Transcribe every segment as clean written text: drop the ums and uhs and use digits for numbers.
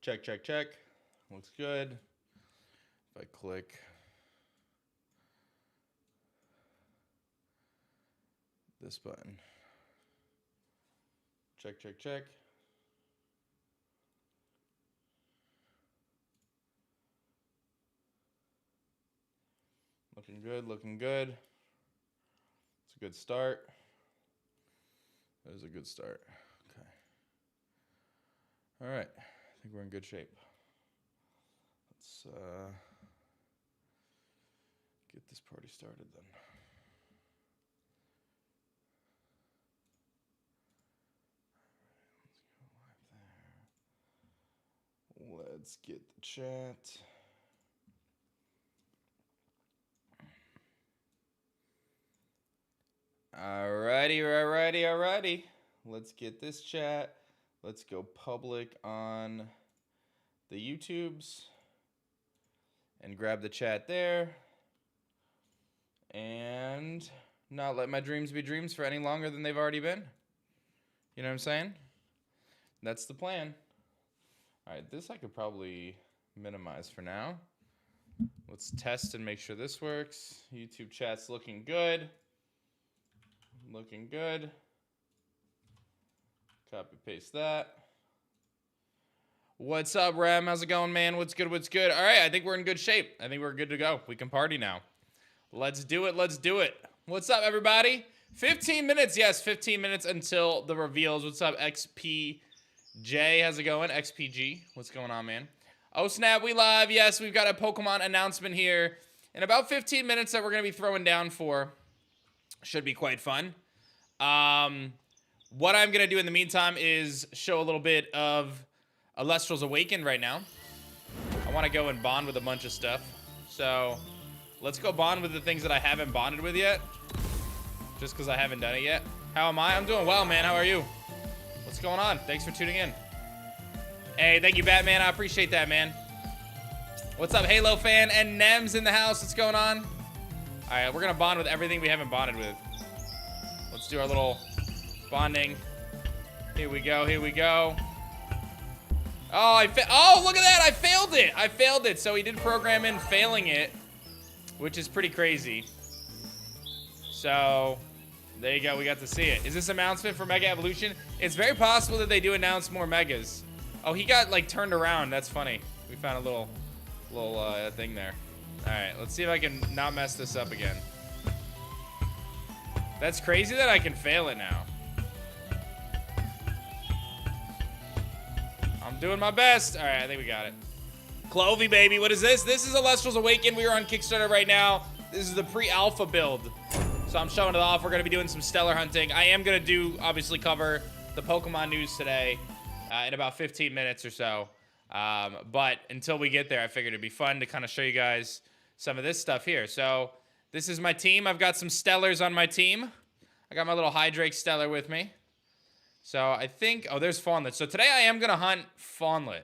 Check, check, check. Looks good. If I click this button. Check, check, check. Looking good, looking good. It's a good start. That was a good start. Okay. All right. I think we're in good shape. Let's get this party started then. Let's get the chat. Alrighty. Let's get this chat. Let's go public on the YouTubes and grab the chat there. And not let my dreams be dreams for any longer than they've already been. You know what I'm saying? That's the plan. All right, this I could probably minimize for now. Let's test and make sure this works. YouTube chat's looking good. Looking good. Copy paste that. What's up, Ram? How's it going, man? What's good? What's good? All right, I think we're in good shape. I think we're good to go. We can party now. Let's do it. Let's do it. What's up, everybody? 15 minutes. Yes, 15 minutes until the reveals. What's up, XPJ? How's it going? XPG. What's going on, man? Oh, snap. We live. Yes, we've got a Pokemon announcement here in about 15 minutes that we're going to be throwing down for. Should be quite fun. What I'm going to do in the meantime is show a little bit of Elestrals Awakened right now. I want to go and bond with a bunch of stuff. So let's go bond with the things that I haven't bonded with yet. Just because I haven't done it yet. How am I? I'm doing well, man. How are you? What's going on? Thanks for tuning in. Hey, thank you, Batman. I appreciate that, man. What's up, Halo fan? And Nems in the house. What's going on? All right, we're going to bond with everything we haven't bonded with. Let's do our little bonding. Here we go. Here we go. Oh, look at that. I failed it. I failed it. So he did program in failing it, which is pretty crazy. So there you go. We got to see it. Is this announcement for Mega Evolution? It's very possible that they do announce more Megas. Oh, he got like turned around. That's funny. We found a little thing there. All right, let's see if I can not mess this up again. That's crazy that I can fail it now. I'm doing my best. All right, I think we got it. Clovey, baby. What is this? This is Elestrals Awakened. We are on Kickstarter right now. This is the pre-alpha build. So I'm showing it off. We're going to be doing some stellar hunting. I am going to do, obviously, cover the Pokemon news today in about 15 minutes or so. But until we get there, I figured it'd be fun to kind of show you guys some of this stuff here. So this is my team. I've got some Stellars on my team. I got my little Hydrake Stellar with me. So I think... Oh, there's Fawnlet. So today I am going to hunt Fawnlet.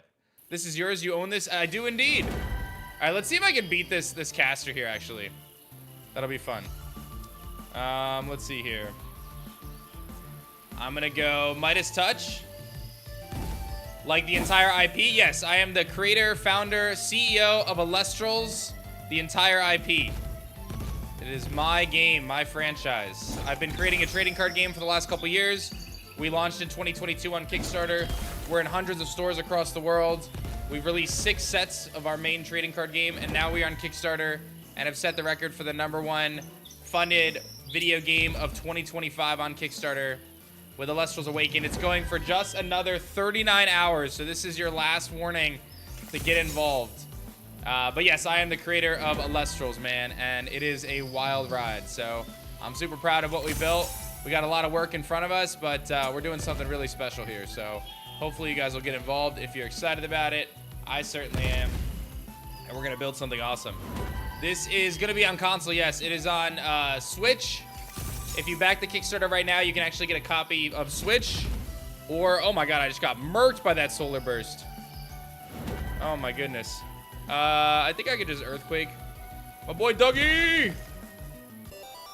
This is yours. You own this? I do indeed. All right, let's see if I can beat this caster here, actually. That'll be fun. Let's see here. I'm going to go Midas Touch. Like the entire IP? Yes, I am the creator, founder, CEO of Elestrals. The entire IP. It is my game, my franchise. I've been creating a trading card game for the last couple years. We launched in 2022 on Kickstarter. We're in hundreds of stores across the world. We've released 6 sets of our main trading card game, and now we are on Kickstarter and have set the record for the #1 funded video game of 2025 on Kickstarter with Elestrals Awakened. It's going for just another 39 hours, so this is your last warning to get involved. But yes, I am the creator of Elestrals, man, and it is a wild ride. So I'm super proud of what we built. We got a lot of work in front of us, but we're doing something really special here. So hopefully you guys will get involved if you're excited about it. I certainly am. And we're going to build something awesome. This is going to be on console. Yes, it is on Switch. If you back the Kickstarter right now, you can actually get a copy of Switch. Or, oh my god, I just got murked by that Solar Burst. Oh my goodness. I think I could just Earthquake. My boy Dougie!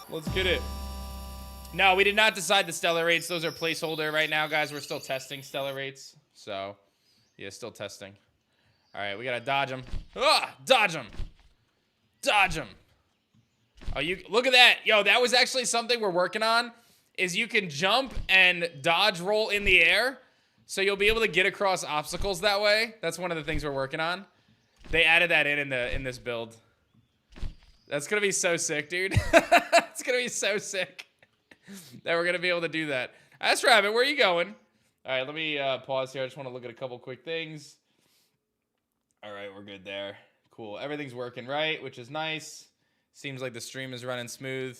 Let's get it. No, we did not decide the stellar rates. Those are placeholder right now, guys. We're still testing stellar rates. So, yeah, still testing. All right, we gotta dodge him. Ah, dodge him. Dodge him. Oh, you look at that. Yo, that was actually something we're working on, is you can jump and dodge roll in the air. So you'll be able to get across obstacles that way. That's one of the things we're working on. They added that in this build. That's gonna be so sick, dude. It's gonna be so sick that we're gonna be able to do that. Ask Rabbit, where are you going? All right, let me pause here. I just want to look at a couple quick things. All right, we're good there. Cool. Everything's working right, which is nice. Seems like the stream is running smooth.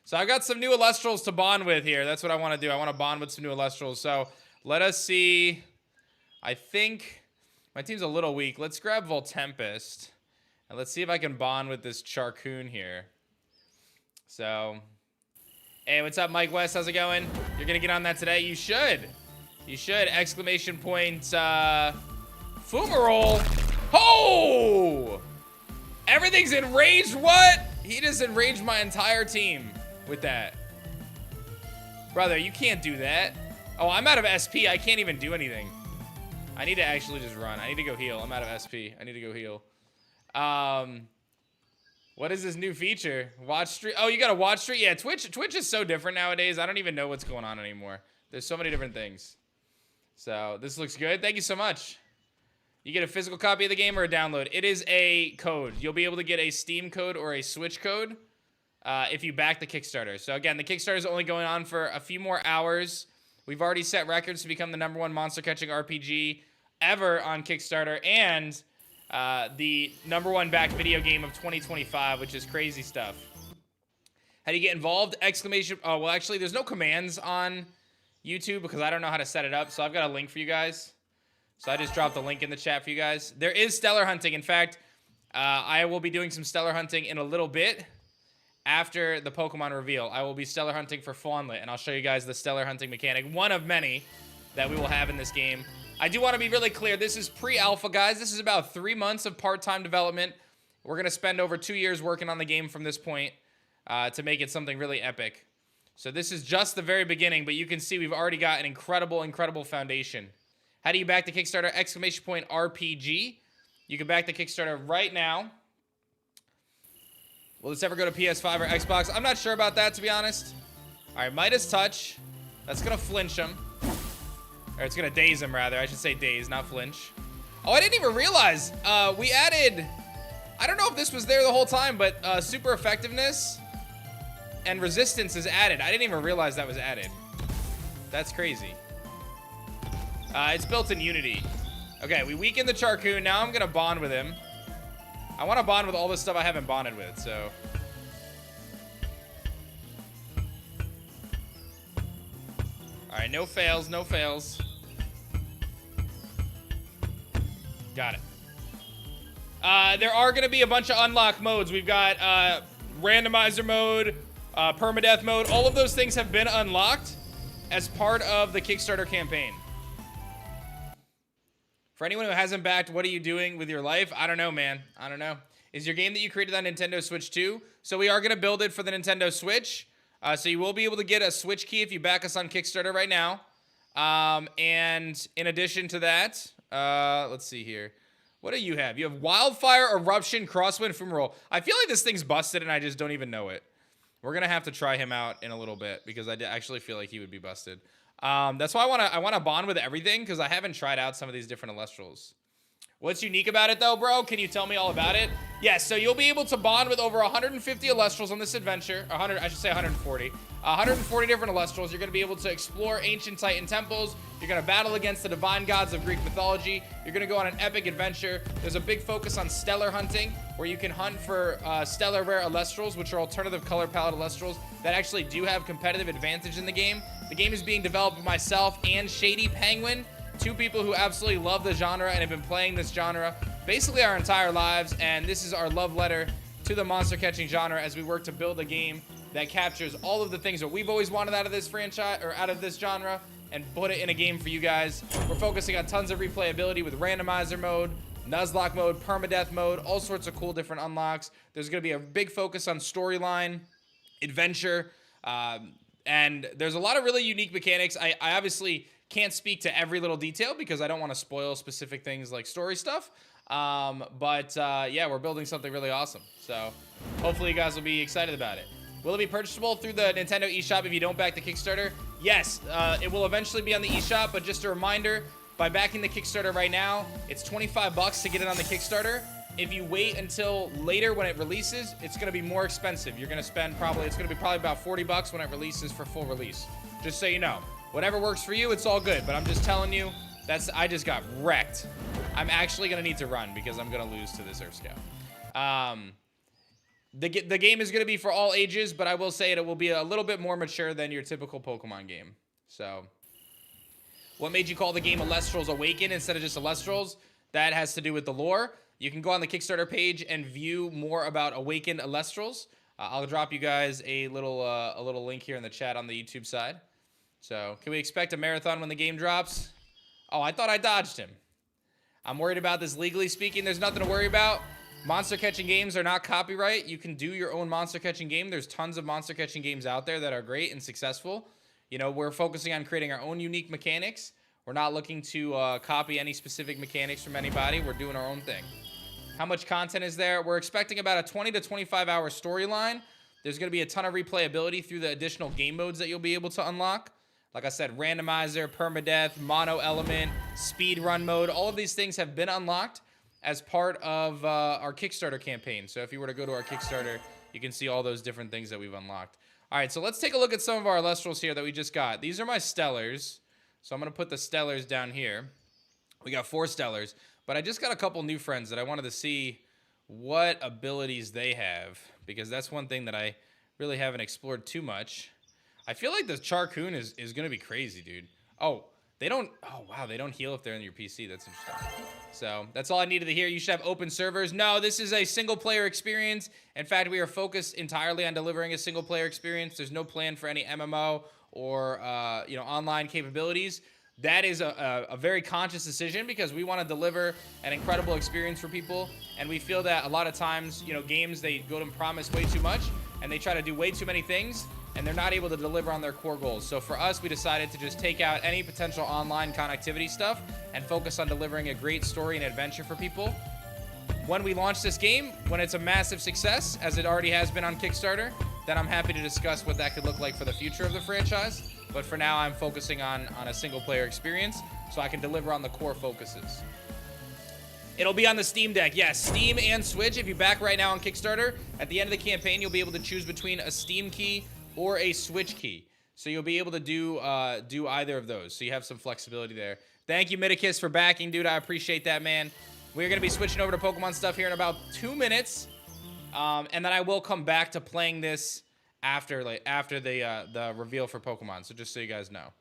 So I've got some new Elestrals to bond with here. That's what I want to do. I want to bond with some new Elestrals. So let us see. I think my team's a little weak. Let's grab Voltempest. And let's see if I can bond with this Charcoon here. So, hey, what's up, Mike West? How's it going? You're going to get on that today? You should. You should. Exclamation point, Fumarole. Oh! Everything's enraged. What? He just enraged my entire team with that. Brother, you can't do that. Oh, I'm out of SP. I can't even do anything. I need to actually just run. I need to go heal. I'm out of SP. I need to go heal. What is this new feature? Watch stream. Oh, you got to watch stream? Yeah, Twitch is so different nowadays. I don't even know what's going on anymore. There's so many different things. So this looks good. Thank you so much. You get a physical copy of the game or a download. It is a code. You'll be able to get a Steam code or a Switch code if you back the Kickstarter. So again, the Kickstarter is only going on for a few more hours. We've already set records to become the #1 monster catching RPG ever on Kickstarter, and the #1 backed video game of 2025, which is crazy stuff. How do you get involved? Exclamation. Oh, well, actually, there's no commands on YouTube because I don't know how to set it up. So I've got a link for you guys. So I just dropped a link in the chat for you guys. There is stellar hunting. In fact, I will be doing some stellar hunting in a little bit after the Pokemon reveal. I will be stellar hunting for Fawnlet, and I'll show you guys the stellar hunting mechanic, one of many that we will have in this game. I do want to be really clear. This is pre-alpha, guys. This is about 3 months of part-time development. We're going to spend over 2 years working on the game from this point to make it something really epic. So this is just the very beginning, but you can see we've already got an incredible, incredible foundation. How do you back the Kickstarter? Exclamation point RPG. You can back the Kickstarter right now. Will this ever go to PS5 or Xbox? I'm not sure about that, to be honest. All right, Midas Touch. That's going to flinch him. Or it's going to daze him, rather. I should say daze, not flinch. Oh, I didn't even realize. We added... I don't know if this was there the whole time, but super effectiveness and resistance is added. I didn't even realize that was added. That's crazy. It's built in Unity. Okay, we weaken the Charcoon. Now I'm going to bond with him. I want to bond with all this stuff I haven't bonded with, so... Alright, no fails, no fails. Got it. There are going to be a bunch of unlock modes. We've got randomizer mode, permadeath mode. All of those things have been unlocked as part of the Kickstarter campaign. For anyone who hasn't backed, what are you doing with your life? I don't know, man. I don't know. Is your game that you created on Nintendo Switch 2? So we are going to build it for the Nintendo Switch. So you will be able to get a Switch key if you back us on Kickstarter right now. And in addition to that, let's see here. What do you have? You have Wildfire, Eruption, Crosswind, Fumarole. I feel like this thing's busted and I just don't even know it. We're going to have to try him out in a little bit because I actually feel like he would be busted. That's why I want to bond with everything because I haven't tried out some of these different Elestrals. What's unique about it though, bro? Can you tell me all about it? Yes, so you'll be able to bond with over 150 Elestrals on this adventure. 100, I should say 140. 140 different Elestrals. You're going to be able to explore ancient Titan temples. You're going to battle against the divine gods of Greek mythology. You're going to go on an epic adventure. There's a big focus on stellar hunting, where you can hunt for stellar rare Elestrals, which are alternative color palette Elestrals that actually do have competitive advantage in the game. The game is being developed by myself and Shady Penguin, two people who absolutely love the genre and have been playing this genre basically our entire lives, and this is our love letter to the monster catching genre as we work to build a game that captures all of the things that we've always wanted out of this franchise or out of this genre and put it in a game for you guys. We're focusing on tons of replayability with randomizer mode, Nuzlocke mode, permadeath mode, all sorts of cool different unlocks. There's going to be a big focus on storyline, adventure, and there's a lot of really unique mechanics. I obviously can't speak to every little detail because I don't want to spoil specific things like story stuff. Yeah, we're building something really awesome. So hopefully you guys will be excited about it. Will it be purchasable through the Nintendo eShop if you don't back the Kickstarter? Yes, it will eventually be on the eShop, but just a reminder, by backing the Kickstarter right now, it's 25 bucks to get it on the Kickstarter. If you wait until later when it releases, it's going to be more expensive. You're going to spend it's going to be probably about 40 bucks when it releases for full release. Just so you know. Whatever works for you, it's all good, but I'm just telling you, I just got wrecked. I'm actually going to need to run because I'm going to lose to this Earth Scout. The game is going to be for all ages, but I will say it will be a little bit more mature than your typical Pokemon game. So, what made you call the game Elestrals Awakened instead of just Elestrals? That has to do with the lore. You can go on the Kickstarter page and view more about Awakened Elestrals. I'll drop you guys a little link here in the chat on the YouTube side. So, can we expect a marathon when the game drops? Oh, I thought I dodged him. I'm worried about this legally speaking. There's nothing to worry about. Monster catching games are not copyright. You can do your own monster catching game. There's tons of monster catching games out there that are great and successful. You know, we're focusing on creating our own unique mechanics. We're not looking to copy any specific mechanics from anybody. We're doing our own thing. How much content is there? We're expecting about a 20 to 25 hour storyline. There's going to be a ton of replayability through the additional game modes that you'll be able to unlock. Like I said, randomizer, permadeath, mono element, speed run mode. All of these things have been unlocked as part of our Kickstarter campaign. So if you were to go to our Kickstarter, you can see all those different things that we've unlocked. All right, so let's take a look at some of our Elestrals here that we just got. These are my Stellars. So I'm going to put the Stellars down here. We got 4 Stellars, but I just got a couple new friends that I wanted to see what abilities they have, because that's one thing that I really haven't explored too much. I feel like the Charcoon is going to be crazy, dude. Oh, wow, they don't heal if they're in your PC. That's interesting. So that's all I needed to hear. You should have open servers. No, this is a single player experience. In fact, we are focused entirely on delivering a single player experience. There's no plan for any MMO or online capabilities. That is a very conscious decision because we want to deliver an incredible experience for people. And we feel that a lot of times, games, they go to promise way too much and they try to do way too many things, and they're not able to deliver on their core goals. So for us, we decided to just take out any potential online connectivity stuff and focus on delivering a great story and adventure for people. When we launch this game, when it's a massive success, as it already has been on Kickstarter, then I'm happy to discuss what that could look like for the future of the franchise. But for now, I'm focusing on a single player experience so I can deliver on the core focuses. It'll be on the Steam Deck. Yes, Steam and Switch. If you back right now on Kickstarter, at the end of the campaign, you'll be able to choose between a Steam key or a Switch key. So you'll be able to do either of those. So you have some flexibility there. Thank you, Midicus, for backing, dude. I appreciate that, man. We're going to be switching over to Pokemon stuff here in about 2 minutes. And then I will come back to playing this after the reveal for Pokemon. So just so you guys know.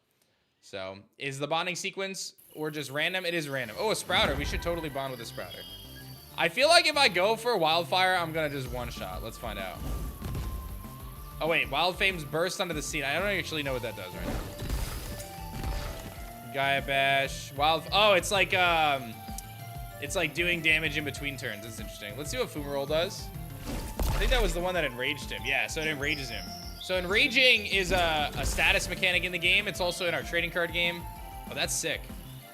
So is the bonding sequence or just random? It is random. Oh, a Sprouter. We should totally bond with a Sprouter. I feel like if I go for a Wildfire, I'm going to just one-shot. Let's find out. Oh, wait. Wild Fame's burst onto the scene. I don't actually know what that does right now. Gaia Bash. Oh, it's like doing damage in between turns. That's interesting. Let's see what Fumarole does. I think that was the one that enraged him. Yeah, so it enrages him. So enraging is a status mechanic in the game. It's also in our trading card game. Oh, that's sick.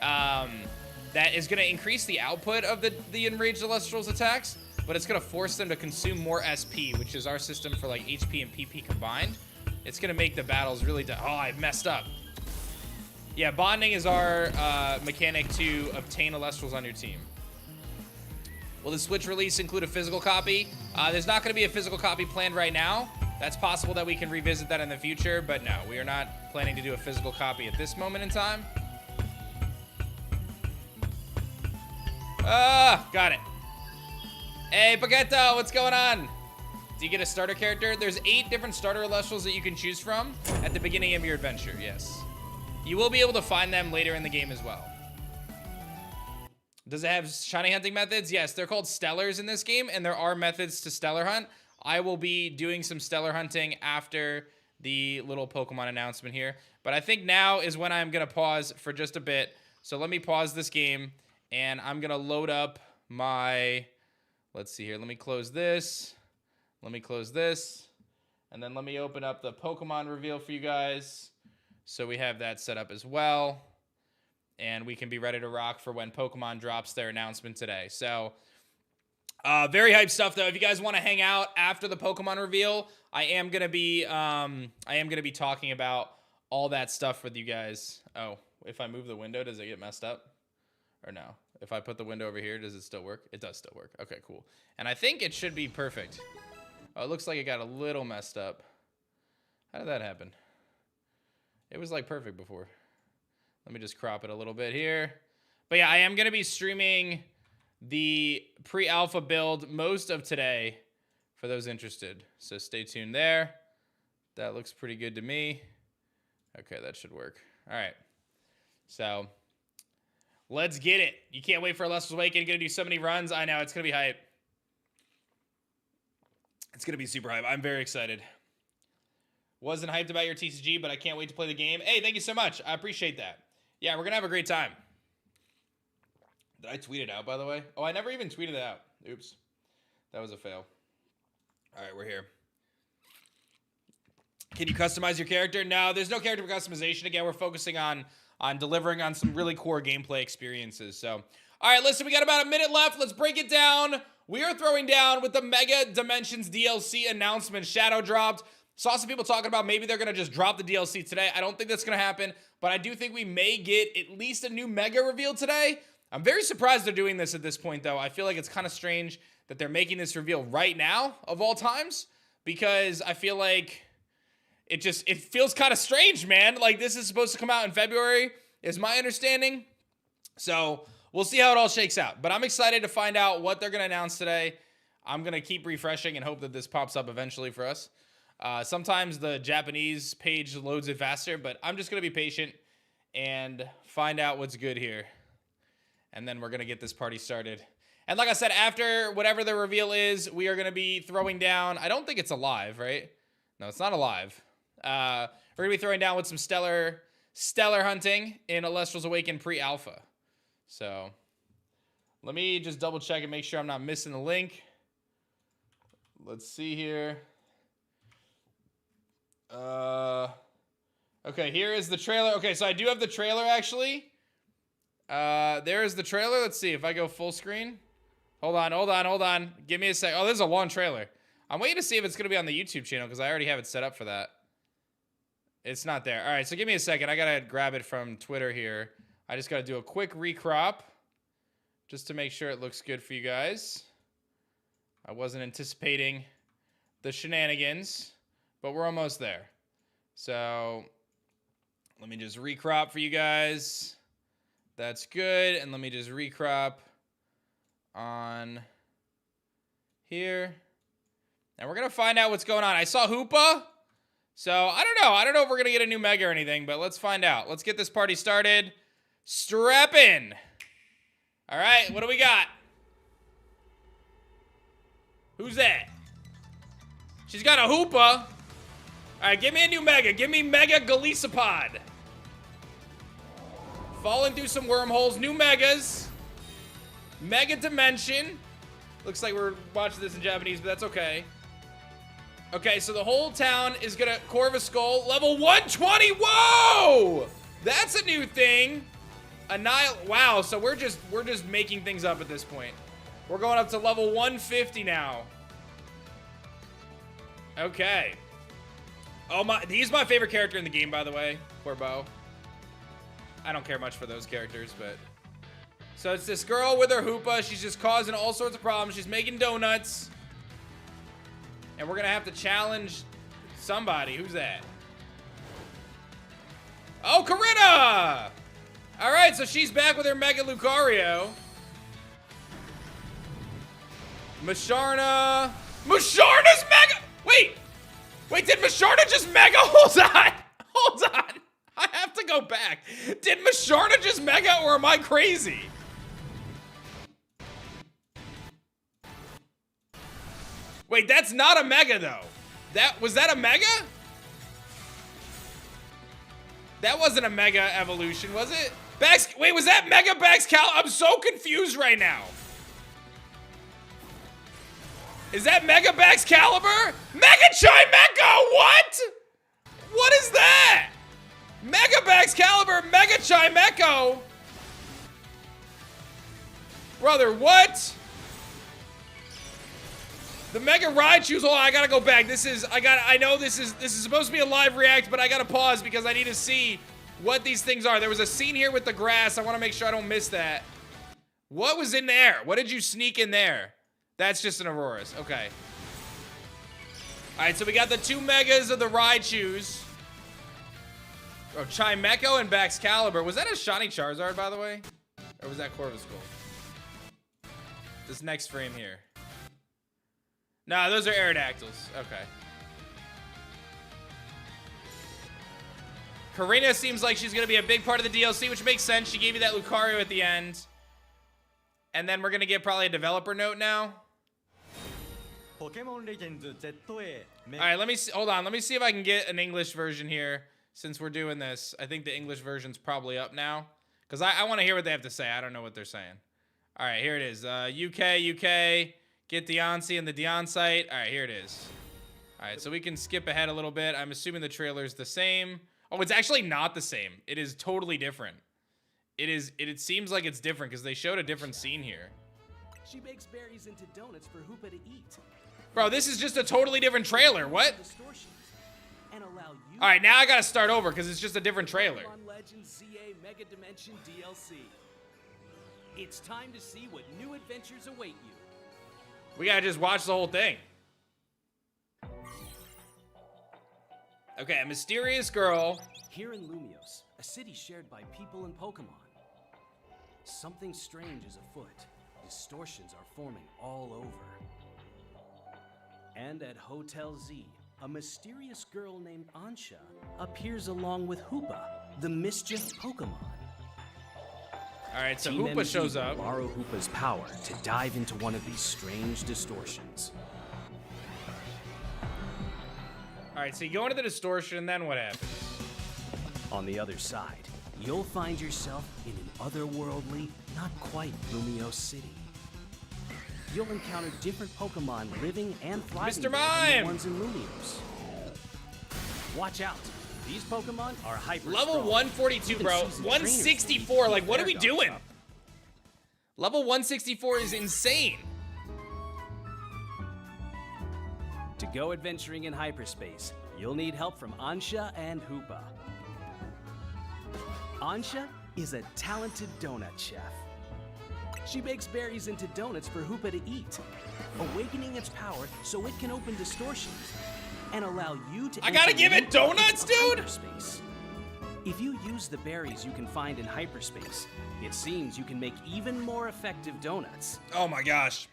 That is going to increase the output of the enraged Elestrals attacks, but it's going to force them to consume more SP, which is our system for like HP and PP combined. It's going to make the battles really... Oh, I messed up. Yeah, bonding is our mechanic to obtain Elestrals on your team. Will the Switch release include a physical copy? There's not going to be a physical copy planned right now. That's possible that we can revisit that in the future, but no, we are not planning to do a physical copy at this moment in time. Got it. Hey, Paqueto, what's going on? Do you get a starter character? There's 8 different starter Elestrals that you can choose from at the beginning of your adventure, yes. You will be able to find them later in the game as well. Does it have shiny hunting methods? Yes, they're called Stellars in this game, and there are methods to Stellar Hunt. I will be doing some Stellar hunting after the little Pokemon announcement here. But I think now is when I'm going to pause for just a bit. So let me pause this game, and I'm going to load up my... Let's see here. Let me close this. Let me close this. And then let me open up the Pokemon reveal for you guys. So we have that set up as well. and we can be ready to rock for when Pokemon drops their announcement today. So, very hyped stuff though. If you guys want to hang out after the Pokemon reveal, I am gonna be talking about all that stuff with you guys. Oh, if I move the window, does it get messed up? Or no? If I put the window over here, does it still work? It does still work. Okay, cool. And I think it should be perfect. Oh, it looks like it got a little messed up. How did that happen? It was like perfect before. Let me just crop it a little bit here. But yeah, I am going to be streaming the pre-alpha build most of today for those interested. So stay tuned there. That looks pretty good to me. Okay, that should work. All right. So let's get it. You can't wait for Elestals Awakened. Going to do so many runs. I know, it's going to be hype. It's going to be super hype. I'm very excited. Wasn't hyped about your TCG, but I can't wait to play the game. Hey, thank you so much. I appreciate that. Yeah, we're going to have a great time. Did I tweet it out, by the way? Oh, I never even tweeted it out. Oops. That was a fail. All right, we're here. Can you customize your character? No, there's no character customization. Again, we're focusing on delivering on some really core gameplay experiences. So, all right, listen, we got about a minute left. Let's break it down. We are throwing down with the Mega Dimensions DLC announcement. Shadow dropped. Saw some people talking about maybe they're going to just drop the DLC today. I don't think that's going to happen, but I do think we may get at least a new Mega reveal today. I'm very surprised they're doing this at this point, though. I feel like it's kind of strange that they're making this reveal right now, of all times, because I feel like it feels kind of strange, man. Like, this is supposed to come out in February, is my understanding. So we'll see how it all shakes out. But I'm excited to find out what they're going to announce today. I'm going to keep refreshing and hope that this pops up eventually for us. Sometimes the Japanese page loads it faster, but I'm just going to be patient and find out what's good here. And then we're going to get this party started. And like I said, after whatever the reveal is, we are going to be throwing down. I don't think it's alive, right? No, it's not alive. We're going to be throwing down with some stellar hunting in Elestrals Awakened Pre Alpha. So let me just double check and make sure I'm not missing the link. Let's see here. Okay, here is the trailer. Okay, so I do have the trailer, actually. There is the trailer. Let's see if I go full screen. Hold on. Give me a sec. Oh, this is a long trailer. I'm waiting to see if it's going to be on the YouTube channel because I already have it set up for that. It's not there. All right, so give me a second. I got to grab it from Twitter here. I just got to do a quick recrop just to make sure it looks good for you guys. I wasn't anticipating the shenanigans, but we're almost there. So let me just recrop for you guys. That's good. And let me just recrop on here. And we're going to find out what's going on. I saw Hoopa. So I don't know. I don't know if we're going to get a new Mega or anything, but let's find out. Let's get this party started. Strap in. All right. What do we got? Who's that? She's got a Hoopa. All right. Give me a new Mega. Give me Mega Golisopod. Falling through some wormholes. New Megas. Mega Dimension. Looks like we're watching this in Japanese, but that's okay. Okay, so the whole town is gonna Corvus Skull, level 120. Whoa! That's a new thing. Wow, so we're just making things up at this point. We're going up to level 150 now. Okay. Oh my, he's my favorite character in the game, by the way. Corbo. I don't care much for those characters, but so it's this girl with her Hoopa. She's just causing all sorts of problems. She's making donuts. And we're going to have to challenge somebody. Who's that? Oh, Corinna! All right, so she's back with her Mega Lucario. Masharna. Masharna's Mega! Wait, did Masharna just Mega? Hold on. I have to go back. Did Masharna just Mega, or am I crazy? Wait, that's not a Mega, though. Was that a Mega? That wasn't a Mega evolution, was it? Wait, was that Mega Baxcal? I'm so confused right now. Is that Mega Baxcalibur? Mega Chimecho, what? What is that? Mega Baxcalibur, Mega Chimecho. Brother, what? The Mega Raichu's. Hold on, I gotta go back. I know this is supposed to be a live react, but I gotta pause because I need to see what these things are. There was a scene here with the grass. I want to make sure I don't miss that. What was in there? What did you sneak in there? That's just an Aurora's. Okay. All right, so we got the 2 Megas of the Raichus. Oh, Chimecho and Baxcalibur. Was that a shiny Charizard, by the way? Or was that Corviscool? This next frame here. Nah, those are Aerodactyls. Okay. Karina seems like she's going to be a big part of the DLC, which makes sense. She gave you that Lucario at the end. And then we're going to get probably a developer note now. Pokémon Legends Z-A. Alright, let me see. Hold on. Let me see if I can get an English version here since we're doing this. I think the English version's probably up now. Because I want to hear what they have to say. I don't know what they're saying. Alright, here it is. UK. Get Deoncé and the Deon site. Alright, here it is. Alright, so we can skip ahead a little bit. I'm assuming the trailer's the same. Oh, it's actually not the same. It is totally different. It seems like it's different because they showed a different scene here. She bakes berries into donuts for Hoopa to eat. Bro, this is just a totally different trailer. What? And allow you Alright, now I gotta start over because it's just a different trailer. Pokémon Legends Z-A Mega Dimension DLC. It's time to see what new adventures await you. We gotta just watch the whole thing. Okay, a mysterious girl. Here in Lumios, a city shared by people and Pokemon. Something strange is afoot. Distortions are forming all over. And at Hotel Z, a mysterious girl named Ansha appears along with Hoopa, the mischief Pokemon. Alright, so Team Hoopa MZ shows will up. borrow Hoopa's power to dive into one of these strange distortions. Alright, so you go into the distortion, and then what happens? On the other side, you'll find yourself in an otherworldly, not quite Lumiose city. You'll encounter different Pokemon living and thriving Mr. there than Mime! the ones in Lumiose. Watch out! These Pokemon are hyper Level strong. 142, Even bro. seasoned trainers 164. Like, what are their we dogs doing? up. Level 164 is insane. To go adventuring in hyperspace, you'll need help from Ansha and Hoopa. Ansha is a talented donut chef. She bakes berries into donuts for Hoopa to eat, awakening its power so it can open distortions and allow you to I gotta enter give new it donuts, pockets of dude? hyperspace. If you use the berries you can find in hyperspace, it seems you can make even more effective donuts. Oh my gosh.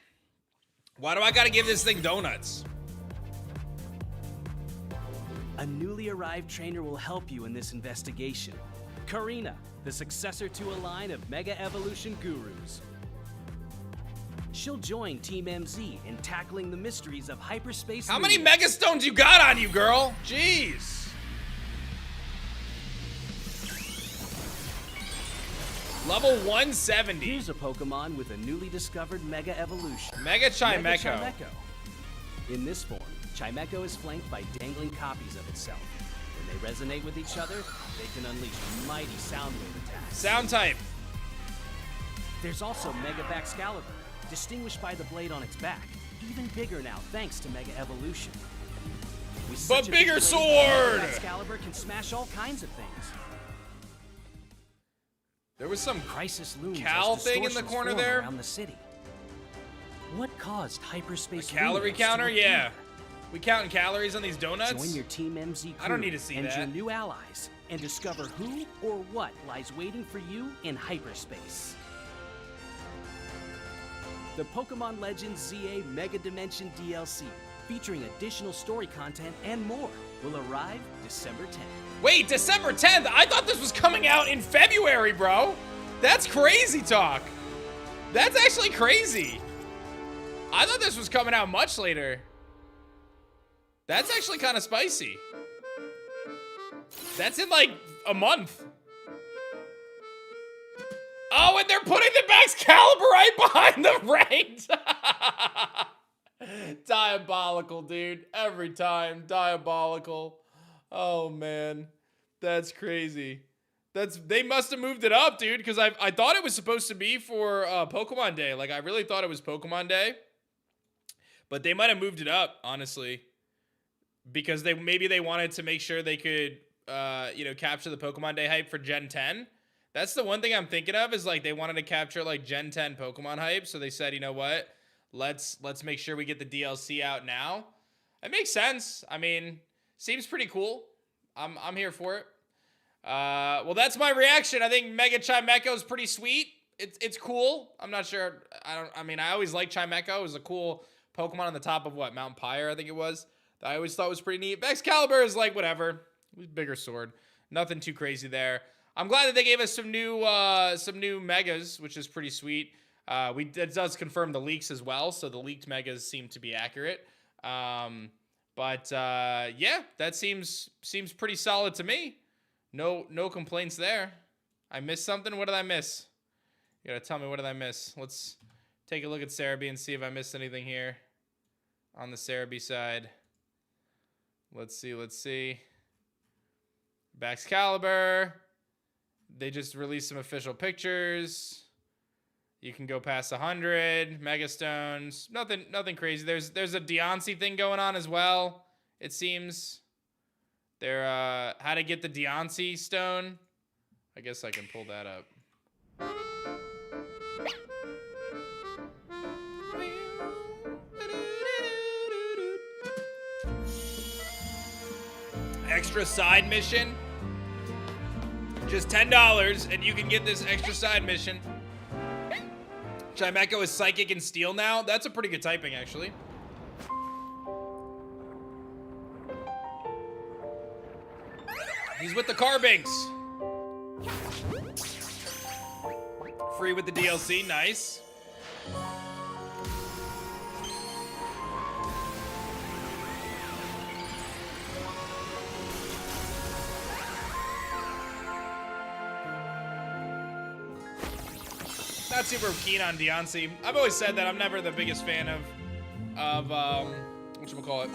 Why do I gotta give this thing donuts? A newly arrived trainer will help you in this investigation. Karina, the successor to a line of Mega Evolution gurus. She'll join Team MZ in tackling the mysteries of hyperspace. How many Lumiose. Mega Stones you got on you, girl? Jeez. Level 170. Here's a Pokemon with a newly discovered Mega Evolution. Mega Chimecho. Mega Chimecho. In this form, Chimecho is flanked by dangling copies of itself. When they resonate with each other, they can unleash mighty sound wave attacks. Sound type. There's also Mega Baxcalibur, distinguished by the blade on its back. Even bigger now, thanks to Mega Evolution. With such a big bigger blade, sword! Mega Baxcalibur can smash all kinds of things. There was some Crisis looms Cal as thing in the distortions corner form there? around the city. What caused hyperspace calorie Lumiose counter. to Yeah. appear? We counting calories on these donuts? Join your Team MZ crew I don't need to see and that. your new allies and discover who or what lies waiting for you in hyperspace. The Pokémon Legends Z-A Mega Dimension DLC, featuring additional story content and more, will arrive December 10th. Wait, December 10th? I thought this was coming out in February, bro. That's crazy talk. That's actually crazy. I thought this was coming out much later. That's actually kind of spicy. That's in like a month. Oh, and they're putting the Baxcalibur right behind the ranked. Diabolical, dude. Every time, diabolical. Oh, man. That's crazy. They must have moved it up, dude, because I thought it was supposed to be for Pokemon Day. Like, I really thought it was Pokemon Day. But they might have moved it up, honestly. Because maybe they wanted to make sure they could, capture the Pokemon Day hype for Gen 10. That's the one thing I'm thinking of, is like they wanted to capture like Gen 10 Pokemon hype. So they said, you know what? Let's make sure we get the DLC out now. It makes sense. I mean, seems pretty cool. I'm here for it. Well, that's my reaction. I think Mega Chimecho is pretty sweet. It's cool. I'm not sure. I always liked Chimecho. It was a cool Pokemon on the top of Mount Pyre, I think it was. That I always thought was pretty neat. Excalibur is like whatever. It was a bigger sword. Nothing too crazy there. I'm glad that they gave us some new megas, which is pretty sweet. It does confirm the leaks as well, so the leaked megas seem to be accurate. Yeah, that seems pretty solid to me. No complaints there. I missed something? What did I miss? You gotta tell me, what did I miss? Let's take a look at Cerebi and see if I missed anything here on the Cerebi side. Let's see. Baxcalibur. They just released some official pictures. You can go past 100 Megastones. Nothing crazy. There's a Deontay thing going on as well, it seems. They're how to get the Deontay stone. I guess I can pull that up. Extra side mission. Just $10 and you can get this extra side mission. Chimecho is Psychic and Steel now. That's a pretty good typing, actually. He's with the Carbinks. Free with the DLC. Nice. Not super keen on Deontay. I've always said that I'm never the biggest fan of whatchamacallit.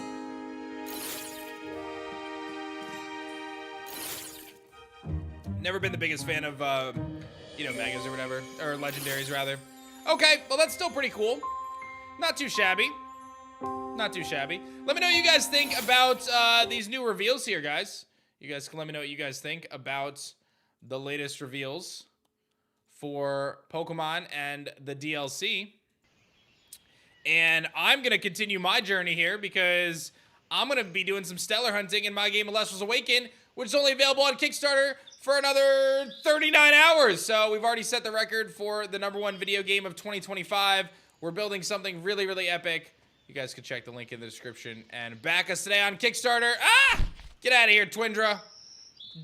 Never been the biggest fan of megas or whatever, or legendaries rather. Okay, well that's still pretty cool. Not too shabby. Not too shabby. Let me know what you guys think about these new reveals here, guys. You guys can let me know what you guys think about the latest reveals for Pokemon and the DLC. And I'm going to continue my journey here because I'm going to be doing some stellar hunting in my game Elestrals Awakened, which is only available on Kickstarter for another 39 hours. So we've already set the record for the #1 video game of 2025. We're building something really, really epic. You guys can check the link in the description and back us today on Kickstarter. Ah! Get out of here, Twindra.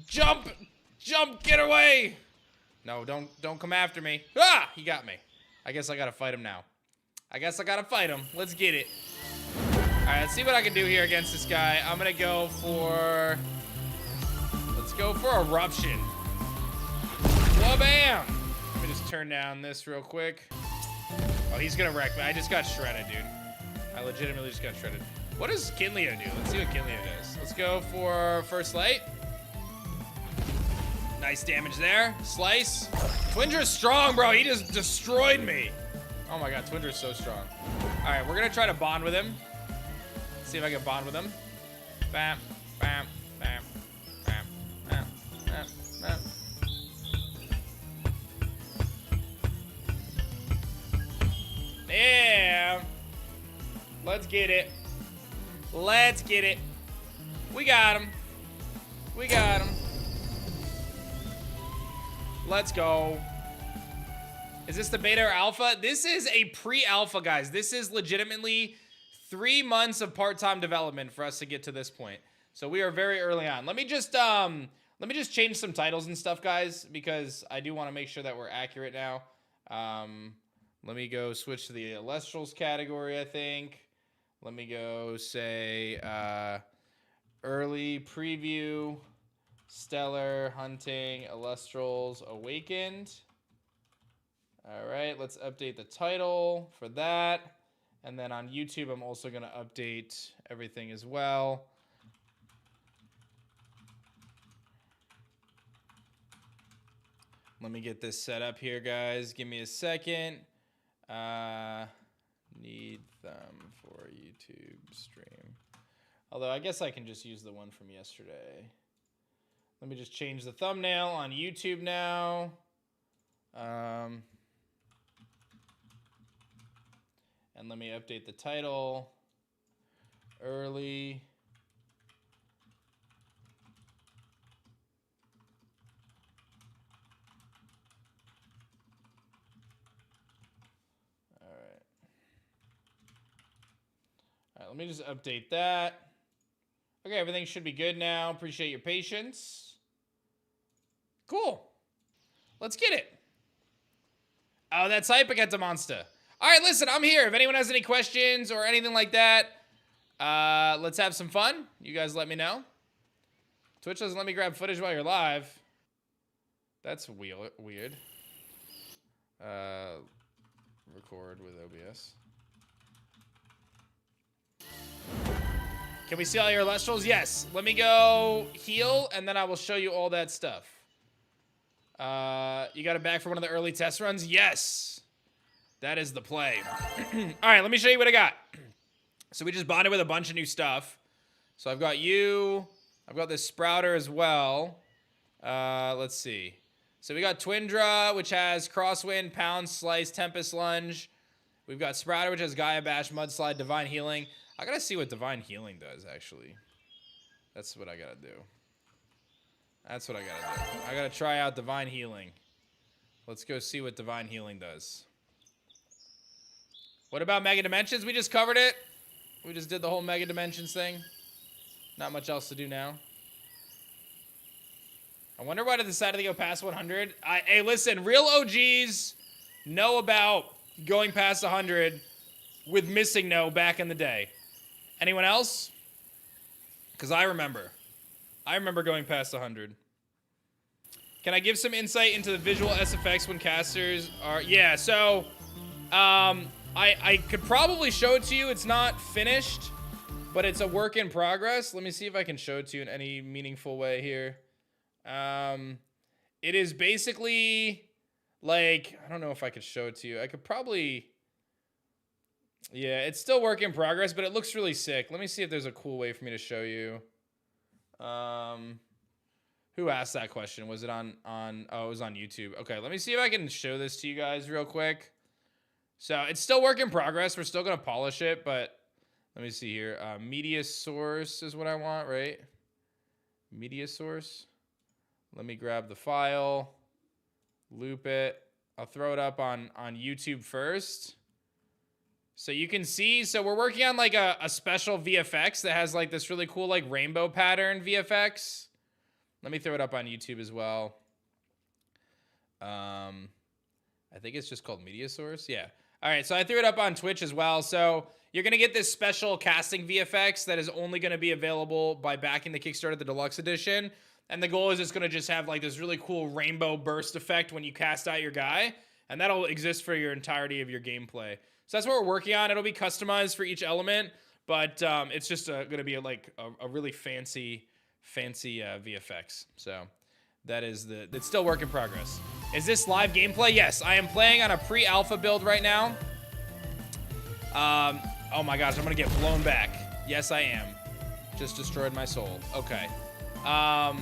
Jump, get away. No, don't come after me. Ah! He got me. I guess I gotta fight him now. Let's get it. Alright, let's see what I can do here against this guy. I'm gonna go for... Let's go for Eruption. Wha-bam! Let me just turn down this real quick. Oh, he's gonna wreck me. I just got shredded, dude. I legitimately just got shredded. What does Kinleo do? Let's see what Kinleo does. Let's go for First Light. Nice damage there. Slice. Twindra's strong, bro. He just destroyed me. Oh my god, Twindra's so strong. Alright, we're gonna try to bond with him. See if I can bond with him. Bam, bam, bam, bam, bam, bam, bam. Yeah. Let's get it. We got him. Let's go. Is this the beta or alpha? This is a pre-alpha, guys. This is legitimately 3 months of part-time development for us to get to this point. So we are very early on. Let me just change some titles and stuff, guys, because I do want to make sure that we're accurate now. Let me go switch to the Elestrals category, I think. Let me go say early preview. Stellar Hunting Elestrals Awakened. All right, let's update the title for that. And then on YouTube, I'm also going to update everything as well. Let me get this set up here, guys. Give me a second. Need them for YouTube stream. Although I guess I can just use the one from yesterday. Let me just change the thumbnail on YouTube now. And let me update the title. Early. All right, let me just update that. Okay, everything should be good now. Appreciate your patience. Cool. Let's get it. Oh, that's Hypocat Monster. All right, listen, I'm here. If anyone has any questions or anything like that, let's have some fun. You guys let me know. Twitch doesn't let me grab footage while you're live. That's weird. Record with OBS. Can we see all your Elestrals? Yes. Let me go heal, and then I will show you all that stuff. You got it back for one of the early test runs? Yes. That is the play. All right, let me show you what I got. So we just bonded with a bunch of new stuff. So I've got you. I've got this Sprouter as well. Let's see. So we got Twindra, which has Crosswind, Pound, Slice, Tempest Lunge. We've got Sprouter, which has Gaia Bash, Mudslide, Divine Healing. I gotta see what Divine Healing does, actually. That's what I gotta do. That's what I gotta do. I gotta try out Divine Healing. Let's go see what Divine Healing does. What about Mega Dimensions? We just covered it. We just did the whole Mega Dimensions thing. Not much else to do now. I wonder why they decided to go past 100. Hey, listen, real OGs know about going past 100 with Missing No back in the day. Anyone else? Because I remember. I remember going past 100. Can I give some insight into the visual SFX when casters are... Yeah, so... I could probably show it to you. It's not finished, but it's a work in progress. Let me see if I can show it to you in any meaningful way here. It is basically like, I don't know if I could show it to you. I could probably, yeah, it's still work in progress, but it looks really sick. Let me see if there's a cool way for me to show you. Who asked that question? Was it on, oh, it was on YouTube. Okay, let me see if I can show this to you guys real quick. So it's still work in progress. We're still going to polish it, but let me see here. Media source is what I want, right? Media source. Let me grab the file, loop it. I'll throw it up on YouTube first. So you can see, so we're working on like a special VFX that has like this really cool like rainbow pattern VFX. Let me throw it up on YouTube as well. I think it's just called Media Source. Yeah. All right, so I threw it up on Twitch as well. So you're going to get this special casting VFX that is only going to be available by backing the Kickstarter, the Deluxe Edition. And the goal is it's going to just have like this really cool rainbow burst effect when you cast out your guy. And that'll exist for your entirety of your gameplay. So that's what we're working on. It'll be customized for each element. But it's just going to be like a really fancy VFX. So that is it's still work in progress. Is this live gameplay? Yes, I am playing on a pre-alpha build right now. Oh my gosh, I'm gonna get blown back. Yes, I am. Just destroyed my soul. Okay. How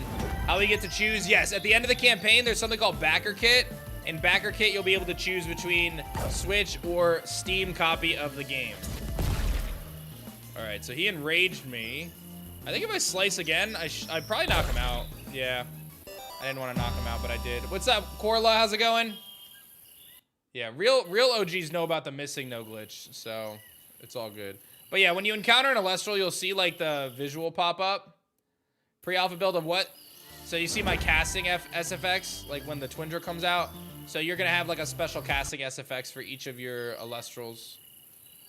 do you get to choose? Yes, at the end of the campaign, there's something called Backer Kit. In Backer Kit, you'll be able to choose between Switch or Steam copy of the game. All right, so he enraged me. I think if I slice again, I'd probably knock him out. Yeah. I didn't want to knock him out, but I did. What's up, Corla? How's it going? Yeah, real OGs know about the Missing No glitch, so it's all good. But yeah, when you encounter an Elestral, you'll see like the visual pop up. Pre-alpha build of what? So you see my casting SFX, like when the Twindra comes out. So you're gonna have like a special casting SFX for each of your Elestrals.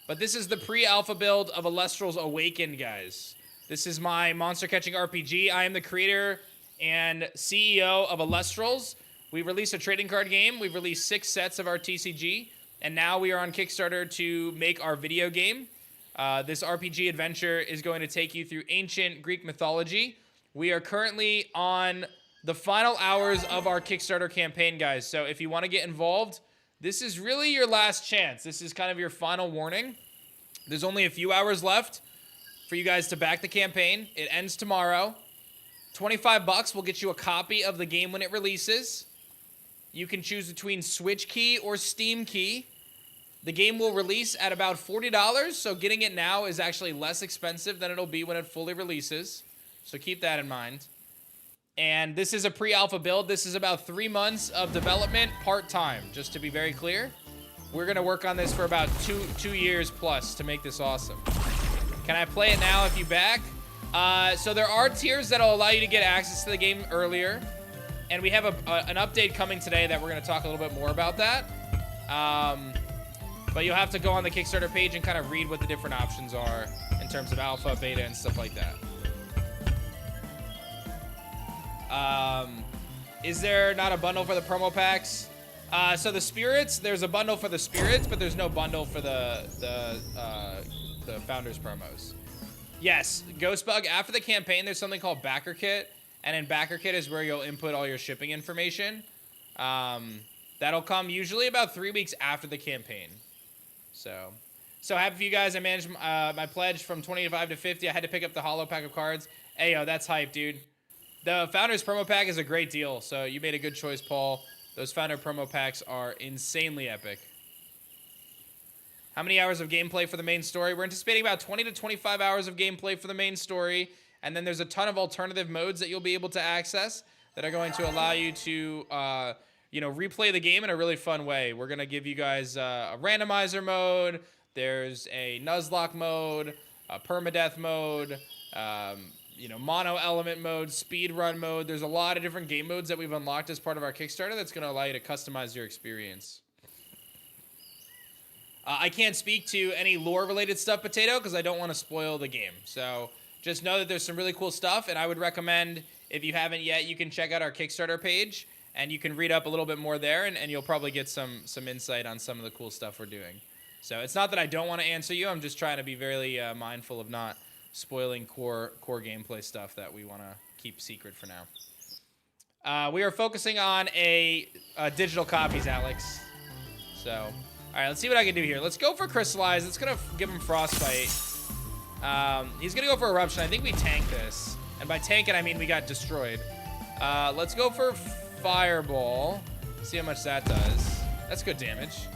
But this is the pre-alpha build of Elestrals Awakened, guys. This is my monster catching RPG. I am the creator and CEO of Elestrals. We released a trading card game. We've released 6 sets of our TCG. And now we are on Kickstarter to make our video game. This RPG adventure is going to take you through ancient Greek mythology. We are currently on the final hours of our Kickstarter campaign, guys. So if you want to get involved, this is really your last chance. This is kind of your final warning. There's only a few hours left for you guys to back the campaign. It ends tomorrow. 25 bucks will get you a copy of the game when it releases. You can choose between Switch key or Steam key. The game will release at about $40, so getting it now is actually less expensive than it'll be when it fully releases. So keep that in mind. And this is a pre-alpha build. This is about 3 months of development part-time, just to be very clear. We're going to work on this for about two years plus to make this awesome. Can I play it now if you back? So there are tiers that'll allow you to get access to the game earlier. And we have an update coming today that we're going to talk a little bit more about that. But you'll have to go on the Kickstarter page and kind of read what the different options are in terms of alpha, beta, and stuff like that. Is there not a bundle for the promo packs? So the spirits, there's a bundle for the spirits, but there's no bundle for the founders promos. Yes, Ghostbug, after the campaign, there's something called Backer Kit, and in Backer Kit is where you'll input all your shipping information. That'll come usually about 3 weeks after the campaign. So happy for you guys. I managed my pledge from 25 to 50. I had to pick up the holo pack of cards. Hey, yo, that's hype, dude. The Founders promo pack is a great deal, so you made a good choice, Paul. Those Founder promo packs are insanely epic. How many hours of gameplay for the main story? We're anticipating about 20 to 25 hours of gameplay for the main story, and then there's a ton of alternative modes that you'll be able to access that are going to allow you to, replay the game in a really fun way. We're going to give you guys a randomizer mode. There's a Nuzlocke mode, a permadeath mode, mono element mode, speed run mode. There's a lot of different game modes that we've unlocked as part of our Kickstarter that's going to allow you to customize your experience. I can't speak to any lore related stuff, Potato, because I don't want to spoil the game. So just know that there's some really cool stuff, and I would recommend, if you haven't yet, you can check out our Kickstarter page and you can read up a little bit more there, and you'll probably get some insight on some of the cool stuff we're doing. So it's not that I don't want to answer you. I'm just trying to be very mindful of not spoiling core gameplay stuff that we want to keep secret for now. We are focusing on digital copies, Alex. So, all right, let's see what I can do here. Let's go for Crystallize. It's going to give him Frostbite. He's going to go for Eruption. I think we tank this. And by tank it, I mean we got destroyed. Let's go for Fireball. See how much that does. That's good damage.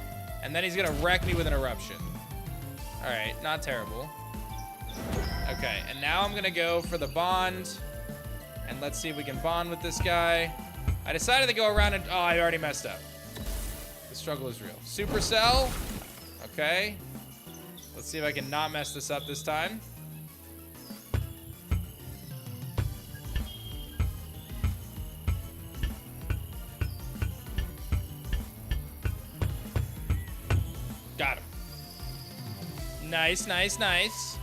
And then he's going to wreck me with an Eruption. All right, not terrible. Okay, and now I'm going to go for the Bond. And let's see if we can bond with this guy. I decided to go around and... Oh, I already messed up. The struggle is real. Supercell. Okay. Let's see if I can not mess this up this time. Got him. Nice, nice, nice.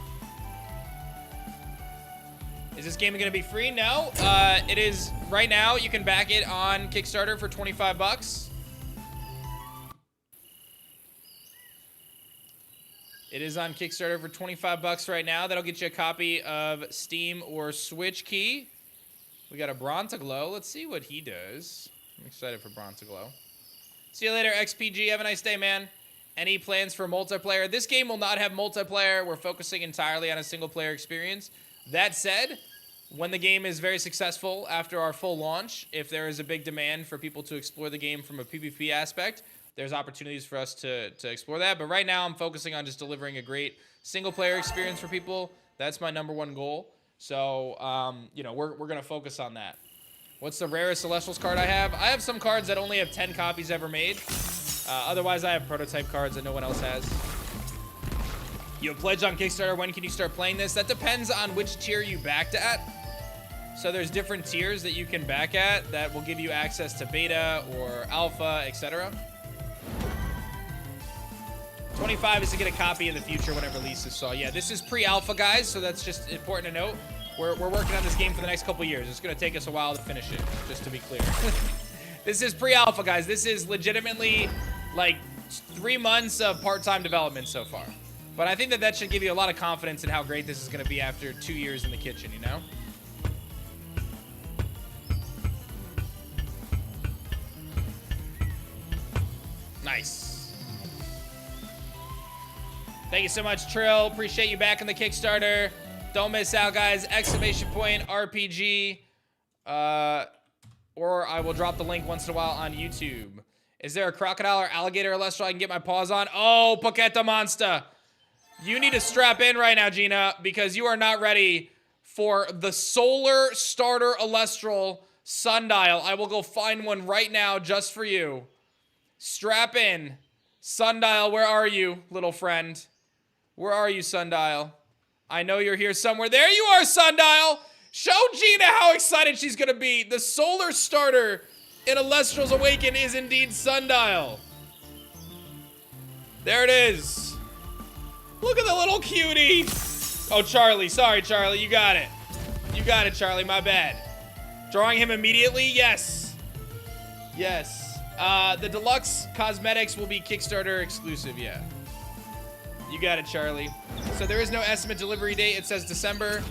Is this game going to be free? No. It is right now. You can back it on Kickstarter for 25 bucks. It is on Kickstarter for 25 bucks right now. That'll get you a copy of Steam or Switch key. We got a Bronzaglow. Let's see what he does. I'm excited for Bronzaglow. See you later, XPG. Have a nice day, man. Any plans for multiplayer? This game will not have multiplayer. We're focusing entirely on a single-player experience. That said, when the game is very successful after our full launch, if there is a big demand for people to explore the game from a PvP aspect, there's opportunities for us to explore that. But right now, I'm focusing on just delivering a great single-player experience for people. That's my #1 goal. So, we're going to focus on that. What's the rarest Elestrals card I have? I have some cards that only have 10 copies ever made. Otherwise, I have prototype cards that no one else has. You have pledged on Kickstarter. When can you start playing this? That depends on which tier you backed at. So there's different tiers that you can back at that will give you access to beta or alpha, etc. 25 is to get a copy in the future when it releases. So yeah, this is pre-alpha, guys. So that's just important to note. We're working on this game for the next couple years. It's going to take us a while to finish it, just to be clear. This is pre-alpha, guys. This is legitimately like 3 months of part-time development so far. But I think that should give you a lot of confidence in how great this is going to be after 2 years in the kitchen, you know? Nice. Thank you so much, Trill. Appreciate you back in the Kickstarter. Don't miss out, guys. Exclamation point RPG. Or I will drop the link once in a while on YouTube. Is there a crocodile or alligator Elestral I can get my paws on? Oh, Pokémon Monster. You need to strap in right now, Gina, because you are not ready for the Solar Starter Elestral Sundial. I will go find one right now just for you. Strap in. Sundial, where are you, little friend? Where are you, Sundial? I know you're here somewhere. There you are, Sundial! Show Gina how excited she's gonna be. The Solar Starter in Elestrals Awakened is indeed Sundial. There it is. Look at the little cutie. Oh, Charlie. Sorry, Charlie. You got it. You got it, Charlie. My bad. Drawing him immediately? Yes. Yes. The deluxe cosmetics will be Kickstarter exclusive, yeah. You got it, Charlie. So there is no estimate delivery date. It says December.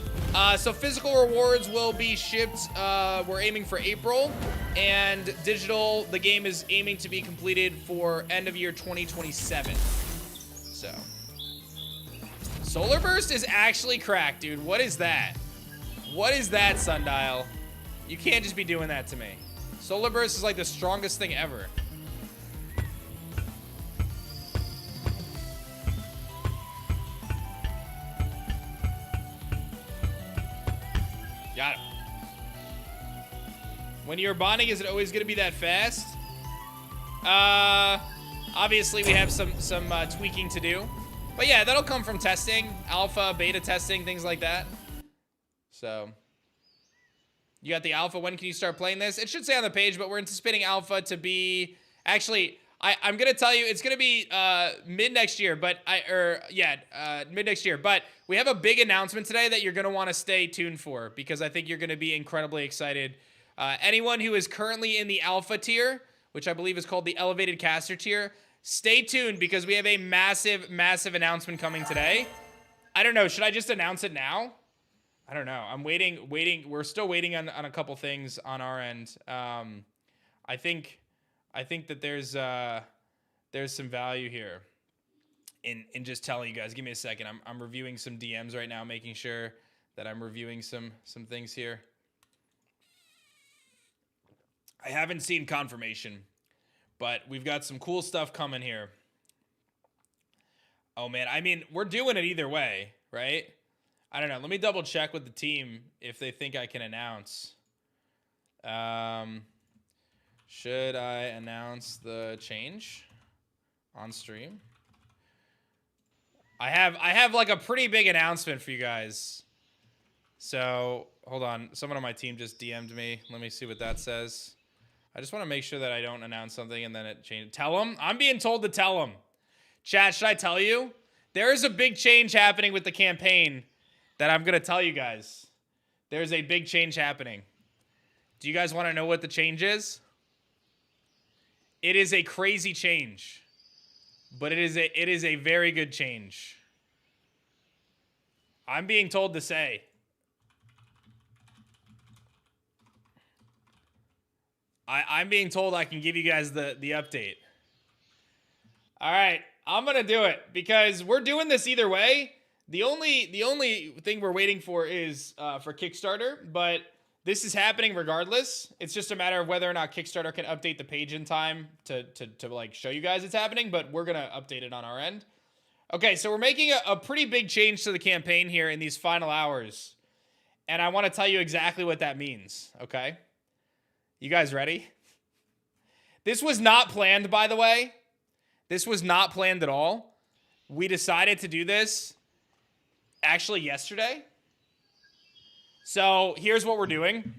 So physical rewards will be shipped. We're aiming for April. And digital, the game is aiming to be completed for end of year 2027. So. Solar Burst is actually cracked, dude. What is that? What is that, Sundial? You can't just be doing that to me. Solar Burst is like the strongest thing ever. Got him. When you're bonding, is it always gonna be that fast? Obviously we have some tweaking to do. But yeah, that'll come from testing, alpha, beta testing, things like that. So, you got the alpha. When can you start playing this? It should say on the page, but we're anticipating alpha to be, actually, I'm gonna tell you, it's gonna be mid next year, but mid next year. But we have a big announcement today that you're gonna want to stay tuned for, because I think you're gonna be incredibly excited. Anyone who is currently in the alpha tier, which I believe is called the elevated caster tier, stay tuned, because we have a massive, massive announcement coming today. I don't know. Should I just announce it now? I don't know. I'm waiting. We're still waiting on a couple things on our end. I think that there's some value here in just telling you guys. Give me a second. I'm reviewing some DMs right now, making sure that I'm reviewing some things here. I haven't seen confirmation, but we've got some cool stuff coming here. Oh, man. I mean, we're doing it either way, right? I don't know. Let me double check with the team if they think I can announce. Should I announce the change on stream? I have like a pretty big announcement for you guys. So, hold on. Someone on my team just DM'd me. Let me see what that says. I just want to make sure that I don't announce something and then it changes. Tell them? I'm being told to tell them. Chat, should I tell you? There is a big change happening with the campaign that I'm going to tell you guys. There's a big change happening. Do you guys want to know what the change is? It is a crazy change, but it is a very good change. I'm being told to say. I'm being told I can give you guys the update. All right, I'm gonna do it because we're doing this either way. The only thing we're waiting for is for Kickstarter, but this is happening regardless. It's just a matter of whether or not Kickstarter can update the page in time to like show you guys it's happening, but we're gonna update it on our end. Okay, so we're making a pretty big change to the campaign here in these final hours, and I want to tell you exactly what that means. Okay. You guys ready? This was not planned, by the way. This was not planned at all. We decided to do this actually yesterday. So here's what we're doing.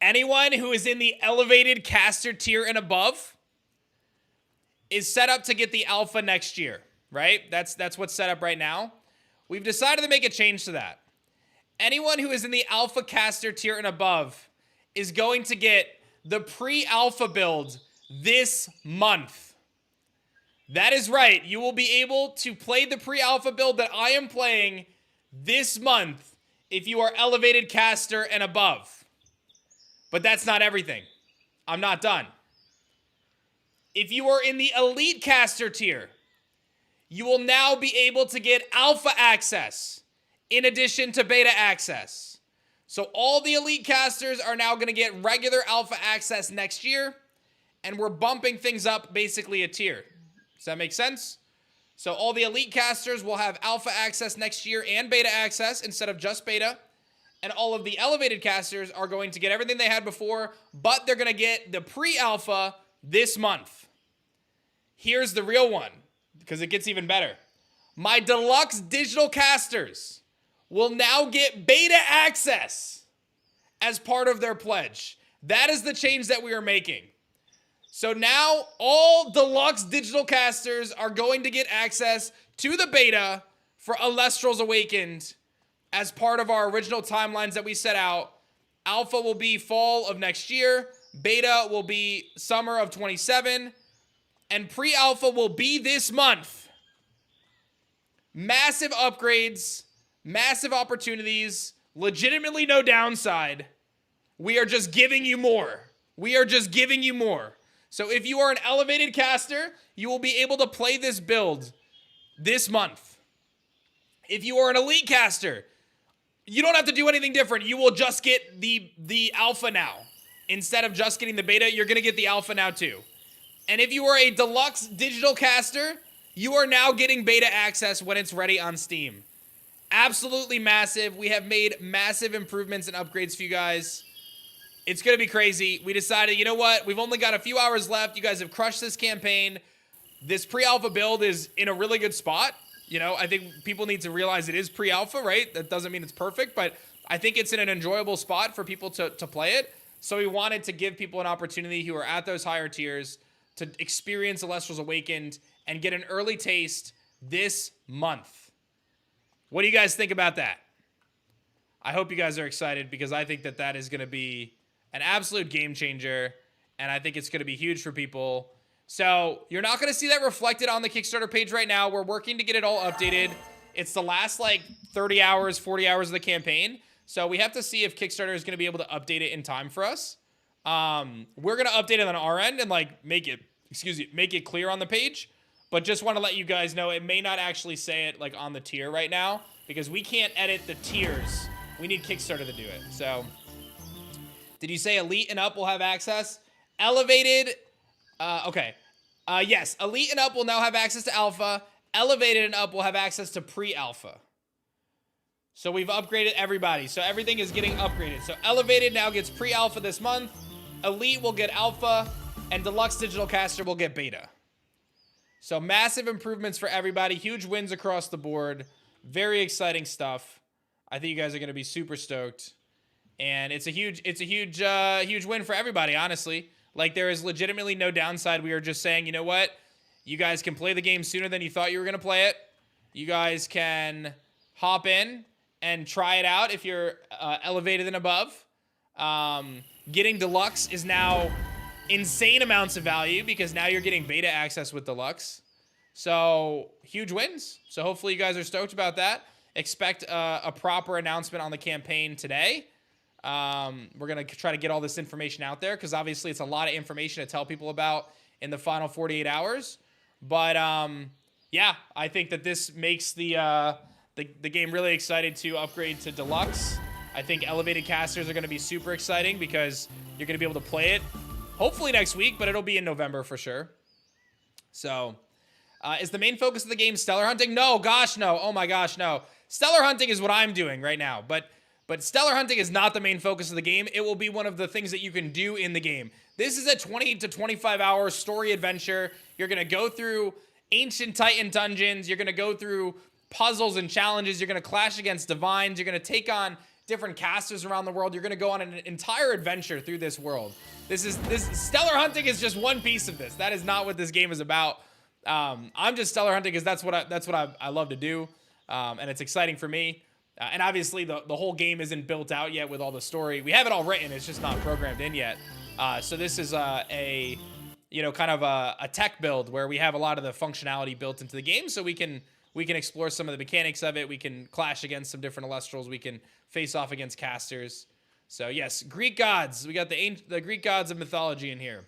Anyone who is in the elevated caster tier and above is set up to get the alpha next year, right? That's what's set up right now. We've decided to make a change to that. Anyone who is in the alpha caster tier and above is going to get the pre-alpha build this month. That is right. You will be able to play the pre-alpha build that I am playing this month if you are elevated caster and above. But that's not everything. I'm not done. If you are in the Elite Caster tier, you will now be able to get Alpha access in addition to Beta access. So all the Elite Casters are now going to get regular Alpha access next year, and we're bumping things up basically a tier. Does that make sense? So all the Elite Casters will have Alpha access next year and Beta access instead of just Beta. And all of the Elevated Casters are going to get everything they had before, but they're going to get the Pre-Alpha this month. Here's the real one, because it gets even better. My Deluxe Digital Casters will now get Beta access as part of their pledge. That is the change that we are making. So now all Deluxe Digital Casters are going to get access to the Beta for Elestrals Awakened as part of our original timelines that we set out. Alpha will be fall of next year. Beta will be summer of 27. And Pre-Alpha will be this month. Massive upgrades, massive opportunities, legitimately no downside. We are just giving you more. We are just giving you more. So if you are an Elevated Caster, you will be able to play this build this month. If you are an Elite Caster, you don't have to do anything different. You will just get the Alpha now. Instead of just getting the Beta, you're going to get the Alpha now too. And if you are a Deluxe Digital Caster, you are now getting Beta access when it's ready on Steam. Absolutely massive. We have made massive improvements and upgrades for you guys. It's going to be crazy. We decided, you know what? We've only got a few hours left. You guys have crushed this campaign. This Pre-Alpha build is in a really good spot. You know, I think people need to realize it is Pre-Alpha, right? That doesn't mean it's perfect, but I think it's in an enjoyable spot for people to play it. So we wanted to give people an opportunity who are at those higher tiers to experience Elestrals Awakened and get an early taste this month. What do you guys think about that? I hope you guys are excited because I think that that is going to be an absolute game changer, and I think it's going to be huge for people. So you're not going to see that reflected on the Kickstarter page right now. We're working to get it all updated. It's the last like 30 hours, 40 hours of the campaign. So we have to see if Kickstarter is going to be able to update it in time for us. We're going to update it on our end and like make it clear on the page. But just want to let you guys know it may not actually say it like on the tier right now because we can't edit the tiers. We need Kickstarter to do it. So did you say Elite and up will have access? Elevated, okay. Yes, Elite and up will now have access to Alpha. Elevated and up will have access to Pre-Alpha. So we've upgraded everybody. So everything is getting upgraded. So Elevated now gets Pre-Alpha this month. Elite will get Alpha. And Deluxe Digital Caster will get Beta. So massive improvements for everybody. Huge wins across the board. Very exciting stuff. I think you guys are going to be super stoked. And it's a huge win for everybody, honestly. Like, there is legitimately no downside. We are just saying, you know what? You guys can play the game sooner than you thought you were going to play it. You guys can hop in and try it out if you're elevated and above. Getting Deluxe is now insane amounts of value because now you're getting Beta access with Deluxe. So, huge wins. So, hopefully you guys are stoked about that. Expect a proper announcement on the campaign today. We're going to try to get all this information out there because obviously it's a lot of information to tell people about in the final 48 hours. But, yeah, I think that this makes the game really excited to upgrade to Deluxe. I think Elevated Casters are going to be super exciting because you're going to be able to play it hopefully next week, but it'll be in November for sure. So, is the main focus of the game stellar hunting? No, gosh, no. Oh my gosh, no. Stellar hunting is what I'm doing right now, but stellar hunting is not the main focus of the game. It will be one of the things that you can do in the game. This is a 20 to 25 hour story adventure. You're going to go through Ancient Titan dungeons. You're going to go through puzzles and challenges. You're going to clash against divines. You're going to take on different casters around the world. You're going to go on an entire adventure through this world. This stellar hunting is just one piece of this. That is not what this game is about. I'm just stellar hunting because that's what I love to do. And it's exciting for me. And obviously the whole game isn't built out yet with all the story. We have it all written. It's just not programmed in yet. So this is kind of a tech build where we have a lot of the functionality built into the game so we can explore some of the mechanics of it. We can clash against some different Elestrals. We can face off against casters. So yes, Greek gods. We got the Greek gods of mythology in here.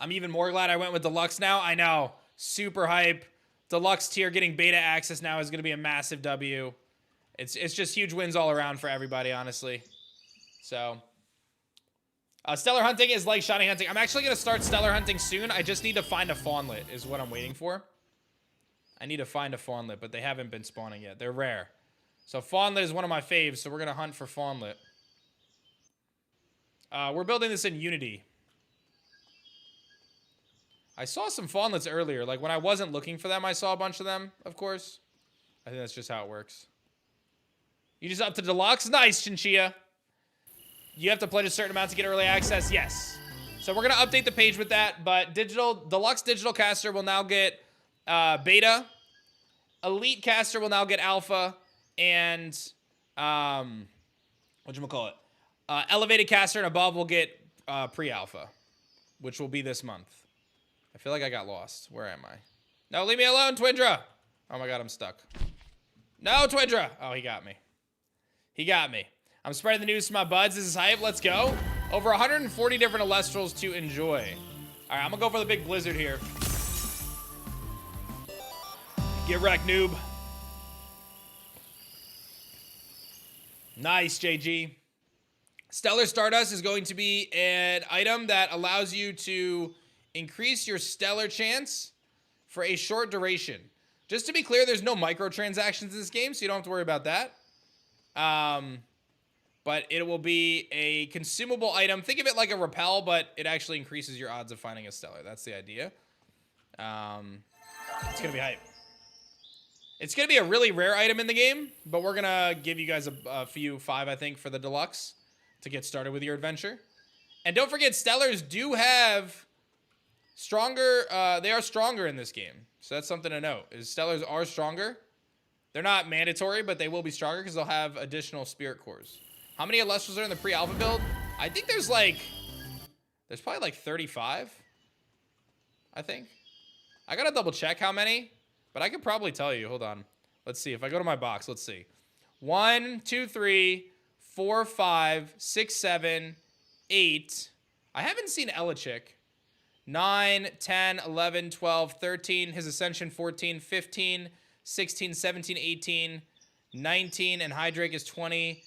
I'm even more glad I went with Deluxe now. I know. Super hype. Deluxe tier getting beta access now is going to be a massive W. It's just huge wins all around for everybody, honestly. So, Stellar Hunting is like Shiny Hunting. I'm actually going to start Stellar Hunting soon. I just need to find a Fawnlet is what I'm waiting for. I need to find a Fawnlet, but they haven't been spawning yet. They're rare. So Fawnlet is one of my faves, so we're going to hunt for Fawnlet. We're building this in Unity. I saw some Fawnlets earlier. Like, when I wasn't looking for them, I saw a bunch of them, of course. I think that's just how it works. You just up to Deluxe? Nice, Chinchilla. You have to pledge a certain amount to get early access? Yes. So we're going to update the page with that, but Deluxe Digital Caster will now get Beta. Elite Caster will now get Alpha. And, whatchamacallit? Elevated Caster and above will get Pre-Alpha, which will be this month. I feel like I got lost. Where am I? No, leave me alone, Twindra. Oh my god, I'm stuck. No, Twindra. Oh, he got me. He got me. I'm spreading the news to my buds. This is hype. Let's go. Over 140 different Elestrals to enjoy. All right, I'm going to go for the big blizzard here. Get wrecked, noob. Nice, JG. Stellar Stardust is going to be an item that allows you to increase your stellar chance for a short duration. Just to be clear, there's no microtransactions in this game, so you don't have to worry about that. But it will be a consumable item. Think of it like a repel, but it actually increases your odds of finding a stellar. That's the idea. It's going to be hype. It's going to be a really rare item in the game, but we're going to give you guys a few, 5, I think, for the Deluxe to get started with your adventure. And don't forget, Stellars do have stronger, they are stronger in this game. So that's something to note, is Stellars are stronger. They're not mandatory, but they will be stronger because they'll have additional Spirit Cores. How many Elestrals are in the pre-alpha build? I think there's probably like 35, I think. I gotta double check how many, but I could probably tell you. Hold on. Let's see. If I go to my box, let's see. 1, 2, 3, 4, 5, 6, 7, 8. I haven't seen Elichick. 9, 10, 11, 12, 13. His Ascension 14, 15, 16, 17, 18, 19. And Hydrake is 20,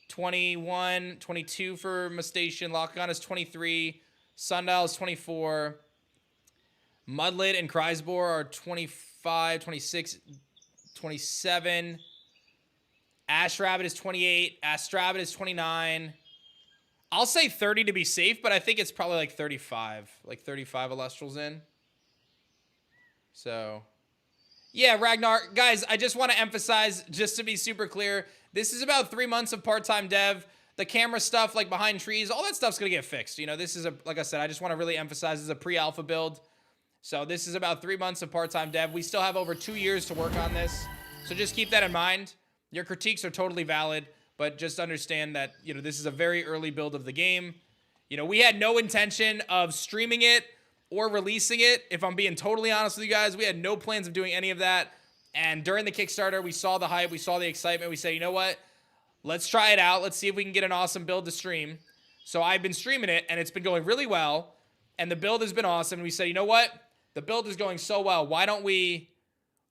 21, 22 for Mustation. Lockagon is 23. Sundial is 24. Mudlet and Kreisboar are 25, 26, 27. Ash Rabbit is 28. Astrabbit is 29. I'll say 30 to be safe, but I think it's probably like 35. Like 35 Elestrals in. So, yeah, Ragnar. Guys, I just want to emphasize, just to be super clear, this is about 3 months of part-time dev. The camera stuff, like behind trees, all that stuff's going to get fixed. You know, this is like I said, I just want to really emphasize this is a pre-alpha build. So this is about 3 months of part-time dev. We still have over 2 years to work on this. So just keep that in mind. Your critiques are totally valid, but just understand that, you know, this is a very early build of the game. You know, we had no intention of streaming it or releasing it. If I'm being totally honest with you guys, we had no plans of doing any of that. And during the Kickstarter, we saw the hype, we saw the excitement. We said, you know what? Let's try it out. Let's see if we can get an awesome build to stream. So I've been streaming it, and it's been going really well. And the build has been awesome. We said, you know what? The build is going so well. Why don't we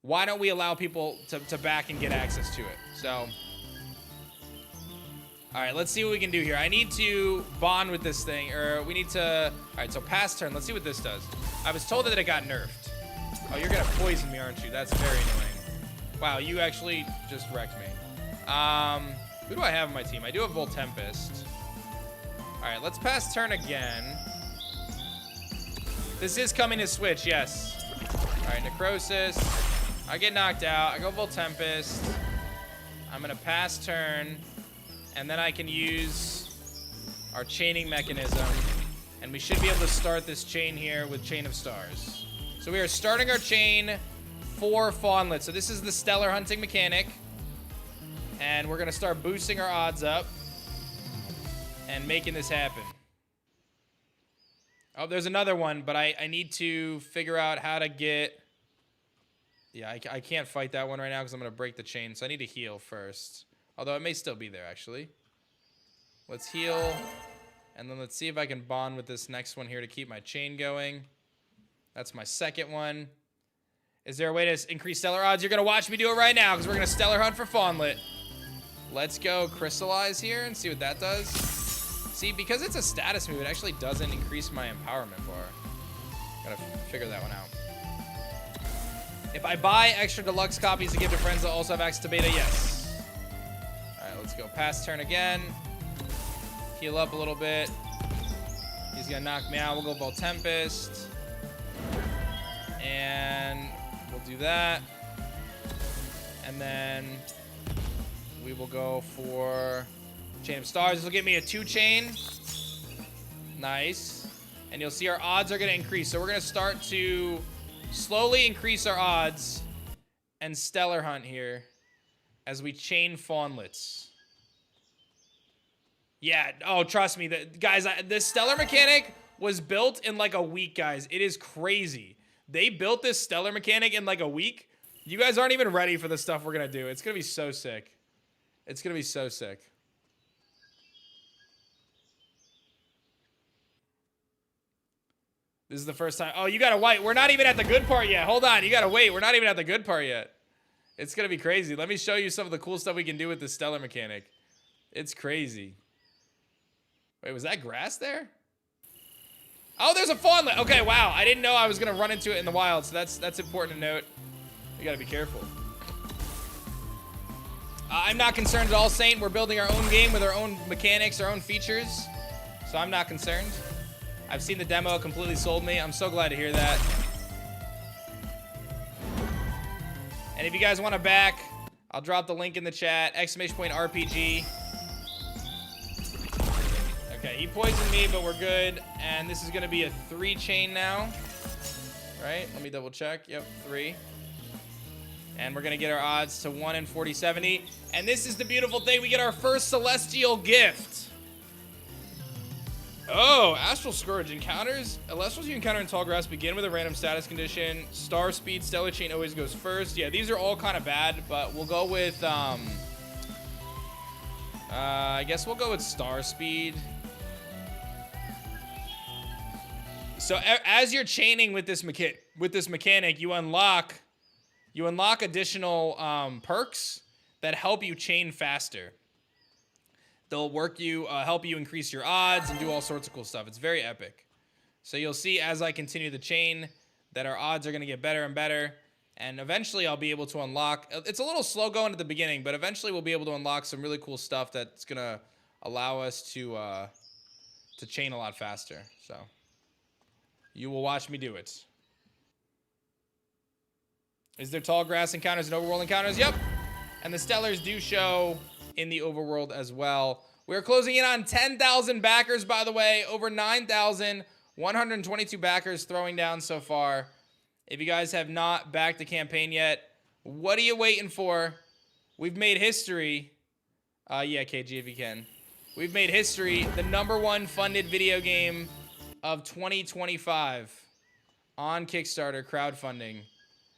allow people to back and get access to it? So, all right, let's see what we can do here. I need to bond with this thing, or we need to, all right, so pass turn. Let's see what this does. I was told that it got nerfed. Oh, you're gonna poison me, aren't you? That's very annoying. Wow, you actually just wrecked me. Who do I have on my team? I do have Voltempest. All right, let's pass turn again. This is coming to switch, yes. All right, Necrosis. I get knocked out. I go Voltempest. I'm gonna pass turn, and then I can use our chaining mechanism, and we should be able to start this chain here with Chain of Stars. So we are starting our chain for Fawnlet. So this is the Stellar Hunting mechanic, and we're gonna start boosting our odds up and making this happen. Oh, there's another one, but I need to figure out how to get... Yeah, I can't fight that one right now because I'm going to break the chain, so I need to heal first. Although it may still be there, actually. Let's heal, and then let's see if I can bond with this next one here to keep my chain going. That's my second one. Is there a way to increase stellar odds? You're going to watch me do it right now because we're going to stellar hunt for Fawnlet. Let's go crystallize here and see what that does. See, because it's a status move, it actually doesn't increase my empowerment bar. Gotta figure that one out. If I buy extra deluxe copies to give to friends that also have access to beta, yes. All right, let's go past turn again. Heal up a little bit. He's gonna knock me out. We'll go Volt Tempest. And we'll do that. And then we will go for Chain of Stars. This will give me a 2-chain. Nice. And you'll see our odds are gonna increase. So we're gonna start to slowly increase our odds and stellar hunt here as we chain Fawnlets. Yeah, oh, trust me, guys, this stellar mechanic was built in like a week, guys. It is crazy. They built this stellar mechanic in like a week. You guys aren't even ready for the stuff we're gonna do. It's gonna be so sick. It's gonna be so sick. This is the first time. Oh, you gotta wait. We're not even at the good part yet. Hold on, you gotta wait. We're not even at the good part yet. It's gonna be crazy. Let me show you some of the cool stuff we can do with this stellar mechanic. It's crazy. Wait, was that grass there? Oh, there's a Fawnlet. Okay, wow. I didn't know I was gonna run into it in the wild, so that's important to note. You gotta be careful. I'm not concerned at all, Saint. We're building our own game with our own mechanics, our own features, so I'm not concerned. I've seen the demo, it completely sold me. I'm so glad to hear that. And if you guys want to back, I'll drop the link in the chat. !RPG. Okay, he poisoned me, but we're good. And this is going to be a 3-chain now. Right? Let me double check. Yep, 3. And we're going to get our odds to 1 in 4070. And this is the beautiful thing. We get our first celestial gift. Oh, Astral Scourge encounters. Elestrals you encounter in tall grass begin with a random status condition. Star Speed, Stellar Chain always goes first. Yeah, these are all kind of bad, but we'll go with, I guess we'll go with Star Speed. So as you're chaining with this mechanic, you unlock additional perks that help you chain faster. They'll help you increase your odds and do all sorts of cool stuff. It's very epic. So you'll see as I continue the chain that our odds are going to get better and better. And eventually I'll be able to unlock. It's a little slow going at the beginning, but eventually we'll be able to unlock some really cool stuff that's going to allow us to chain a lot faster. So you will watch me do it. Is there tall grass encounters and overworld encounters? Yep. And the stellars do show in the overworld as well. We're closing in on 10,000 backers, by the way. Over 9,122 backers throwing down so far. If you guys have not backed the campaign yet, what are you waiting for? We've made history. Yeah, KG, if you can. We've made history. The #1 funded video game of 2025 on Kickstarter crowdfunding,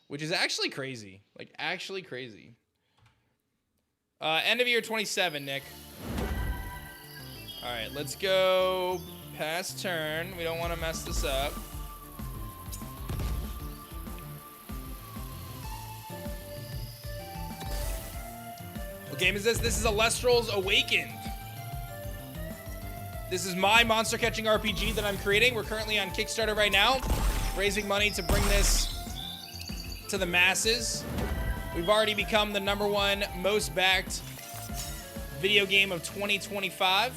which is actually crazy. Like, actually crazy. End of year 27, Nick. All right, let's go past turn. We don't want to mess this up. What game is this? This is Elestrals Awakened. This is my monster catching RPG that I'm creating. We're currently on Kickstarter right now, raising money to bring this to the masses. We've already become the #1 most backed video game of 2025.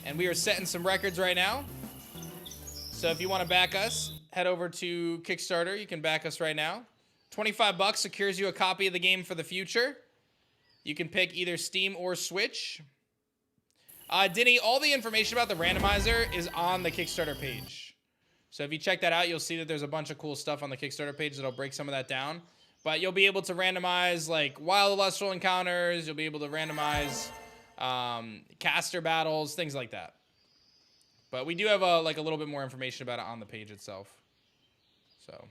And we are setting some records right now. So if you want to back us, head over to Kickstarter. You can back us right now. $25 secures you a copy of the game for the future. You can pick either Steam or Switch. Denny, all the information about the randomizer is on the Kickstarter page. So if you check that out, you'll see that there's a bunch of cool stuff on the Kickstarter page that'll break some of that down. But you'll be able to randomize like wild Elestral encounters. You'll be able to randomize caster battles, things like that. But we do have a little bit more information about it on the page itself. So,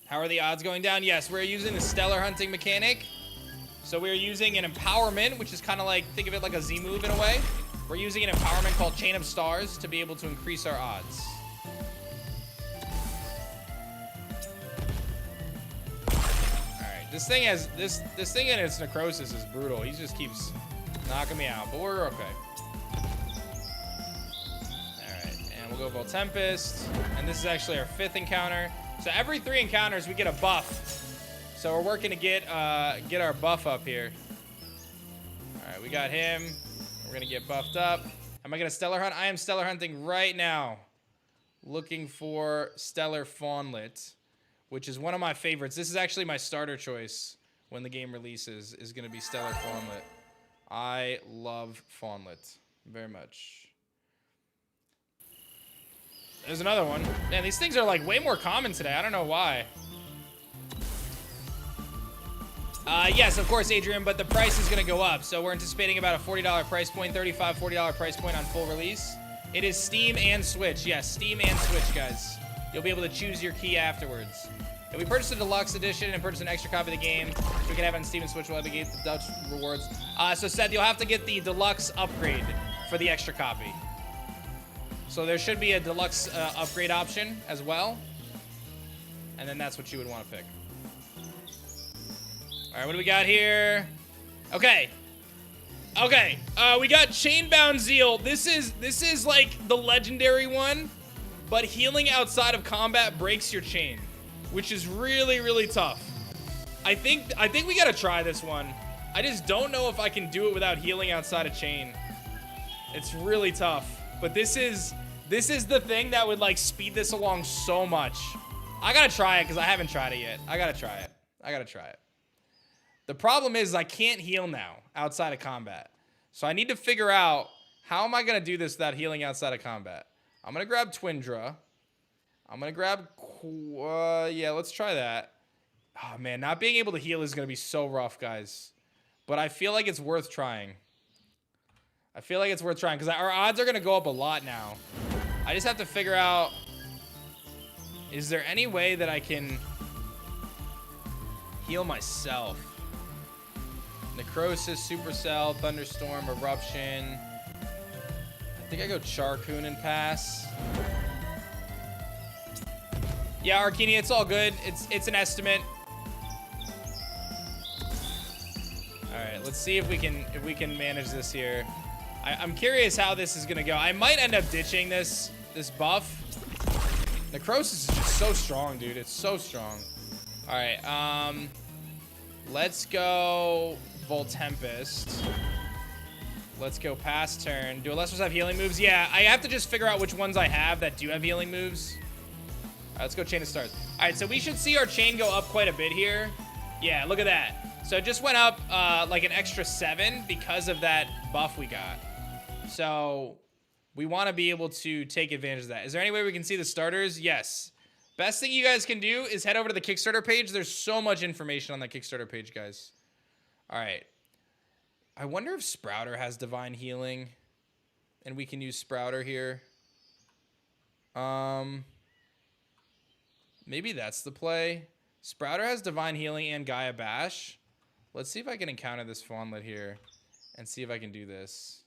how are the odds going down? Yes, we're using the stellar hunting mechanic. So we're using an empowerment, which is kind of like, think of it like a Z move in a way. We're using an empowerment called Chain of Stars to be able to increase our odds. Alright, this thing has this thing in its necrosis is brutal. He just keeps knocking me out, but we're okay. Alright, and we'll go Volt Tempest. And this is actually our 5th encounter. So every 3 encounters we get a buff. So we're working to get our buff up here. Alright, we got him. We're gonna get buffed up. Am I gonna Stellar Hunt? I am Stellar Hunting right now. Looking for Stellar Fawnlet, which is one of my favorites. This is actually my starter choice when the game releases, is gonna be Stellar Fawnlet. I love Fawnlet very much. There's another one. Man, these things are like way more common today. I don't know why. Yes, of course, Adrian, but the price is going to go up. So we're anticipating about a $40 price point, $35, $40 price point on full release. It is Steam and Switch. Yes, Steam and Switch, guys. You'll be able to choose your key afterwards. If we purchase a deluxe edition and purchase an extra copy of the game, we can have it on Steam and Switch. We'll have to get the Dutch rewards. So Seth, you'll have to get the deluxe upgrade for the extra copy. So there should be a deluxe upgrade option as well. And then that's what you would want to pick. All right, what do we got here? Okay. Okay, we got Chainbound Zeal. This is like the legendary one, but healing outside of combat breaks your chain, which is really, really tough. I think we gotta try this one. I just don't know if I can do it without healing outside of chain. It's really tough, but this is the thing that would like speed this along so much. I gotta try it because I haven't tried it yet. I gotta try it. The problem is I can't heal now outside of combat. So I need to figure out how am I going to do this without healing outside of combat. I'm going to grab Twindra. I'm going to grab... yeah, let's try that. Oh, man, not being able to heal is going to be so rough, guys. But I feel like it's worth trying. Because our odds are going to go up a lot now. I just have to figure out... Is there any way that I can heal myself? Necrosis, Supercell, Thunderstorm, Eruption. I think I go Charcoon and pass. Yeah, Arcania, it's all good. It's an estimate. All right, let's see if we can manage this here. I'm curious how this is gonna go. I might end up ditching this buff. Necrosis is just so strong, dude. It's so strong. All right, let's go Volt Tempest. Let's go past turn. Do Elestals have healing moves? Yeah, I have to just figure out which ones I have that do have healing moves. All right, let's go Chain of Stars. All right, so we should see our chain go up quite a bit here. Yeah, look at that. So it just went up like an extra 7 because of that buff we got. So we want to be able to take advantage of that. Is there any way we can see the starters? Yes. Best thing you guys can do is head over to the Kickstarter page. There's so much information on that Kickstarter page, guys. All right. I wonder if Sprouter has Divine Healing, and we can use Sprouter here. Maybe that's the play. Sprouter has Divine Healing and Gaia Bash. Let's see if I can encounter this Fawnlet here and see if I can do this.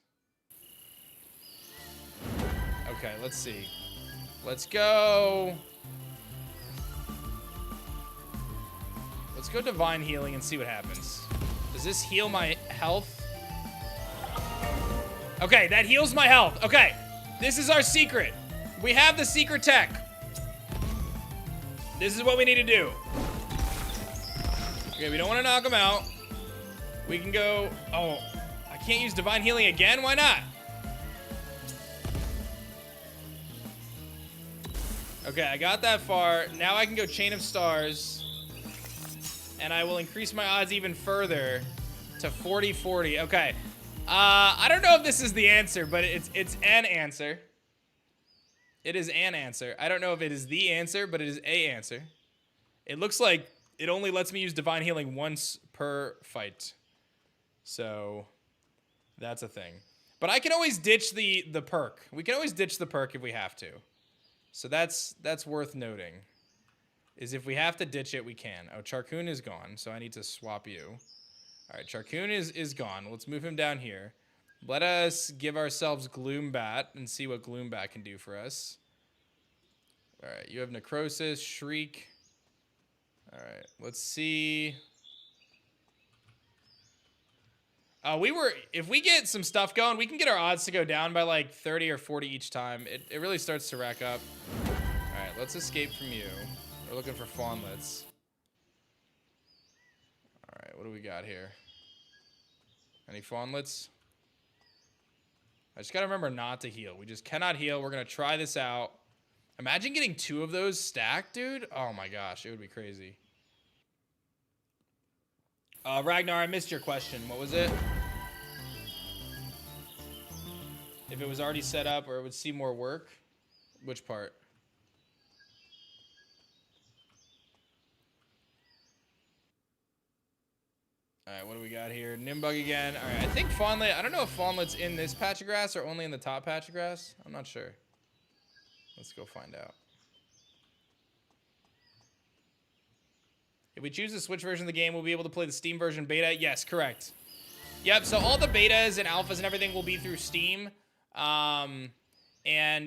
Okay, let's see. Let's go. Let's go Divine Healing and see what happens. Does this heal my health? Okay, that heals my health. Okay, this is our secret. We have the secret tech. This is what we need to do. Okay, we don't want to knock him out. We can go... Oh, I can't use Divine Healing again? Why not? Okay, I got that far. Now I can go Chain of Stars. And I will increase my odds even further to 40-40. Okay. I don't know if this is the answer, but it's an answer. It is an answer. I don't know if it is the answer, but it is a answer. It looks like it only lets me use Divine Healing once per fight. So that's a thing. But I can always ditch the perk. We can always ditch the perk if we have to. So that's worth noting. Is if we have to ditch it, we can. Oh, Charcoon is gone, so I need to swap you. All right, Charcoon is gone. Let's move him down here. Let us give ourselves Gloombat and see what Gloombat can do for us. All right, you have Necrosis, Shriek. All right, let's see. If we get some stuff going, we can get our odds to go down by like 30 or 40 each time. It really starts to rack up. All right, let's escape from you. We're looking for Fawnlets. All right, what do we got here? Any Fawnlets? I just gotta remember not to heal. We just cannot heal. We're gonna try this out. Imagine getting 2 of those stacked, dude. Oh my gosh, it would be crazy. Ragnar, I missed your question. What was it? If it was already set up or it would see more work? Which part? All right, what do we got here? Nimbug again. All right, I think Fawnlet. I don't know if Fawnlet's in this patch of grass or only in the top patch of grass. I'm not sure. Let's go find out. If we choose the Switch version of the game, we'll be able to play the Steam version beta. Yes, correct. Yep, so all the betas and alphas and everything will be through Steam. And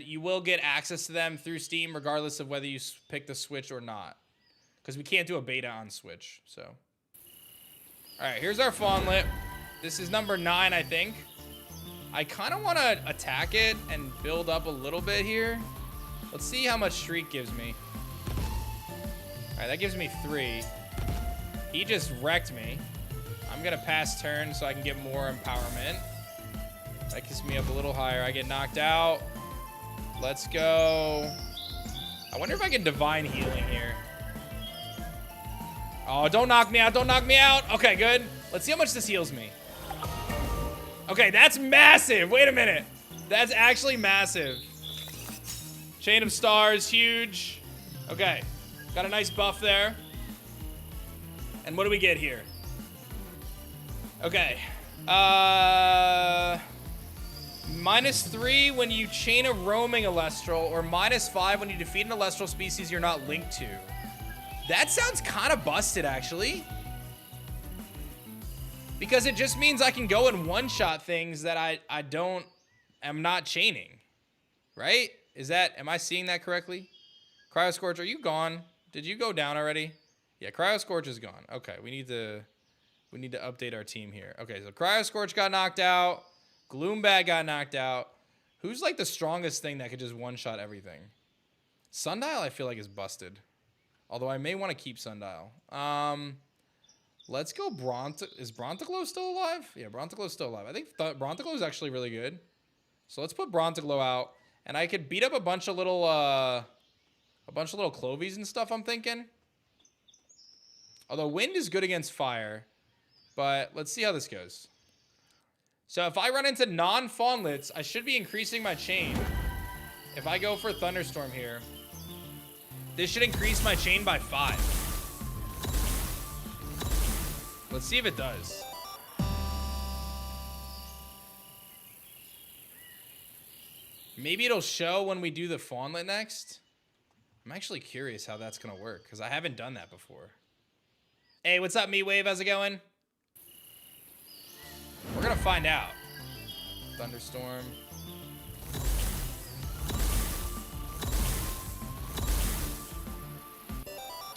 you will get access to them through Steam regardless of whether you pick the Switch or not. Because we can't do a beta on Switch, so. All right, here's our Fawnlet. This is number 9, I think. I kind of want to attack it and build up a little bit here. Let's see how much Shriek gives me. All right, that gives me 3. He just wrecked me. I'm going to pass turn so I can get more empowerment. That gets me up a little higher. I get knocked out. Let's go. I wonder if I can divine healing here. Oh, don't knock me out. Don't knock me out. Okay, good. Let's see how much this heals me. Okay, that's massive. Wait a minute. That's actually massive. Chain of Stars, huge. Okay, got a nice buff there. And what do we get here? Okay. -3 when you chain a roaming Elestral, or -5 when you defeat an Elestral species you're not linked to. That sounds kind of busted, actually. Because it just means I can go and one-shot things that I'm not chaining. Right? Am I seeing that correctly? Cryoscorch, are you gone? Did you go down already? Yeah, Cryoscorch is gone. Okay, we need to update our team here. Okay, so Cryoscorch got knocked out. Gloombat got knocked out. Who's like the strongest thing that could just one-shot everything? Sundial, I feel like, is busted. Although I may want to keep Sundial. Let's go Is Brontiglow still alive? Yeah, Brontiglow's still alive. I think Brontiglow is actually really good. So let's put Brontiglow out. And I could beat up a bunch of little Clovies and stuff, I'm thinking. Although wind is good against fire. But let's see how this goes. So if I run into non-Fawnlets, I should be increasing my chain. If I go for Thunderstorm here, this should increase my chain by 5. Let's see if it does. Maybe it'll show when we do the Fawnlet next. I'm actually curious how that's going to work, because I haven't done that before. Hey, what's up, Meatwave? How's it going? We're going to find out. Thunderstorm.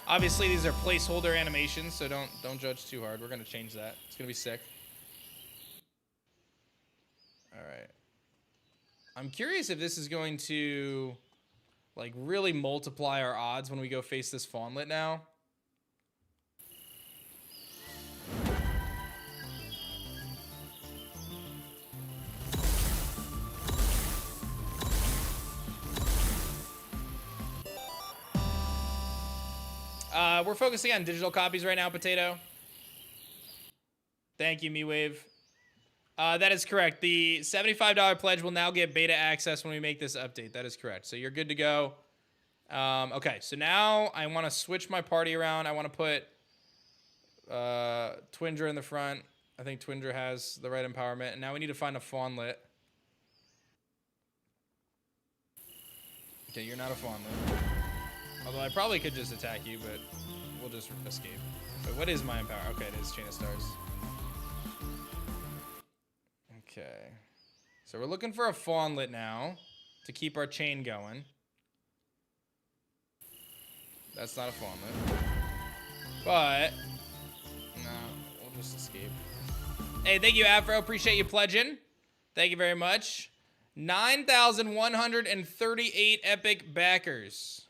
Obviously, these are placeholder animations, so don't judge too hard. We're going to change that. It's going to be sick. All right. I'm curious if this is going to, like, really multiply our odds when we go face this Fawnlet now. We're focusing on digital copies right now, Potato. Thank you, MeWave. That is correct. The $75 pledge will now get beta access when we make this update. That is correct. So you're good to go. Okay, so now I want to switch my party around. I want to put Twindra in the front. I think Twindra has the right empowerment. And now we need to find a Fawnlet. Okay, you're not a Fawnlet. Although I probably could just attack you, but we'll just escape. But what is my empower? Okay, it is Chain of Stars. Okay. So we're looking for a fawnlet now to keep our chain going. That's not a fawnlet. But, no, we'll just escape. Hey, thank you, Afro. Appreciate you pledging. Thank you very much. 9,138 epic backers.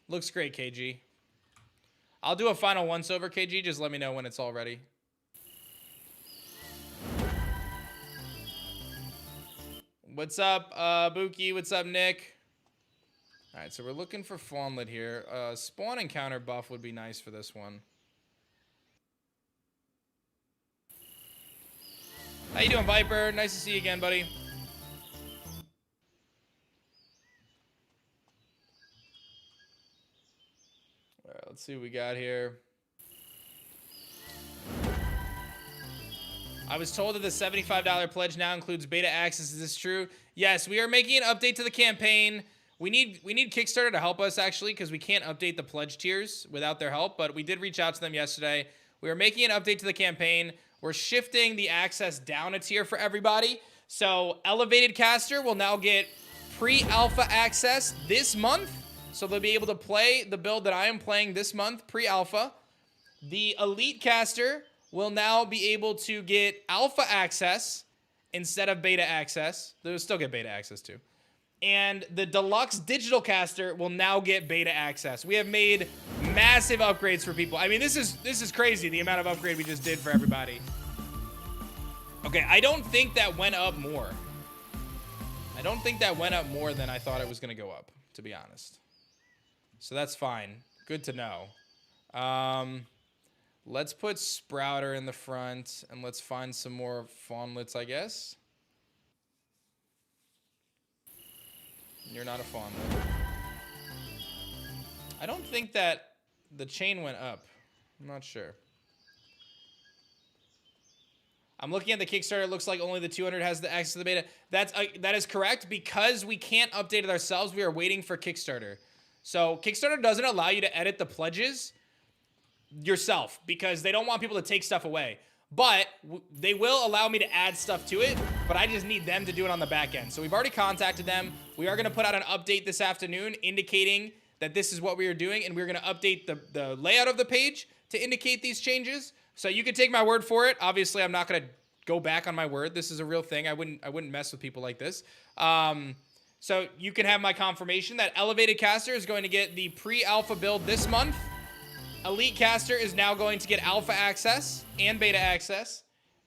Looks great, KG. I'll do a final once-over, KG. Just let me know when it's all ready. What's up, Buki? What's up, Nick? All right, so we're looking for fawnlet here. Spawn encounter buff would be nice for this one. How you doing, Viper? Nice to see you again, buddy. All right, let's see what we got here. I was told that the $75 pledge now includes beta access. Is this true? Yes, we are making an update to the campaign. We need Kickstarter to help us, actually, because we can't update the pledge tiers without their help, but we did reach out to them yesterday. We are making an update to the campaign. We're shifting the access down a tier for everybody. So Elevated Caster will now get pre-alpha access this month. So they'll be able to play the build that I am playing this month, pre-alpha. The Elite Caster will now be able to get alpha access instead of beta access. They'll still get beta access too. And the Deluxe Digital Caster will now get beta access. We have made massive upgrades for people. I mean, this is crazy, the amount of upgrade we just did for everybody. Okay, I don't think that went up more. I don't think that went up more than I thought it was going to go up, to be honest. So that's fine. Good to know. Let's put Sprouter in the front, and let's find some more fawnlets, I guess. You're not a fawnlet. I don't think that the chain went up. I'm not sure. I'm looking at the Kickstarter. It looks like only the 200 has the access to the beta. That is correct. Because we can't update it ourselves, we are waiting for Kickstarter. So Kickstarter doesn't allow you to edit the pledges yourself because they don't want people to take stuff away. But they will allow me to add stuff to it, but I just need them to do it on the back end. So we've already contacted them. We are going to put out an update this afternoon indicating that this is what we are doing, and we're going to update the layout of the page to indicate these changes. So you can take my word for it. Obviously, I'm not going to go back on my word. This is a real thing. I wouldn't mess with people like this. So you can have my confirmation that Elevated Caster is going to get the pre-alpha build this month. Elite Caster is now going to get alpha access and beta access.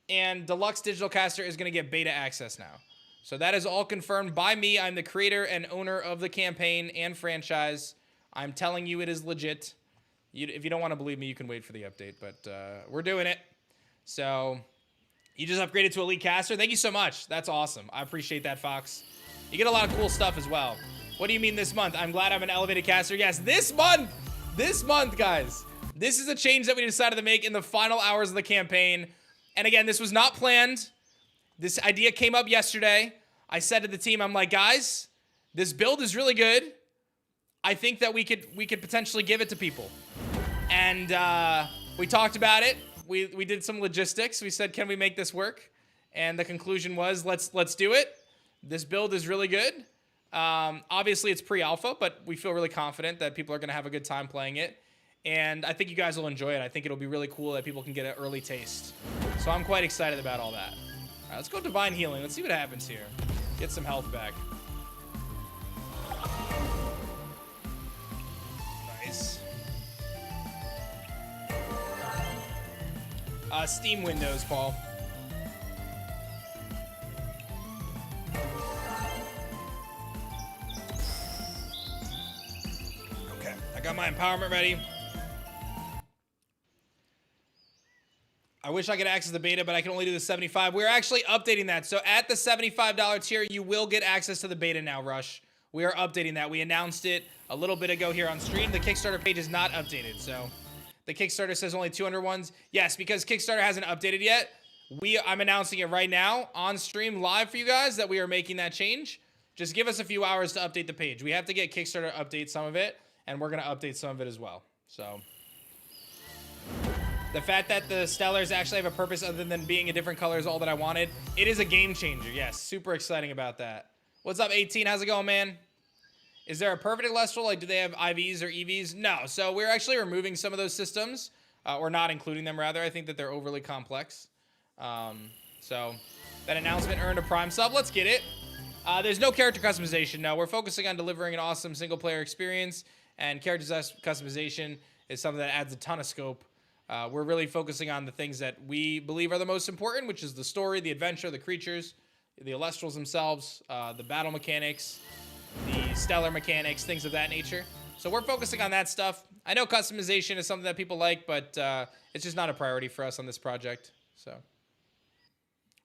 And Deluxe Digital Caster is going to get beta access now. So that is all confirmed by me. I'm the creator and owner of the campaign and franchise. I'm telling you it is legit. If you don't want to believe me, you can wait for the update. But we're doing it. So you just upgraded to Elite Caster. Thank you so much. That's awesome. I appreciate that, Fox. You get a lot of cool stuff as well. What do you mean this month? I'm glad I'm an Elevated Caster. Yes, this month. This month, guys. This is a change that we decided to make in the final hours of the campaign. And again, this was not planned. This idea came up yesterday. I said to the team, I'm like, guys, this build is really good. I think that we could potentially give it to people. And we talked about it. We did some logistics. We said, can we make this work? And the conclusion was, let's do it. This build is really good. Obviously, it's pre-alpha, but we feel really confident that people are going to have a good time playing it. And I think you guys will enjoy it. I think it'll be really cool that people can get an early taste. So I'm quite excited about all that. All right, let's go Divine Healing. Let's see what happens here. Get some health back. Nice. Steam Windows, Paul. Okay, I got my empowerment ready. I wish I could access the beta, but I can only do the 75. We're actually updating that. So at the $75 tier, you will get access to the beta now, Rush. We are updating that. We announced it a little bit ago here on stream. The Kickstarter page is not updated. So the Kickstarter says only 200 ones. Yes, because Kickstarter hasn't updated yet. I'm announcing it right now on stream live for you guys that we are making that change. Just give us a few hours to update the page. We have to get Kickstarter to update some of it, and we're going to update some of it as well. So The fact that the Stellars actually have a purpose other than being a different color is all that I wanted. It is a game changer. Yes, super exciting about that. What's up, 18? How's it going, man? Is there a perfect Elestral? Like, do they have IVs or EVs? No. So we're actually removing some of those systems, or not including them, rather. I think that they're overly complex. So that announcement earned a Prime sub. Let's get it. There's no character customization. No, we're focusing on delivering an awesome single-player experience, and character customization is something that adds a ton of scope. We're really focusing on the things that we believe are the most important, which is the story, the adventure, the creatures, the Elestrals themselves, the battle mechanics, the stellar mechanics, things of that nature. So we're focusing on that stuff. I know customization is something that people like, but it's just not a priority for us on this project. So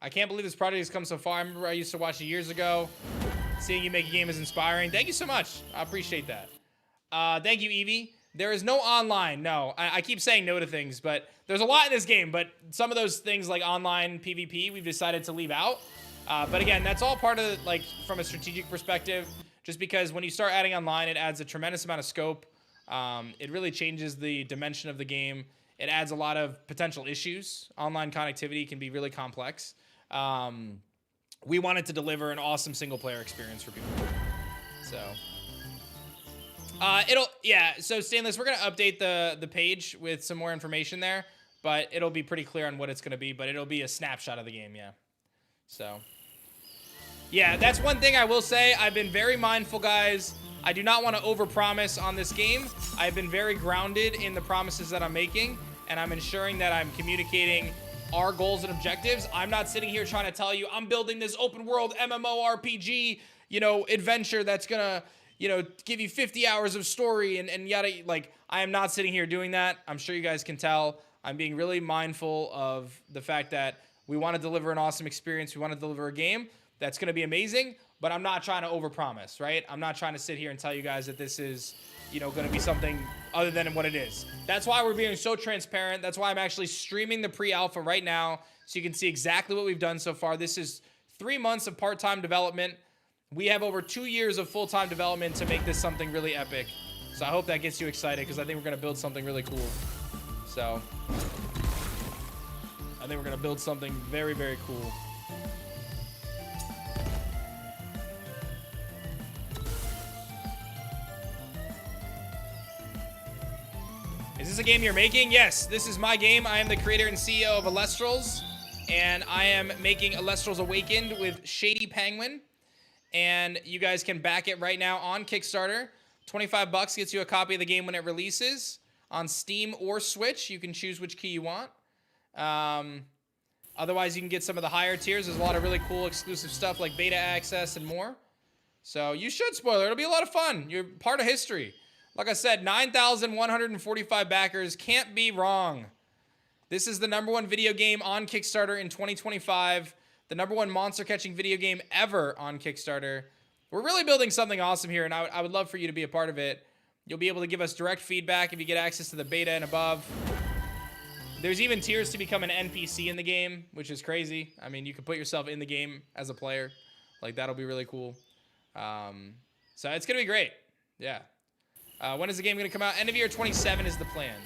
I can't believe this project has come so far. I remember I used to watch it years ago. Seeing you make a game is inspiring. Thank you so much. I appreciate that. Thank you, Evie. There is no online. No, I keep saying no to things, but there's a lot in this game. But some of those things like online PvP, we've decided to leave out. But again, that's all part of, like, from a strategic perspective, just because when you start adding online, it adds a tremendous amount of scope. It really changes the dimension of the game. It adds a lot of potential issues. Online connectivity can be really complex. We wanted to deliver an awesome single player experience for people. So, so Stainless, we're going to update the page with some more information there, but it'll be pretty clear on what it's going to be, but it'll be a snapshot of the game. Yeah. So, yeah, that's one thing I will say. I've been very mindful, guys. I do not want to overpromise on this game. I've been very grounded in the promises that I'm making, and I'm ensuring that I'm communicating our goals and objectives. I'm not sitting here trying to tell you I'm building this open world MMORPG, adventure that's gonna, give you 50 hours of story and yada. Like, I am not sitting here doing that. I'm sure you guys can tell. I'm being really mindful of the fact that we want to deliver an awesome experience. We want to deliver a game that's going to be amazing, but I'm not trying to overpromise, right? I'm not trying to sit here and tell you guys that this is, going to be something other than what it is. That's why we're being so transparent. That's why I'm actually streaming the pre-alpha right now, so you can see exactly what we've done so far. This is 3 months of part-time development. We have over 2 years of full-time development to make this something really epic. So I hope that gets you excited, because I think we're going to build something really cool. So I think we're going to build something very, very cool. Is this a game you're making? Yes, this is my game. I am the creator and CEO of Elestrals, and I am making Elestrals Awakened with Shady Penguin, and you guys can back it right now on Kickstarter. 25 bucks gets you a copy of the game when it releases on Steam or Switch. You can choose which key you want. Otherwise, you can get some of the higher tiers. There's a lot of really cool exclusive stuff like beta access and more. So you should, spoiler. It'll be a lot of fun. You're part of history. Like I said, 9,145 backers. Can't be wrong. This is the #1 video game on Kickstarter in 2025. The #1 monster catching video game ever on Kickstarter. We're really building something awesome here, and I would love for you to be a part of it. You'll be able to give us direct feedback if you get access to the beta and above. There's even tiers to become an NPC in the game, which is crazy. I mean, you can put yourself in the game as a player. Like, that'll be really cool. So it's going to be great. Yeah. When is the game going to come out? End of year 27 is the plan.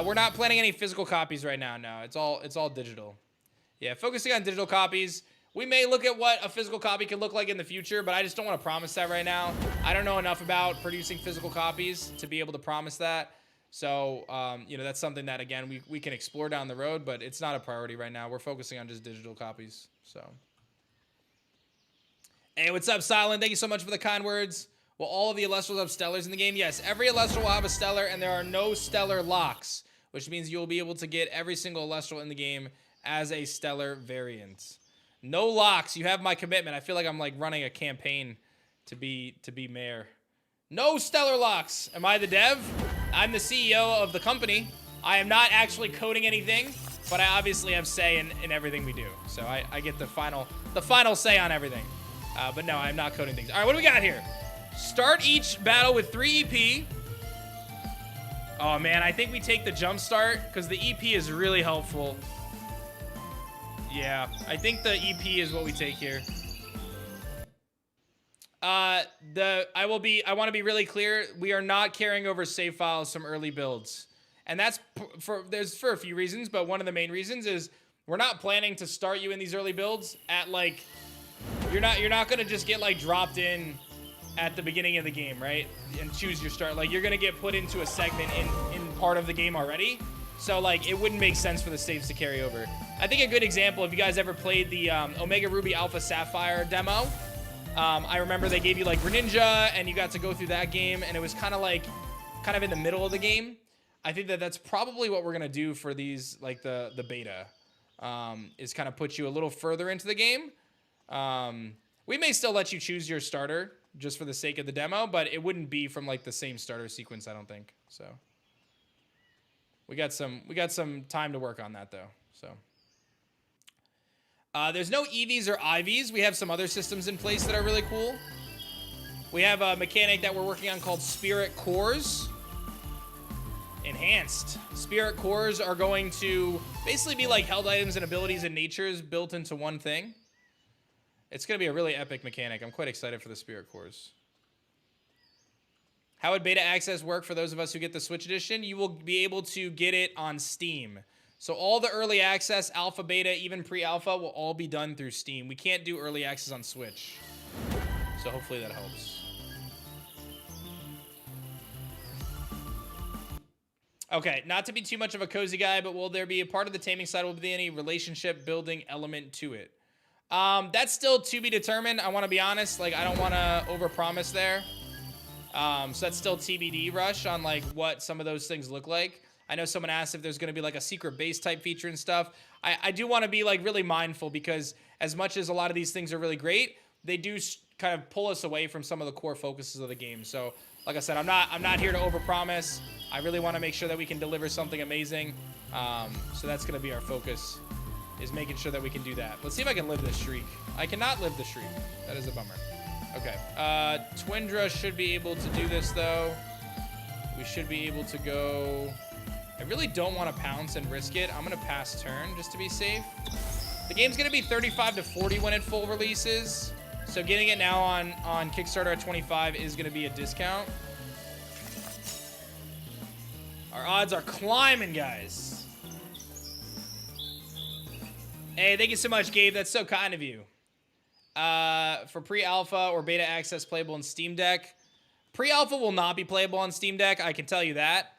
We're not planning any physical copies right now. No, it's all digital. Yeah, focusing on digital copies. We may look at what a physical copy could look like in the future, but I just don't want to promise that right now. I don't know enough about producing physical copies to be able to promise that. So, that's something that, again, we can explore down the road, but it's not a priority right now. We're focusing on just digital copies. So, hey, what's up, Silent? Thank you so much for the kind words. Will all of the Elestrals have Stellars in the game? Yes, every Elestral will have a Stellar, and there are no Stellar locks, which means you'll be able to get every single Elestral in the game as a Stellar variant. No locks. You have my commitment. I feel like I'm like running a campaign to be mayor. No Stellar locks. Am I the dev? I'm the CEO of the company. I am not actually coding anything, but I obviously have say in everything we do. So I get the final say on everything. But no, I'm not coding things. All right, what do we got here? Start each battle with 3 EP. Oh man, I think we take the jump start because the EP is really helpful. Yeah, I think the EP is what we take here. I want to be really clear. We are not carrying over save files from early builds. And that's for a few reasons, but one of the main reasons is we're not planning to start you in these early builds at like, you're not gonna just get like dropped in at the beginning of the game, right? And choose your start. Like you're gonna get put into a segment in part of the game already. So like it wouldn't make sense for the saves to carry over. I think a good example, if you guys ever played the Omega Ruby Alpha Sapphire demo, I remember they gave you like Greninja and you got to go through that game and it was kind of in the middle of the game. I think that's probably what we're gonna do for these, like the beta, is kind of put you a little further into the game. We may still let you choose your starter just for the sake of the demo, but it wouldn't be from like the same starter sequence, I don't think. So we got some time to work on that though. So there's no EVs or IVs. We have some other systems in place that are really cool. We have a mechanic that we're working on called Spirit Cores. Enhanced. Spirit Cores are going to basically be like held items and abilities and natures built into one thing. It's going to be a really epic mechanic. I'm quite excited for the Spirit Cores. How would beta access work for those of us who get the Switch edition? You will be able to get it on Steam. So all the early access, alpha, beta, even pre-alpha will all be done through Steam. We can't do early access on Switch. So hopefully that helps. Okay, not to be too much of a cozy guy, but will there be a part of the taming side, will there be any relationship building element to it? That's still to be determined. I want to be honest. Like, I don't want to overpromise there. So that's still TBD, Rush, on like what some of those things look like. I know someone asked if there's going to be like a secret base type feature and stuff. I do want to be like really mindful because as much as a lot of these things are really great, they do kind of pull us away from some of the core focuses of the game. So like I said, I'm not here to overpromise. I really want to make sure that we can deliver something amazing. So that's going to be our focus, is making sure that we can do that. Let's see if I can live this streak. I cannot live the streak. That is a bummer. Okay. Twindra should be able to do this, though. We should be able to go... I really don't want to pounce and risk it. I'm going to pass turn just to be safe. The game's going to be 35 to 40 when it full releases. So getting it now on Kickstarter at 25 is going to be a discount. Our odds are climbing, guys. Hey, thank you so much, Gabe. That's so kind of you. For pre-alpha or beta access playable in Steam Deck. Pre-alpha will not be playable on Steam Deck. I can tell you that.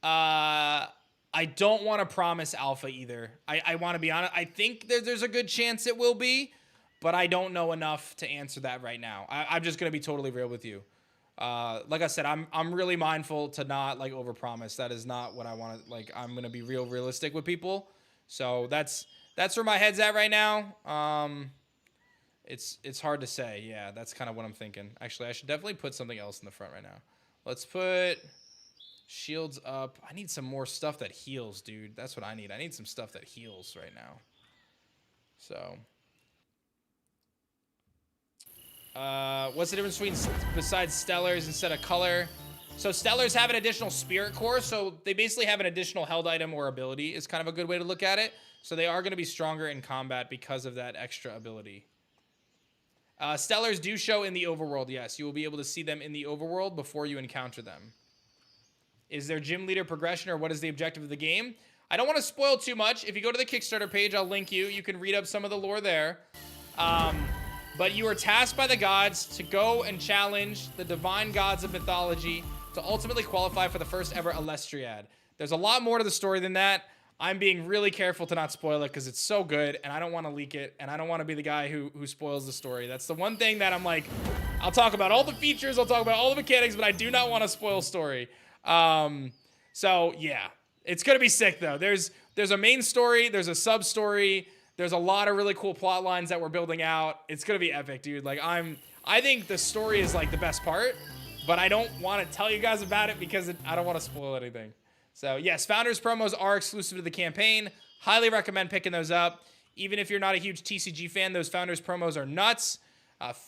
I don't want to promise alpha either. I want to be honest. I think there's a good chance it will be, but I don't know enough to answer that right now. I'm just going to be totally real with you. Like I said, I'm really mindful to not like overpromise. That is not what I want to, like, I'm going to be realistic with people. So that's where my head's at right now. It's hard to say. Yeah, that's kind of what I'm thinking. Actually, I should definitely put something else in the front right now. Let's put shields up. I need some more stuff that heals, dude. That's what I need. I need some stuff that heals right now. So, what's the difference between besides stellars instead of color? So stellars have an additional spirit core, so they basically have an additional held item or ability is kind of a good way to look at it. So they are going to be stronger in combat because of that extra ability. Stellars do show in the overworld, yes. You will be able to see them in the overworld before you encounter them. Is there gym leader progression, or what is the objective of the game? I don't want to spoil too much. If you go to the Kickstarter page, I'll link you. You can read up some of the lore there. But you are tasked by the gods to go and challenge the divine gods of mythology to ultimately qualify for the first ever Elestriad. There's a lot more to the story than that. I'm being really careful to not spoil it because it's so good, and I don't want to leak it, and I don't want to be the guy who spoils the story. That's the one thing that I'm like, I'll talk about all the features, I'll talk about all the mechanics, but I do not want to spoil story. So yeah, it's gonna be sick though. There's a main story, there's a sub story, there's a lot of really cool plot lines that we're building out. It's gonna be epic, dude. Like I think the story is like the best part, but I don't want to tell you guys about it because I don't want to spoil anything. So yes, Founders promos are exclusive to the campaign. Highly recommend picking those up. Even if you're not a huge TCG fan, those Founders promos are nuts.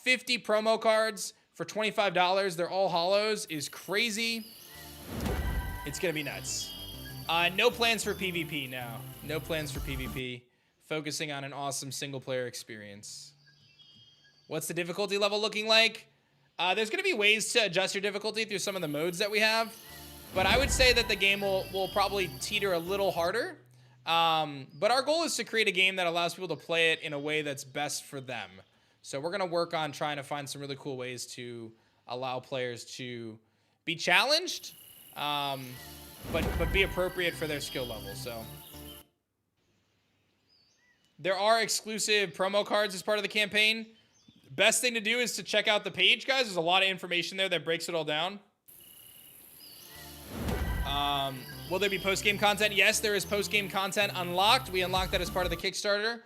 50 promo cards for $25. They're all holos is crazy. It's going to be nuts. No plans for PvP now. No plans for PvP. Focusing on an awesome single-player experience. What's the difficulty level looking like? There's going to be ways to adjust your difficulty through some of the modes that we have. but I would say that the game will probably teeter a little harder. But our goal is to create a game that allows people to play it in a way that's best for them. So we're going to work on trying to find some really cool ways to allow players to be challenged, but be appropriate for their skill level. So there are exclusive promo cards as part of the campaign. Best thing to do is to check out the page, guys. There's a lot of information there that breaks it all down. Will there be post-game content? Yes, there is post-game content unlocked. We unlocked that as part of the Kickstarter.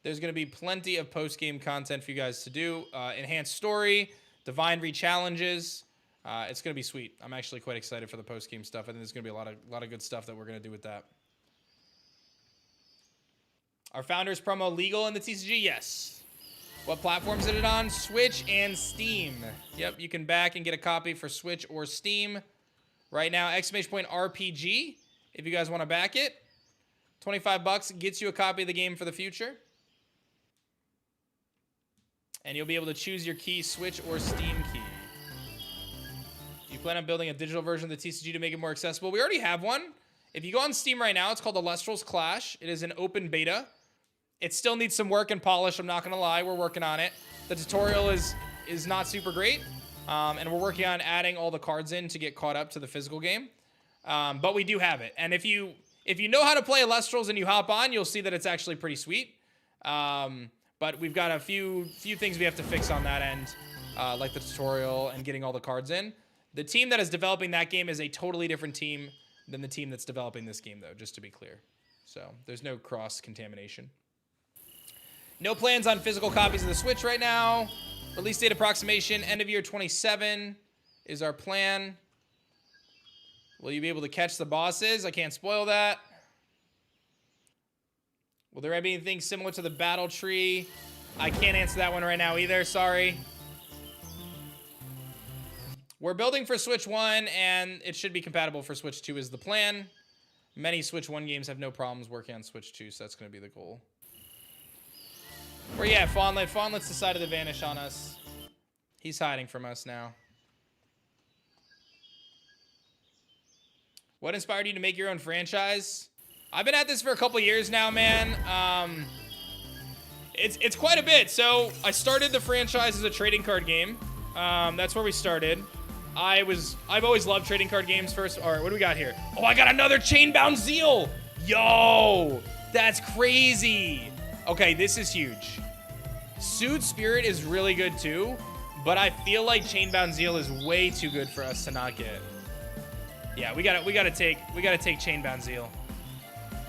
There's going to be plenty of post-game content for you guys to do. Enhanced story, Divine Re-challenges. It's going to be sweet. I'm actually quite excited for the post-game stuff. I think there's going to be a lot of good stuff that we're going to do with that. Our Founders promo legal in the TCG? Yes. What platforms is it on? Switch and Steam. Yep, you can back and get a copy for Switch or Steam. Right now, !RPG, if you guys want to back it. 25 bucks gets you a copy of the game for the future. And you'll be able to choose your key, Switch or Steam key. Do you plan on building a digital version of the TCG to make it more accessible? We already have one. If you go on Steam right now, it's called Elestrals Clash. It is an open beta. It still needs some work and polish, I'm not going to lie. We're working on it. The tutorial is not super great. And we're working on adding all the cards in to get caught up to the physical game. But we do have it. And if you know how to play Elestrals and you hop on, you'll see that it's actually pretty sweet. But we've got a few things we have to fix on that end, like the tutorial and getting all the cards in. The team that is developing that game is a totally different team than the team that's developing this game, though, just to be clear. So there's no cross-contamination. No plans on physical copies of the Switch right now. Release date approximation, end of year 27 is our plan. Will you be able to catch the bosses? I can't spoil that. Will there be anything similar to the battle tree? I can't answer that one right now either, sorry. We're building for Switch 1, and it should be compatible for Switch 2 is the plan. Many Switch 1 games have no problems working on Switch 2, so that's going to be the goal. Where you at, Fawnlet? Fawnlet's decided to vanish on us. He's hiding from us now. What inspired you to make your own franchise? I've been at this for a couple years now, man. It's quite a bit. So I started the franchise as a trading card game. That's where we started. I've always loved trading card games first. All right, what do we got here? Oh, I got another Chainbound Zeal. Yo, that's crazy. Okay, this is huge. Soothe Spirit is really good too, but I feel like Chainbound Zeal is way too good for us to not get. Yeah, we gotta take Chainbound Zeal.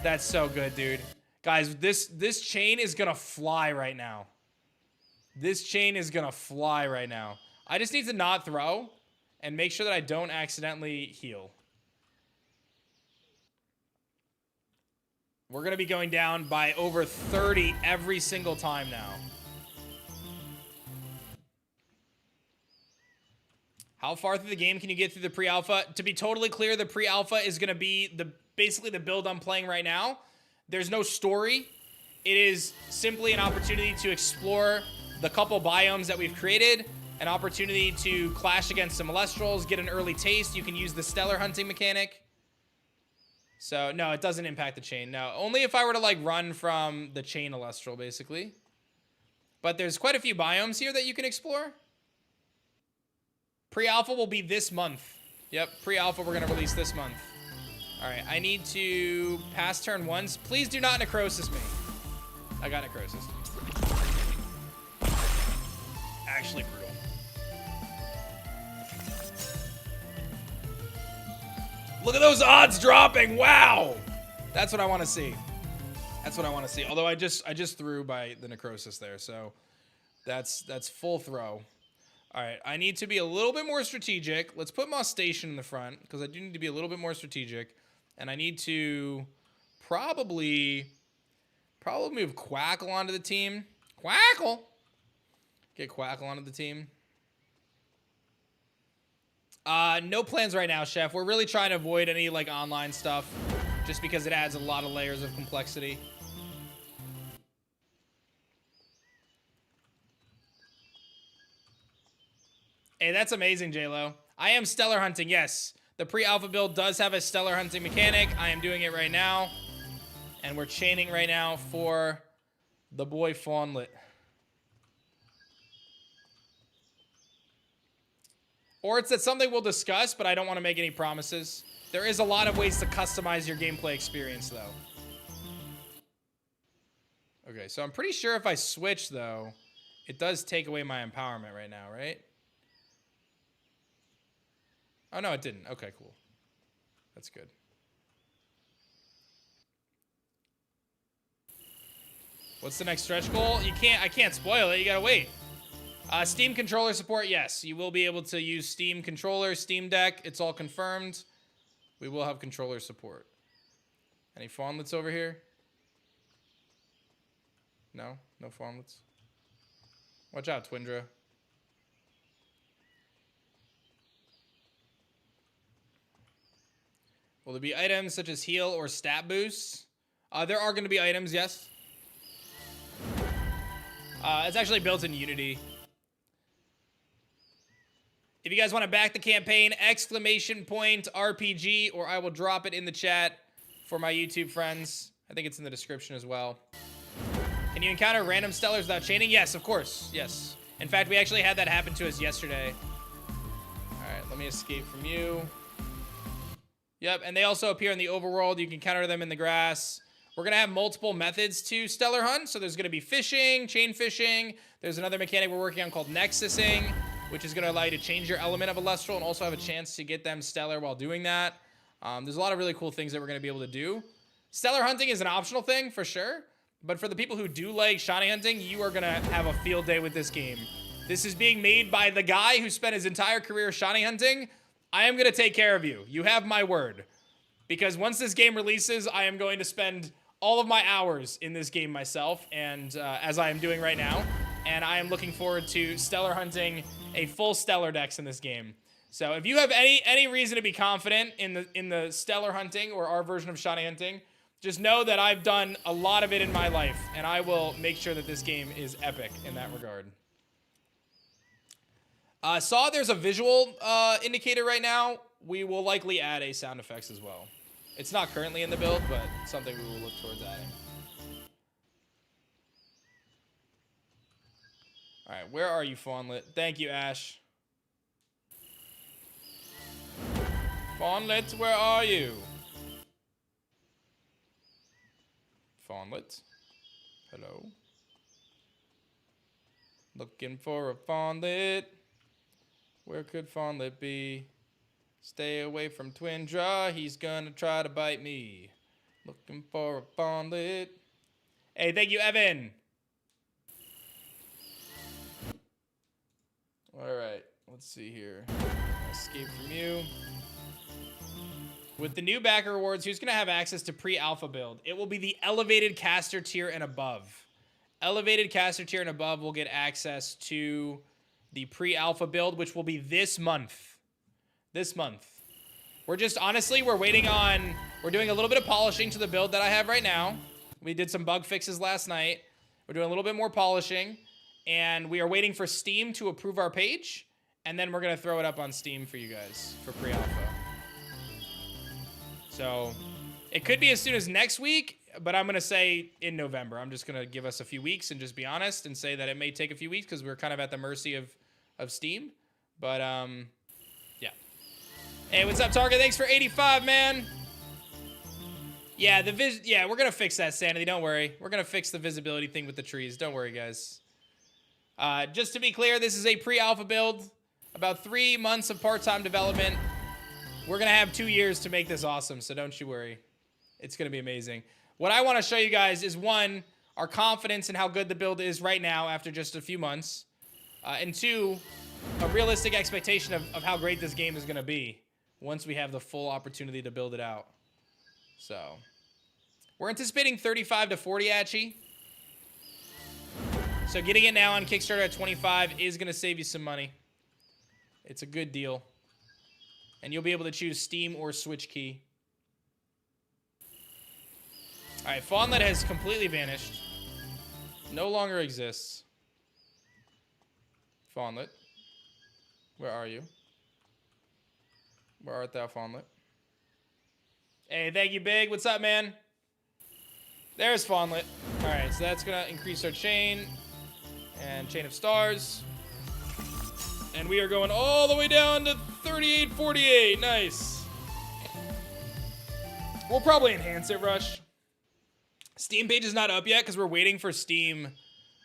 That's so good, dude. Guys, this chain is gonna fly right now. This chain is gonna fly right now. I just need to not throw and make sure that I don't accidentally heal. We're gonna be going down by over 30 every single time now. How far through the game can you get through the pre-alpha? To be totally clear, the pre-alpha is gonna be basically the build I'm playing right now. There's no story. It is simply an opportunity to explore the couple biomes that we've created, an opportunity to clash against some Elestrals, get an early taste. You can use the stellar hunting mechanic. So, no, it doesn't impact the chain. No, only if I were to, like, run from the chain Elestral, basically. But there's quite a few biomes here that you can explore. Pre-alpha will be this month. Yep, pre-alpha we're going to release this month. All right, I need to pass turn once. Please do not necrosis me. I got necrosis. Actually brutal. Look at those odds dropping. Wow. That's what I want to see. That's what I want to see. Although I just threw by the necrosis there, so that's full throw. All right, I need to be a little bit more strategic. Let's put Moss Station in the front because I do need to be a little bit more strategic, and I need to probably move Quackle onto the team. Quackle. Get Quackle onto the team. No plans right now, Chef. We're really trying to avoid any, like, online stuff just because it adds a lot of layers of complexity. Hey, that's amazing, J-Lo. I am stellar hunting, yes. The pre-alpha build does have a stellar hunting mechanic. I am doing it right now. And we're chaining right now for the boy Fawnlet. Or it's that something we'll discuss, but I don't want to make any promises. There is a lot of ways to customize your gameplay experience, though. Okay, so I'm pretty sure if I switch, though, it does take away my empowerment right now, right? Oh, no, it didn't. Okay, cool. That's good. What's the next stretch goal? I can't spoil it. You gotta wait. Steam controller support, yes. You will be able to use Steam controller, Steam Deck. It's all confirmed. We will have controller support. Any fawnlets over here? No? No fawnlets? Watch out, Twindra. Will there be items such as heal or stat boosts? There are going to be items, yes. It's actually built in Unity. If you guys want to back the campaign, !RPG, or I will drop it in the chat for my YouTube friends. I think it's in the description as well. Can you encounter random stellars without chaining? Yes, of course. Yes. In fact, we actually had that happen to us yesterday. All right, let me escape from you. Yep, and they also appear in the overworld. You can counter them in the grass. We're going to have multiple methods to stellar hunt. So there's going to be fishing, chain fishing. There's another mechanic we're working on called nexusing, which is going to allow you to change your element of a Elestral and also have a chance to get them stellar while doing that. There's a lot of really cool things that we're going to be able to do. Stellar hunting is an optional thing for sure, but for the people who do like shiny hunting, you are going to have a field day with this game. This is being made by the guy who spent his entire career shiny hunting. I am going to take care of you. You have my word. Because once this game releases, I am going to spend all of my hours in this game myself, and as I am doing right now. And I am looking forward to stellar hunting a full stellar dex in this game. So if you have any reason to be confident in the stellar hunting or our version of shiny hunting, just know that I've done a lot of it in my life, and I will make sure that this game is epic in that regard. Saw there's a visual indicator right now. We will likely add a sound effects as well. It's not currently in the build, but something we will look towards adding. All right, where are you, Fawnlet? Thank you, Ash. Fawnlet, where are you? Fawnlet? Hello? Looking for a Fawnlet. Where could Fawnlet be? Stay away from Twindra. He's gonna try to bite me. Looking for a Fawnlet. Hey, thank you, Evan. All right, let's see here. Escape from you. With the new backer rewards, who's going to have access to pre-alpha build? It will be the elevated caster tier and above. Elevated caster tier and above will get access to the pre-alpha build, which will be this month. This month. We're just, honestly, we're doing a little bit of polishing to the build that I have right now. We did some bug fixes last night. We're doing a little bit more polishing. And we are waiting for Steam to approve our page. And then we're going to throw it up on Steam for you guys for pre-alpha. So it could be as soon as next week, but I'm going to say in November. I'm just going to give us a few weeks and just be honest and say that it may take a few weeks because we're kind of at the mercy of Steam. But, yeah. Hey, what's up, Target? Thanks for 85, man. Yeah, we're going to fix that, Sanity. Don't worry. We're going to fix the visibility thing with the trees. Don't worry, guys. Just to be clear, this is a pre-alpha build. About 3 months of part-time development. We're going to have 2 years to make this awesome, so don't you worry. It's going to be amazing. What I want to show you guys is, one, our confidence in how good the build is right now after just a few months. And two, a realistic expectation of how great this game is going to be once we have the full opportunity to build it out. So, we're anticipating 35 to 40, Achi. So getting it now on Kickstarter at 25 is going to save you some money. It's a good deal. And you'll be able to choose Steam or Switch key. All right, Fawnlet has completely vanished. No longer exists. Fawnlet, where are you? Where art thou, Fawnlet? Hey, thank you, Big. What's up, man? There's Fawnlet. All right, so that's gonna increase our chain and chain of stars. And we are going all the way down to 3848. Nice. We'll probably enhance it, Rush. Steam page is not up yet because we're waiting for Steam.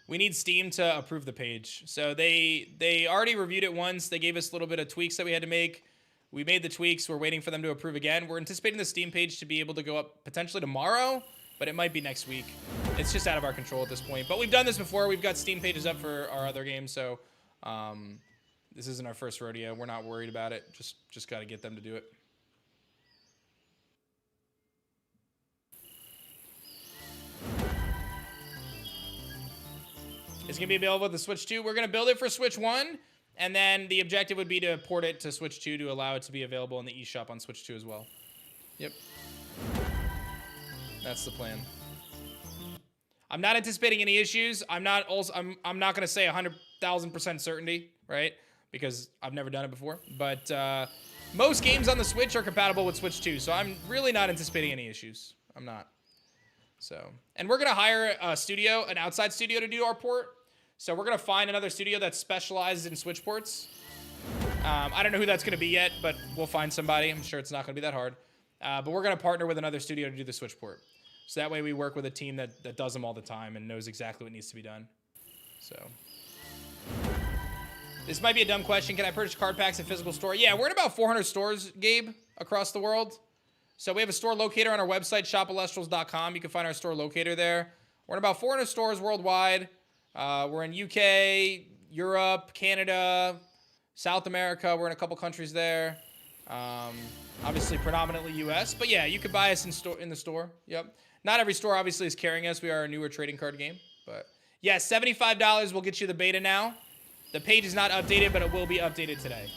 We need Steam to approve the page. So they already reviewed it once. They gave us a little bit of tweaks that we had to make. We made the tweaks. We're waiting for them to approve again. We're anticipating the Steam page to be able to go up potentially tomorrow, but it might be next week. It's just out of our control at this point. But we've done this before. We've got Steam pages up for our other games, so this isn't our first rodeo. We're not worried about it. Just got to get them to do it. It's going to be available with the Switch 2. We're going to build it for Switch 1, and then the objective would be to port it to Switch 2 to allow it to be available in the eShop on Switch 2 as well. Yep. That's the plan. I'm not anticipating any issues. I'm not going to say 100,000% certainty, right? Because I've never done it before. But most games on the Switch are compatible with Switch 2, so I'm really not anticipating any issues. I'm not. So, and we're going to hire a studio, an outside studio to do our port. So we're going to find another studio that specializes in Switch ports. I don't know who that's going to be yet, but we'll find somebody. I'm sure it's not going to be that hard. But we're going to partner with another studio to do the Switch port. So that way we work with a team that does them all the time and knows exactly what needs to be done. So this might be a dumb question. Can I purchase card packs in physical store? Yeah, we're in about 400 stores, Gabe, across the world. So we have a store locator on our website, shopelestrals.com. You can find our store locator there. We're in about 400 stores worldwide. We're in UK, Europe, Canada, South America. We're in a couple countries there. Obviously, predominantly US. But yeah, you could buy us in the store. Yep. Not every store obviously is carrying us. We are a newer trading card game. But yeah, $75 will get you the beta now. The page is not updated, but it will be updated today.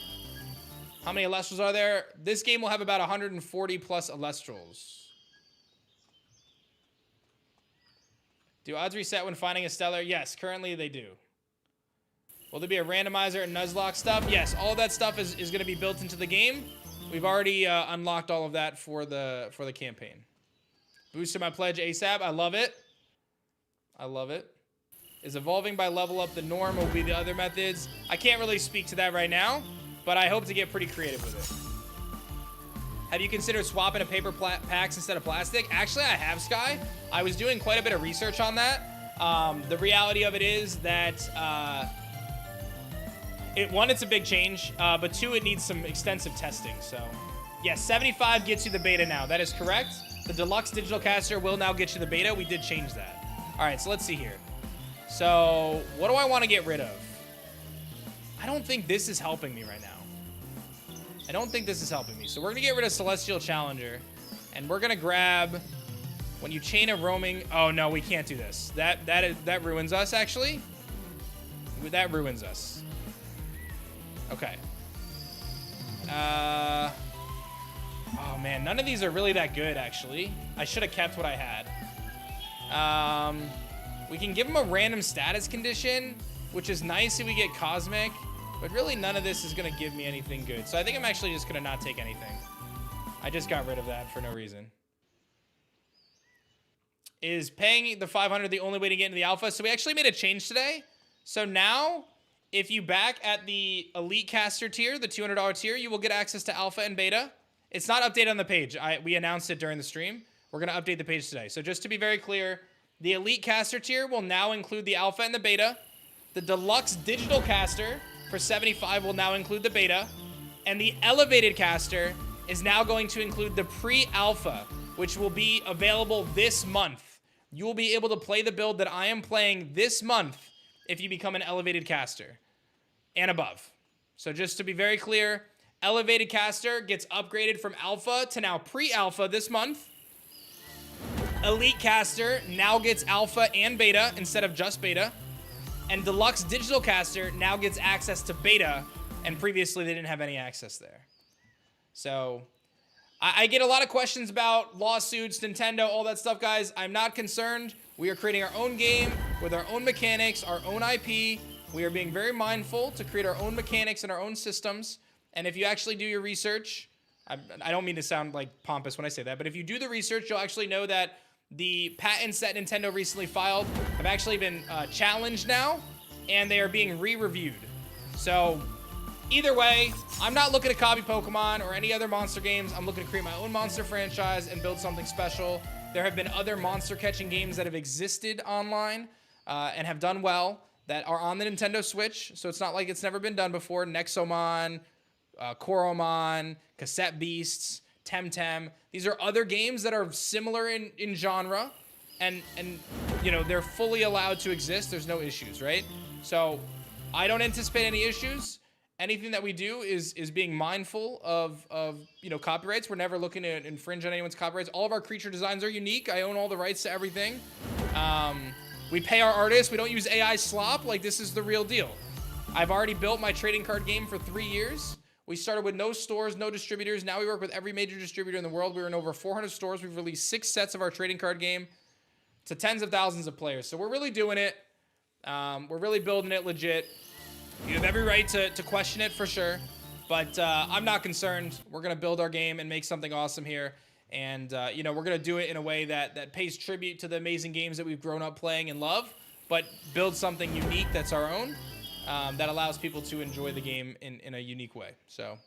How many Elestrals are there? This game will have about 140 plus Elestrals. Do odds reset when finding a stellar? Yes, currently they do. Will there be a randomizer and Nuzlocke stuff? Yes, all of that stuff is going to be built into the game. We've already unlocked all of that for the campaign. Boosted my pledge ASAP. I love it. I love it. Is evolving by level up the norm? Will be the other methods? I can't really speak to that right now, but I hope to get pretty creative with it. Have you considered swapping to paper packs instead of plastic? Actually, I have, Sky. I was doing quite a bit of research on that. The reality of it is that, one, it's a big change, but two, it needs some extensive testing. So, yeah, 75 gets you the beta now. That is correct. The deluxe digital caster will now get you the beta. We did change that. All right, so let's see here. So, what do I want to get rid of? I don't think this is helping me right now. I don't think this is helping me. So we're going to get rid of Celestial Challenger. And we're going to grab... When you chain a roaming... Oh, no, we can't do this. That ruins us, actually. That ruins us. Okay. Oh, man. None of these are really that good, actually. I should have kept what I had. We can give him a random status condition, which is nice if we get Cosmic. But really, none of this is going to give me anything good. So I think I'm actually just going to not take anything. I just got rid of that for no reason. Is paying the 500 the only way to get into the alpha? So we actually made a change today. So now, if you back at the Elite Caster tier, the $200 tier, you will get access to alpha and beta. It's not updated on the page. We announced it during the stream. We're going to update the page today. So just to be very clear, the Elite Caster tier will now include the alpha and the beta. The Deluxe Digital Caster for 75 will now include the beta, and the Elevated Caster is now going to include the Pre-Alpha, which will be available this month. You will be able to play the build that I am playing this month if you become an Elevated Caster and above. So just to be very clear, Elevated Caster gets upgraded from Alpha to now Pre-Alpha this month. Elite Caster now gets Alpha and Beta instead of just Beta. And Deluxe Digital Caster now gets access to beta, and previously they didn't have any access there. So, I get a lot of questions about lawsuits, Nintendo, all that stuff, guys. I'm not concerned. We are creating our own game with our own mechanics, our own IP. We are being very mindful to create our own mechanics and our own systems. And if you actually do your research, I don't mean to sound like pompous when I say that, but if you do the research, you'll actually know that the patents that Nintendo recently filed have actually been challenged now, and they are being re-reviewed. So either way, I'm not looking to copy Pokemon or any other monster games. I'm looking to create my own monster franchise and build something special. There have been other monster catching games that have existed online and have done well that are on the Nintendo Switch. So it's not like it's never been done before. Nexomon, Koromon, Cassette Beasts, Temtem. These are other games that are similar in genre, and you know, they're fully allowed to exist. There's no issues, right? So I don't anticipate any issues. Anything that we do is being mindful of you know, copyrights. We're never looking to infringe on anyone's copyrights. All of our creature designs are unique. I own all the rights to everything. We pay our artists. We don't use AI slop. Like, this is the real deal. I've already built my trading card game for 3 years. We started with no stores, no distributors. Now we work with every major distributor in the world. We're in over 400 stores. We've released 6 sets of our trading card game to tens of thousands of players. So we're really doing it. We're really building it legit. You have every right to question it for sure. But I'm not concerned. We're going to build our game and make something awesome here. And, you know, we're going to do it in a way that pays tribute to the amazing games that we've grown up playing and love, but build something unique that's our own, that allows people to enjoy the game in a unique way. So,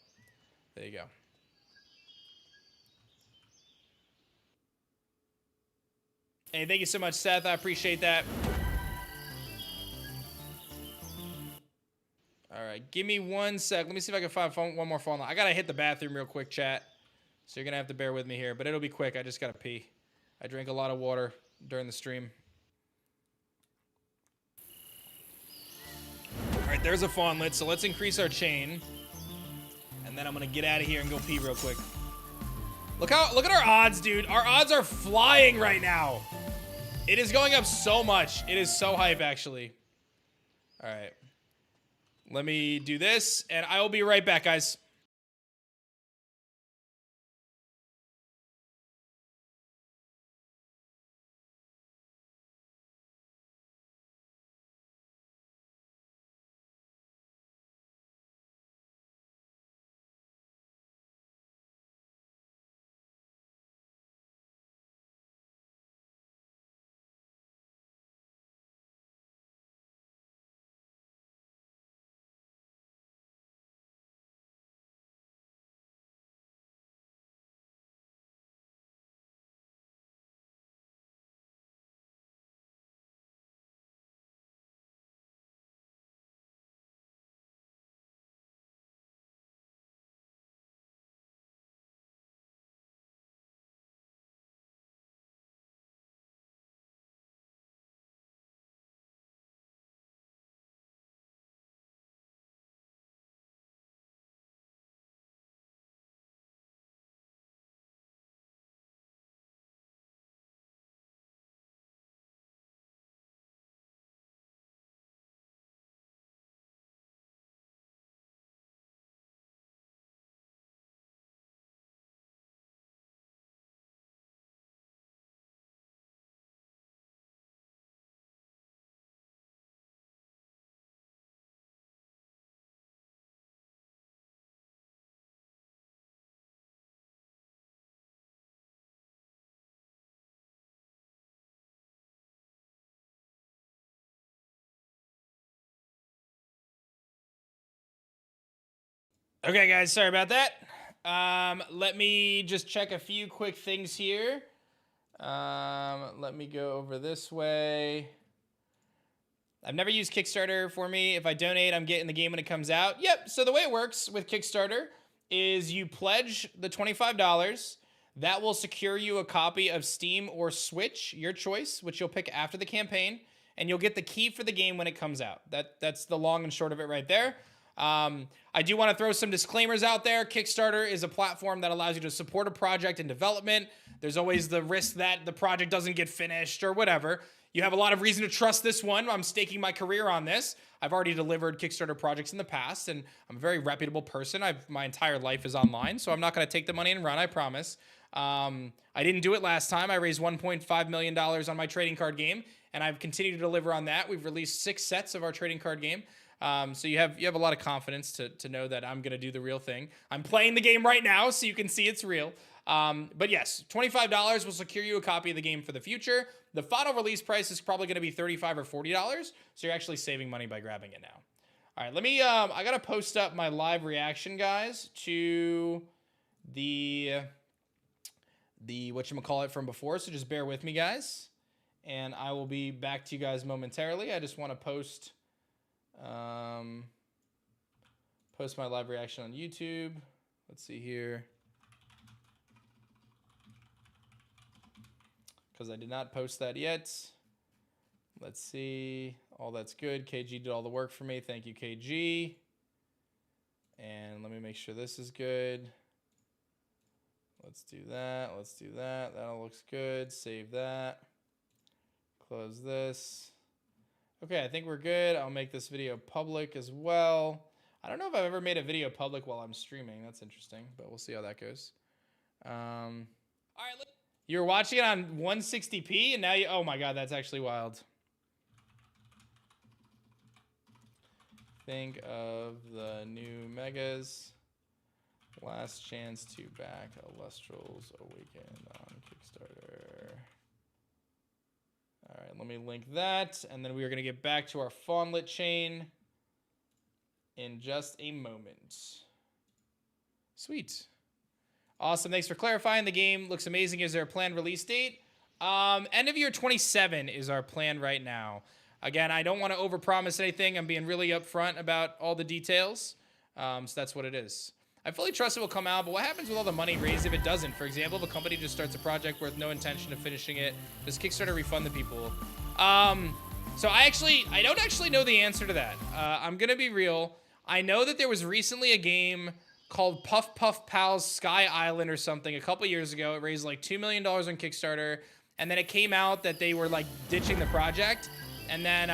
there you go. Hey, thank you so much, Seth. I appreciate that. All right, give me 1 sec. Let me see if I can find one more phone line. I got to hit the bathroom real quick, chat. So you're going to have to bear with me here, but it'll be quick. I just got to pee. I drank a lot of water during the stream. All right, there's a fawnlet, so let's increase our chain. And then I'm going to get out of here and go pee real quick. Look at our odds, dude. Our odds are flying right now. It is going up so much. It is so hype, actually. All right. Let me do this, and I will be right back, guys. Okay, guys, sorry about that. Let me just check a few quick things here. Let me go over this way. I've never used Kickstarter for me. If I donate, I'm getting the game when it comes out. Yep, so the way it works with Kickstarter is you pledge the $25. That will secure you a copy of Steam or Switch, your choice, which you'll pick after the campaign, and you'll get the key for the game when it comes out. That's the long and short of it right there. I do want to throw some disclaimers out there. Kickstarter is a platform that allows you to support a project in development. There's always the risk that the project doesn't get finished or whatever. You have a lot of reason to trust this one. I'm staking my career on this. I've already delivered Kickstarter projects in the past, and I'm a very reputable person. My entire life is online, so I'm not going to take the money and run, I promise. I didn't do it last time. I raised $1.5 million on my trading card game, and I've continued to deliver on that. We've released 6 sets of our trading card game. So you have a lot of confidence to know that I'm gonna do the real thing. I'm playing the game right now, so you can see it's real. But yes, $25 will secure you a copy of the game for the future. The final release price is probably gonna be $35 or $40, so you're actually saving money by grabbing it now. All right, let me, I gotta post up my live reaction, guys, to the whatchamacallit from before, so just bear with me, guys. And I will be back to you guys momentarily. I just want to post my live reaction on YouTube. Let's see here. Because I did not post that yet. Let's see. All that's good. KG did all the work for me. Thank you, KG. And let me make sure this is good. Let's do that. Let's do that. That all looks good. Save that. Close this. Okay, I think we're good. I'll make this video public as well. I don't know if I've ever made a video public while I'm streaming. That's interesting, but we'll see how that goes. All right, you were watching it on 160p, and now you... Oh my god, that's actually wild. Think of the new megas. Last chance to back Elestrals Awakened on Kickstarter. All right, let me link that, and then we are going to get back to our Fawnlet chain in just a moment. Sweet. Awesome. Thanks for clarifying. The game looks amazing. Is there a planned release date? End of year 27 is our plan right now. Again, I don't want to overpromise anything. I'm being really upfront about all the details. So that's what it is. I fully trust it will come out, but what happens with all the money raised if it doesn't? For example, if a company just starts a project with no intention of finishing it, does Kickstarter refund the people? So I don't actually know the answer to that. I'm gonna be real. I know that there was recently a game called Puff Puff Pals Sky Island or something a couple years ago. It raised like $2 million on Kickstarter, and then it came out that they were like ditching the project, and then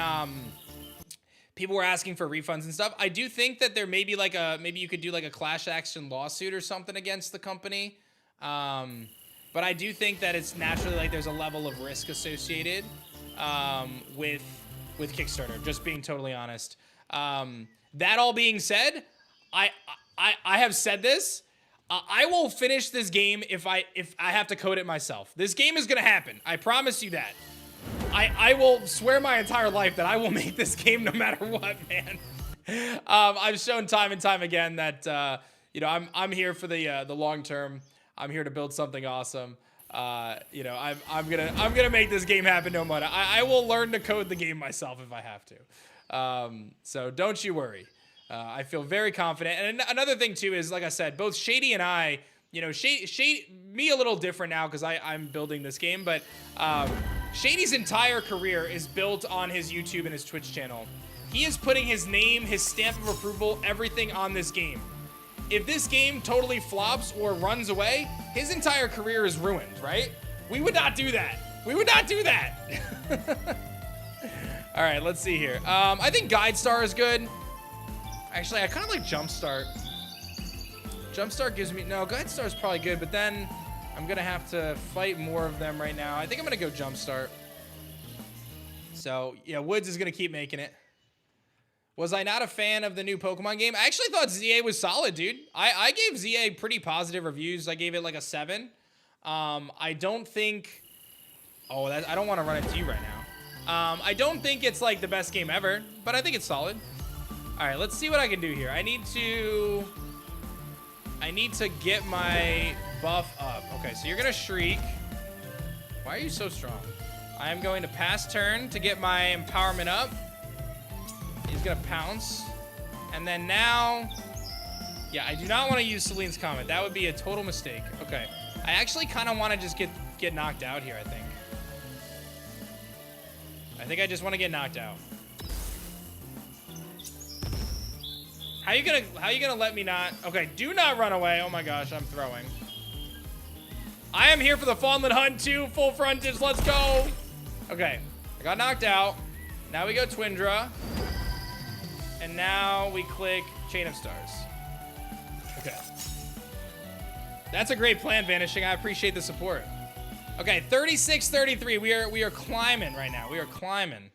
people were asking for refunds and stuff. I do think that there may be like maybe you could do like a class action lawsuit or something against the company. But I do think that it's naturally like there's a level of risk associated with Kickstarter, just being totally honest. That all being said, I have said this. I will finish this game if I have to code it myself. This game is gonna happen. I promise you that. I will swear my entire life that I will make this game no matter what, man. I've shown time and time again that you know, I'm here for the long term. I'm here to build something awesome. You know, I'm gonna make this game happen no matter. I will learn to code the game myself if I have to. So don't you worry. I feel very confident. And another thing too is, like I said, both Shady and I, you know, me a little different now because I'm building this game, but Shady's entire career is built on his YouTube and his Twitch channel. He is putting his name, his stamp of approval, everything on this game. If this game totally flops or runs away, his entire career is ruined, right? We would not do that. We would not do that. All right, let's see here. I think Guide Star is good. Actually, I kind of like Jumpstart. Jumpstart gives me... No, Guide Star is probably good, but then I'm going to have to fight more of them right now. I think I'm going to go Jumpstart. So, yeah, Woods is going to keep making it. Was I not a fan of the new Pokemon game? I actually thought Z-A was solid, dude. I gave Z-A pretty positive reviews. I gave it like a 7. I don't think... Oh, I don't want to run it to you right now. I don't think it's like the best game ever, but I think it's solid. All right, let's see what I can do here. I need to get my buff up. Okay, so you're gonna Shriek. Why are you so strong? I am going to pass turn to get my empowerment up. He's gonna pounce. And then now, yeah, I do not want to use Celine's Comet. That would be a total mistake. Okay, I actually kind of want to just get knocked out here, I think. I just want to get knocked out. How you gonna let me not? Okay, do not run away. Oh my gosh, I'm throwing. I am here for the Fawnlet Hunt too. Full frontage, let's go. Okay, I got knocked out. Now we go Twindra. And now we click Chain of Stars. Okay. That's a great plan, Vanishing. I appreciate the support. Okay, 36-33. We are climbing right now. We are climbing.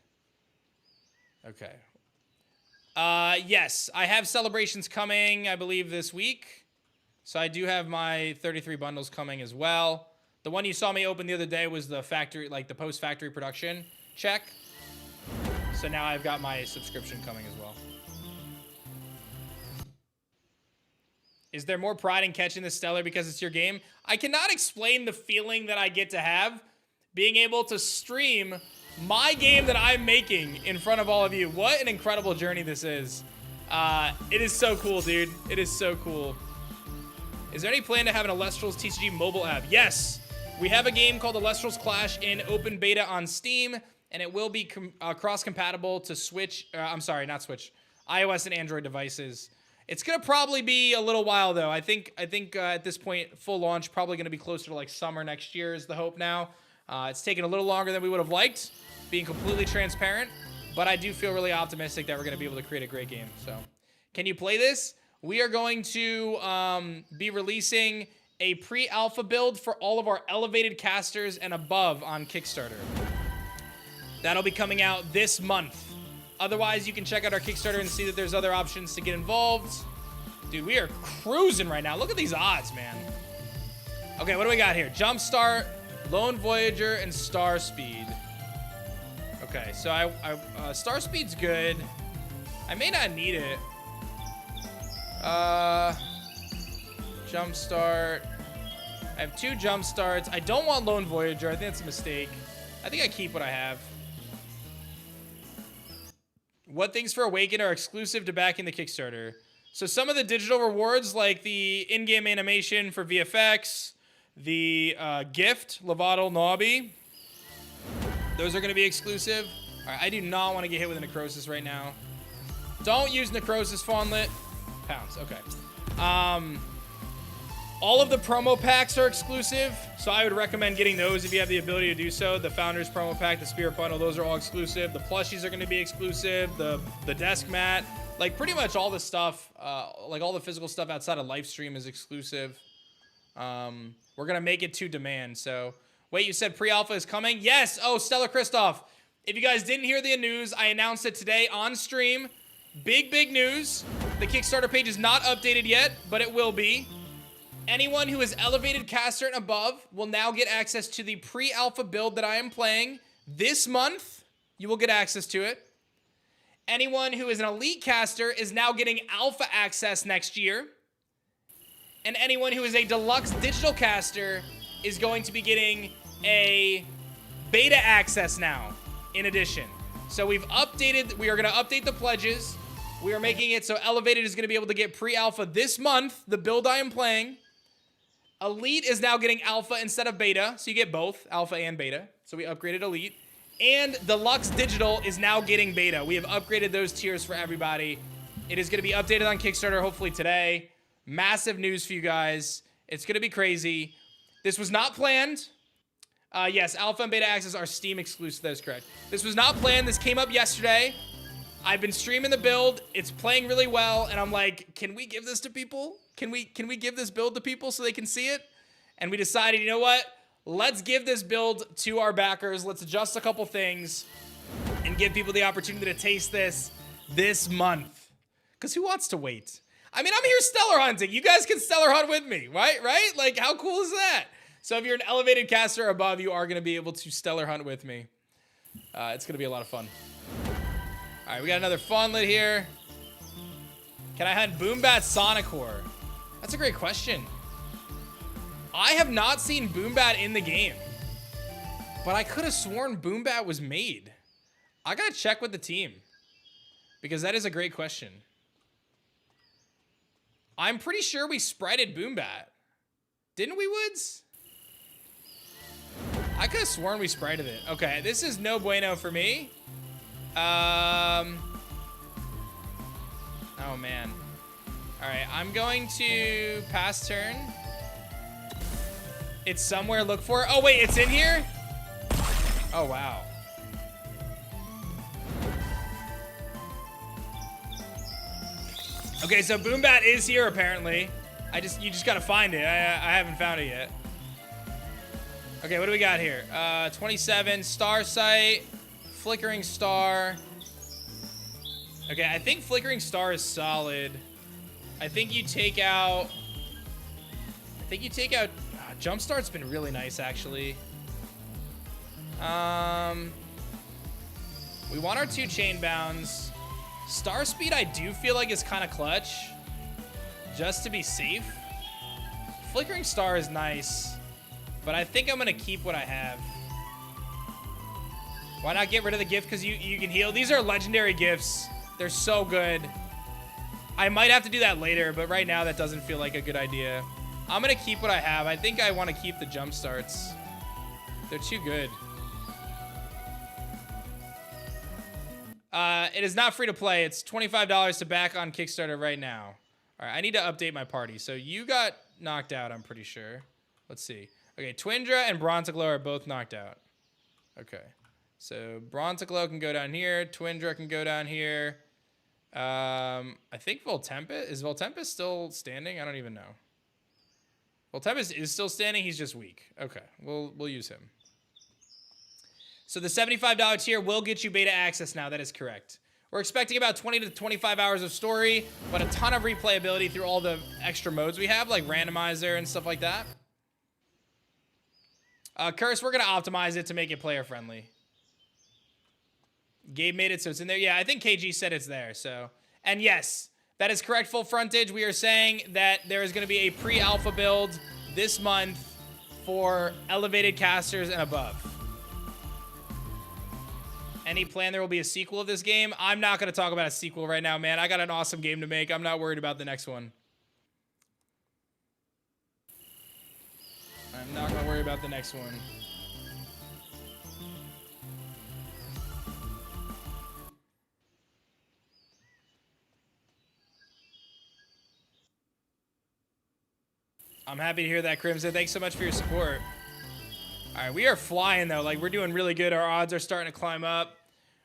Okay. Yes, I have celebrations coming, I believe, this week. So I do have my 33 bundles coming as well. The one you saw me open the other day was the factory, like the post-factory production check. So now I've got my subscription coming as well. Is there more pride in catching the Stellar because it's your game? I cannot explain the feeling that I get to have being able to stream my game that I'm making in front of all of you. What an incredible journey this is. It is so cool, dude. It is so cool. Is there any plan to have an Elestrals TCG mobile app? Yes. We have a game called Elestrals Clash in open beta on Steam, and it will be cross-compatible to Switch. I'm sorry, not Switch. iOS and Android devices. It's gonna probably be a little while though. I think at this point, full launch probably gonna be closer to like summer next year is the hope now. It's taken a little longer than we would have liked, being completely transparent, but I do feel really optimistic that we're gonna be able to create a great game. So, can you play this? We are going to be releasing a pre-alpha build for all of our elevated casters and above on Kickstarter. That'll be coming out this month. Otherwise, you can check out our Kickstarter and see that there's other options to get involved. Dude, we are cruising right now. Look at these odds, man. Okay, what do we got here? Jumpstart, Lone Voyager, and Star Speed. Okay, so Star Speed's good. I may not need it. Jumpstart. I have 2 Jumpstarts. I don't want Lone Voyager. I think that's a mistake. I think I keep what I have. What things for Awakened are exclusive to backing the Kickstarter? So some of the digital rewards, like the in-game animation for VFX, the gift, Lovato Nobby, those are going to be exclusive. All right, I do not want to get hit with a Necrosis right now. Don't use Necrosis, Fawnlet. Pounds, okay. All of the promo packs are exclusive, so I would recommend getting those if you have the ability to do so. The Founders promo pack, the Spirit Bundle, those are all exclusive. The plushies are going to be exclusive. The desk mat, like pretty much all the stuff, like all the physical stuff outside of Livestream is exclusive. We're going to make it to demand. So, wait, you said pre-alpha is coming? Yes! Oh, Stellar Christoph. If you guys didn't hear the news, I announced it today on stream. Big news. The Kickstarter page is not updated yet, but it will be. Anyone who is elevated caster and above will now get access to the pre-alpha build that I am playing this month. You will get access to it. Anyone who is an elite caster is now getting alpha access next year. And anyone who is a deluxe digital caster is going to be getting a beta access now, in addition. So we are going to update the pledges. We are making it so Elevated is going to be able to get pre-alpha this month, the build I am playing. Elite is now getting alpha instead of beta, so you get both, alpha and beta. So we upgraded Elite. And Deluxe Digital is now getting beta. We have upgraded those tiers for everybody. It is going to be updated on Kickstarter hopefully today. Massive news for you guys. It's going to be crazy. This was not planned. Yes, alpha and beta access are Steam exclusive. That is correct. This was not planned. This came up yesterday. I've been streaming the build. It's playing really well, and I'm like, can we give this to people? Can we give this build to people so they can see it? And we decided, you know what? Let's give this build to our backers. Let's adjust a couple things and give people the opportunity to taste this month. Because who wants to wait? I mean, I'm here stellar hunting. You guys can stellar hunt with me, right? Like, how cool is that? So if you're an elevated caster or above, you are going to be able to stellar hunt with me. It's going to be a lot of fun. All right, we got another Fawnlet here. Can I hunt Boombat Sonicore? That's a great question. I have not seen Boombat in the game, but I could have sworn Boombat was made. I gotta check with the team because that is a great question. I'm pretty sure we sprited Boombat. Didn't we, Woods? I could have sworn we sprited it. Okay, this is no bueno for me. Oh, man. All right, I'm going to pass turn. It's somewhere, look for it. Oh, wait, it's in here? Oh, wow. Okay, so Boombat is here, apparently. You just gotta find it. I haven't found it yet. Okay, what do we got here? 27, Star Sight, Flickering Star. Okay, I think Flickering Star is solid. I think you take out... Jumpstart's been really nice, actually. We want our 2 chain bounds. Star Speed, I do feel like is kind of clutch. Just to be safe. Flickering Star is nice. But I think I'm going to keep what I have. Why not get rid of the gift? Because you can heal. These are legendary gifts. They're so good. I might have to do that later, but right now that doesn't feel like a good idea. I'm going to keep what I have. I think I want to keep the jump starts. They're too good. It is not free to play. It's $25 to back on Kickstarter right now. All right, I need to update my party. So you got knocked out, I'm pretty sure. Let's see. Okay, Twindra and Bronzaglow are both knocked out. Okay. So Bronzaglow can go down here. Twindra can go down here. I think Voltempest. Is Voltempest still standing? I don't even know. Voltempest is still standing. He's just weak. Okay, we'll use him. So the $75 tier will get you beta access now. That is correct. We're expecting about 20 to 25 hours of story, but a ton of replayability through all the extra modes we have, like randomizer and stuff like that. Curse, we're going to optimize it to make it player friendly. Gabe made it so it's in there. Yeah, I think KG said it's there. So, and yes, that is correct. Full frontage. We are saying that there is going to be a pre-alpha build this month for elevated casters and above. Any plan there will be a sequel of this game? I'm not going to talk about a sequel right now, man. I got an awesome game to make. I'm not worried about the next one. I'm not going to worry about the next one. I'm happy to hear that, Crimson. Thanks so much for your support. All right, we are flying, though. Like, we're doing really good. Our odds are starting to climb up.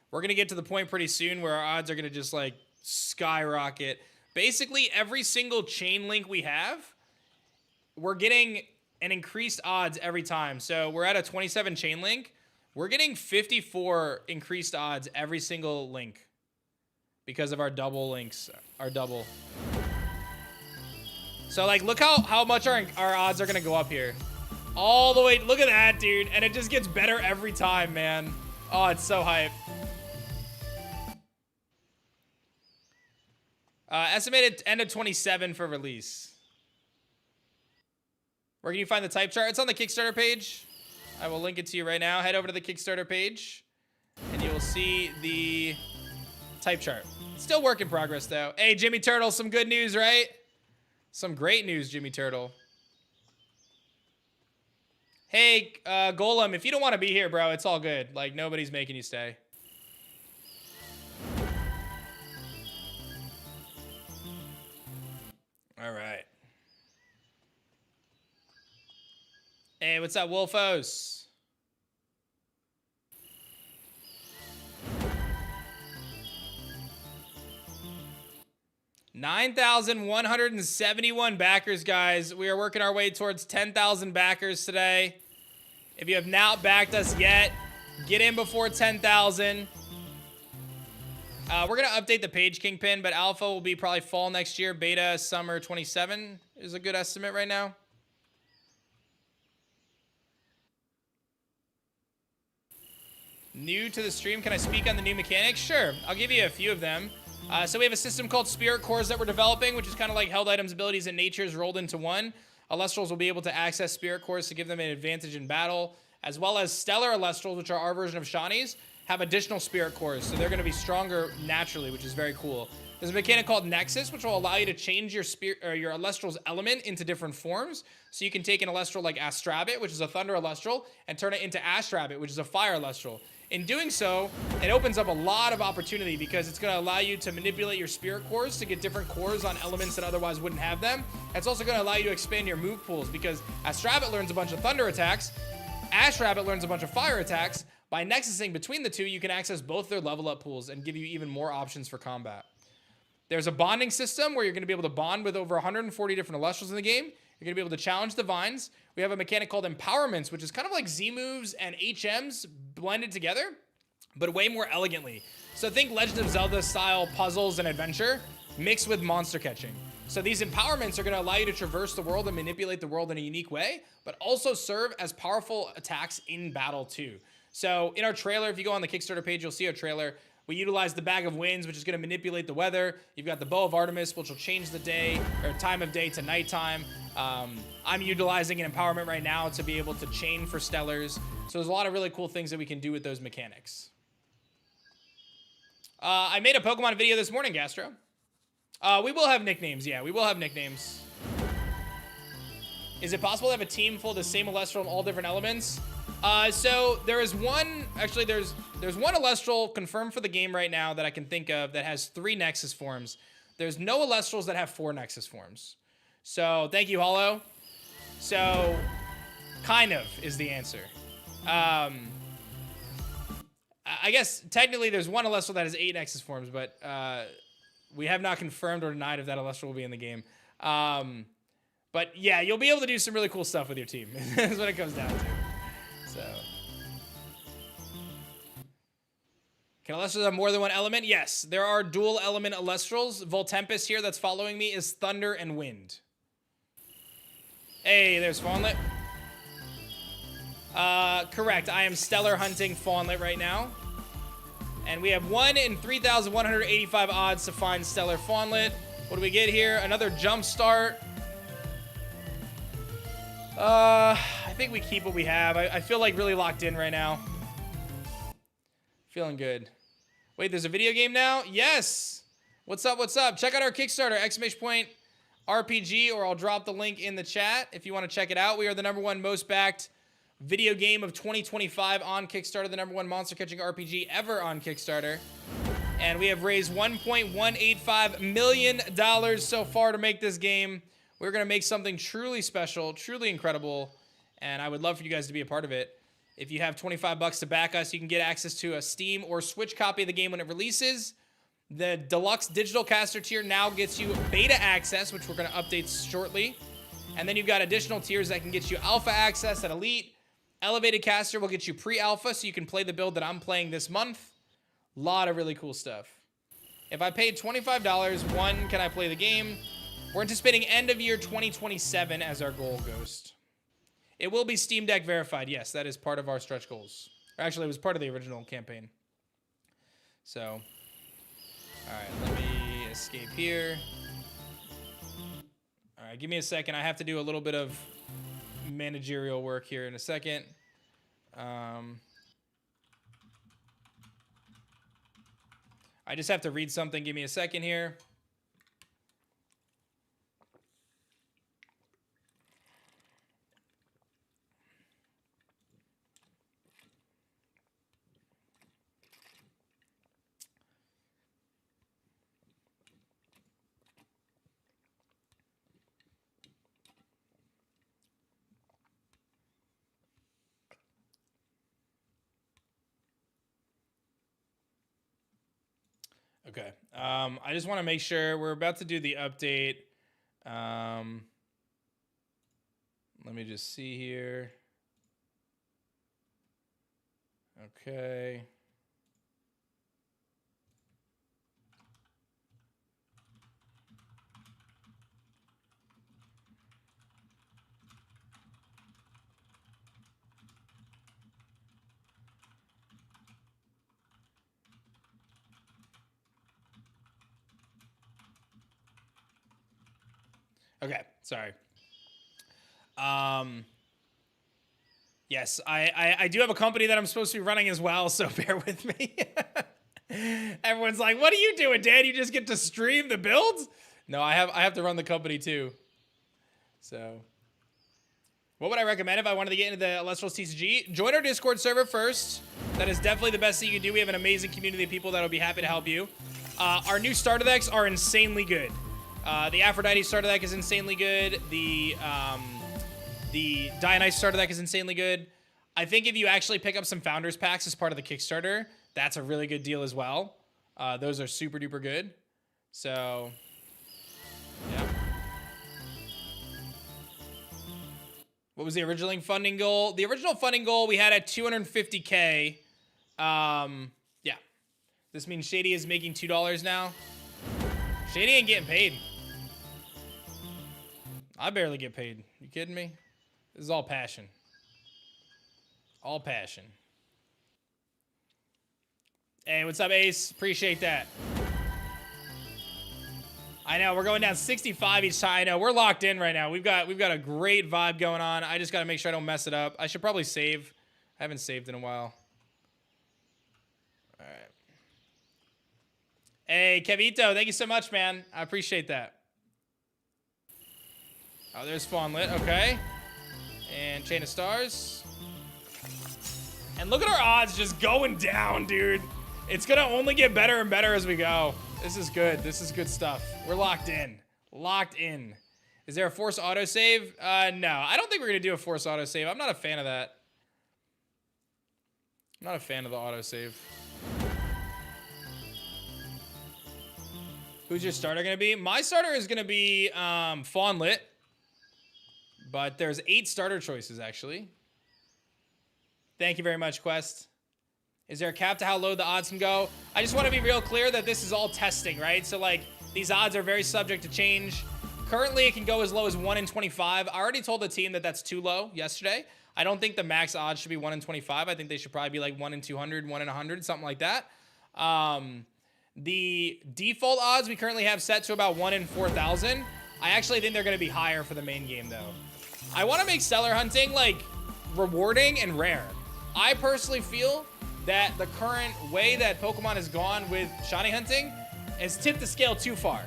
We're going to get to the point pretty soon where our odds are going to just, like, skyrocket. Basically, every single chain link we have, we're getting an increased odds every time. So we're at a 27 chain link. We're getting 54 increased odds every single link because of our double links, our double. So, like, look how much our odds are going to go up here. All the way. Look at that, dude. And it just gets better every time, man. Oh, it's so hype. Estimated end of 27 for release. Where can you find the type chart? It's on the Kickstarter page. I will link it to you right now. Head over to the Kickstarter page, and you will see the type chart. Still work in progress, though. Hey, Jimmy Turtle, some good news, right? Some great news, Jimmy Turtle. Hey, Golem, if you don't want to be here, bro, it's all good. Like, nobody's making you stay. All right. Hey, what's up, Wolfos? $9,171 backers, guys. We are working our way towards 10,000 backers today. If you have not backed us yet, get in before 10,000. We're going to update the page Kingpin, but alpha will be probably fall next year. Beta summer 27 is a good estimate right now. New to the stream, can I speak on the new mechanics? Sure, I'll give you a few of them. So we have a system called Spirit Cores that we're developing, which is kind of like held items, abilities, and natures rolled into one. Elestrals will be able to access Spirit Cores to give them an advantage in battle, as well as Stellar Elestrals, which are our version of Shawnees, have additional Spirit Cores, so they're going to be stronger naturally, which is very cool. There's a mechanic called Nexus, which will allow you to change your your Elestral's element into different forms. So you can take an Elestral like Astrabbit, which is a Thunder Elestral, and turn it into Astrabbit, which is a Fire Elestral. In doing so, it opens up a lot of opportunity because it's going to allow you to manipulate your Spirit Cores to get different cores on elements that otherwise wouldn't have them. It's also going to allow you to expand your move pools because Astrabbit learns a bunch of Thunder attacks, Astrabbit learns a bunch of Fire attacks. By nexusing between the two, you can access both their level up pools and give you even more options for combat. There's a bonding system where you're going to be able to bond with over 140 different Elestrals in the game. You're going to be able to challenge the Vines. We have a mechanic called Empowerments, which is kind of like Z moves and HMs blended together. but way more elegantly. So think Legend of Zelda style puzzles and adventure mixed with monster catching. So these empowerments are going to allow you to traverse the world and manipulate the world in a unique way, but also serve as powerful attacks in battle too. So in our trailer, if you go on the Kickstarter page, you'll see our trailer. We utilize the Bag of Winds, which is going to manipulate the weather. You've got the Bow of Artemis, which will change the day or time of day to nighttime. I'm utilizing an empowerment right now to be able to chain for Stellars. So there's a lot of really cool things that we can do with those mechanics. I made a Pokemon video this morning, Gastro. We will have nicknames. Yeah, we will have nicknames. Is it possible to have a team full of the same Elestral in all different elements? So there is one, actually there's one Elestral confirmed for the game right now that I can think of that has 3 Nexus forms. There's no Elestrals that have 4 Nexus forms. So thank you, Hollow. So kind of is the answer. I guess technically there's one Elestral that has 8 Nexus forms, but we have not confirmed or denied if that Elestral will be in the game. But yeah, you'll be able to do some really cool stuff with your team. That's what it comes down to. So, can Elestrals have more than one element? Yes, there are dual element Elestrals. Voltempest here that's following me is thunder and wind. Hey, there's Fawnlet. Correct, I am stellar hunting Fawnlet right now. And we have 1 in 3,185 odds to find stellar Fawnlet. What do we get here? Another jump start. I think we keep what we have. I feel like really locked in right now. Feeling good. Wait, there's a video game now? Yes! What's up, what's up? Check out our Kickstarter, !RPG, or I'll drop the link in the chat if you want to check it out. We are the #1 most backed video game of 2025 on Kickstarter, the #1 monster catching RPG ever on Kickstarter. And we have raised $1.185 million so far to make this game. We're going to make something truly special, truly incredible, and I would love for you guys to be a part of it. If you have 25 bucks to back us, you can get access to a Steam or Switch copy of the game when it releases. The Deluxe Digital Caster tier now gets you beta access, which we're going to update shortly. And then you've got additional tiers that can get you alpha access at Elite. Elevated Caster will get you pre-alpha, so you can play the build that I'm playing this month. A lot of really cool stuff. If I paid $25, 1, can I play the game? We're anticipating end of year 2027 as our goal, Ghost. It will be Steam Deck verified. Yes, that is part of our stretch goals. Or actually, it was part of the original campaign. So, all right, let me escape here. All right, give me a second. I have to do a little bit of managerial work here in a second. I just have to read something. Give me a second here. Okay. I just want to make sure we're about to do the update. Let me just see here. Okay. Okay, sorry. Yes, I do have a company that I'm supposed to be running as well, so bear with me. Everyone's like, what are you doing, Dan? You just get to stream the builds? No, I have to run the company too. So, what would I recommend if I wanted to get into the Elestrals TCG? Join our Discord server first. That is definitely the best thing you can do. We have an amazing community of people that will be happy to help you. Our new starter decks are insanely good. The Aphrodite starter deck is insanely good. The Dionysus starter deck is insanely good. I think if you actually pick up some Founders Packs as part of the Kickstarter, that's a really good deal as well. Those are super duper good. So, yeah. What was the original funding goal? The original funding goal we had at 250K. Yeah. This means Shady is making $2 now. Shady ain't getting paid. I barely get paid. You kidding me? This is all passion. All passion. Hey, what's up, Ace? Appreciate that. I know, we're going down 65 each time. I know, we're locked in right now. We've got a great vibe going on. I just got to make sure I don't mess it up. I should probably save. I haven't saved in a while. All right. Hey, Kevito, thank you so much, man. I appreciate that. Oh, there's Fawnlit. Okay. And Chain of Stars. And look at our odds just going down, dude. It's going to only get better and better as we go. This is good. This is good stuff. We're locked in. Locked in. Is there a force autosave? No. I don't think we're going to do a force autosave. I'm not a fan of that. I'm not a fan of the autosave. Who's your starter going to be? My starter is going to be Fawnlit. But there's 8 starter choices, actually. Thank you very much, Quest. Is there a cap to how low the odds can go? I just want to be real clear that this is all testing, right? So, like, these odds are very subject to change. Currently, it can go as low as 1 in 25. I already told the team that that's too low yesterday. I don't think the max odds should be 1 in 25. I think they should probably be like 1 in 200, 1 in 100, something like that. The default odds we currently have set to about 1 in 4,000. I actually think they're going to be higher for the main game, though. I want to make stellar hunting, like, rewarding and rare. I personally feel that the current way that Pokemon has gone with shiny hunting has tipped the scale too far.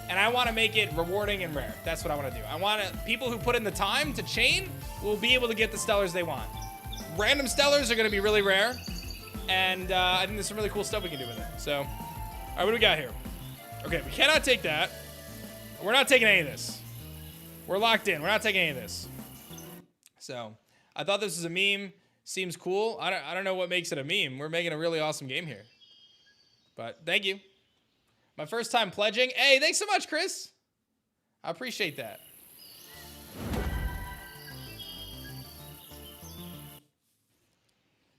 And I want to make it rewarding and rare. That's what I want to do. I want people who put in the time to chain will be able to get the stellars they want. Random stellars are going to be really rare. And I think there's some really cool stuff we can do with it. So, all right, what do we got here? Okay, we cannot take that. We're not taking any of this. We're locked in. We're not taking any of this. So, I thought this was a meme. Seems cool. I don't know what makes it a meme. We're making a really awesome game here. But thank you. My first time pledging. Hey, thanks so much, Chris. I appreciate that.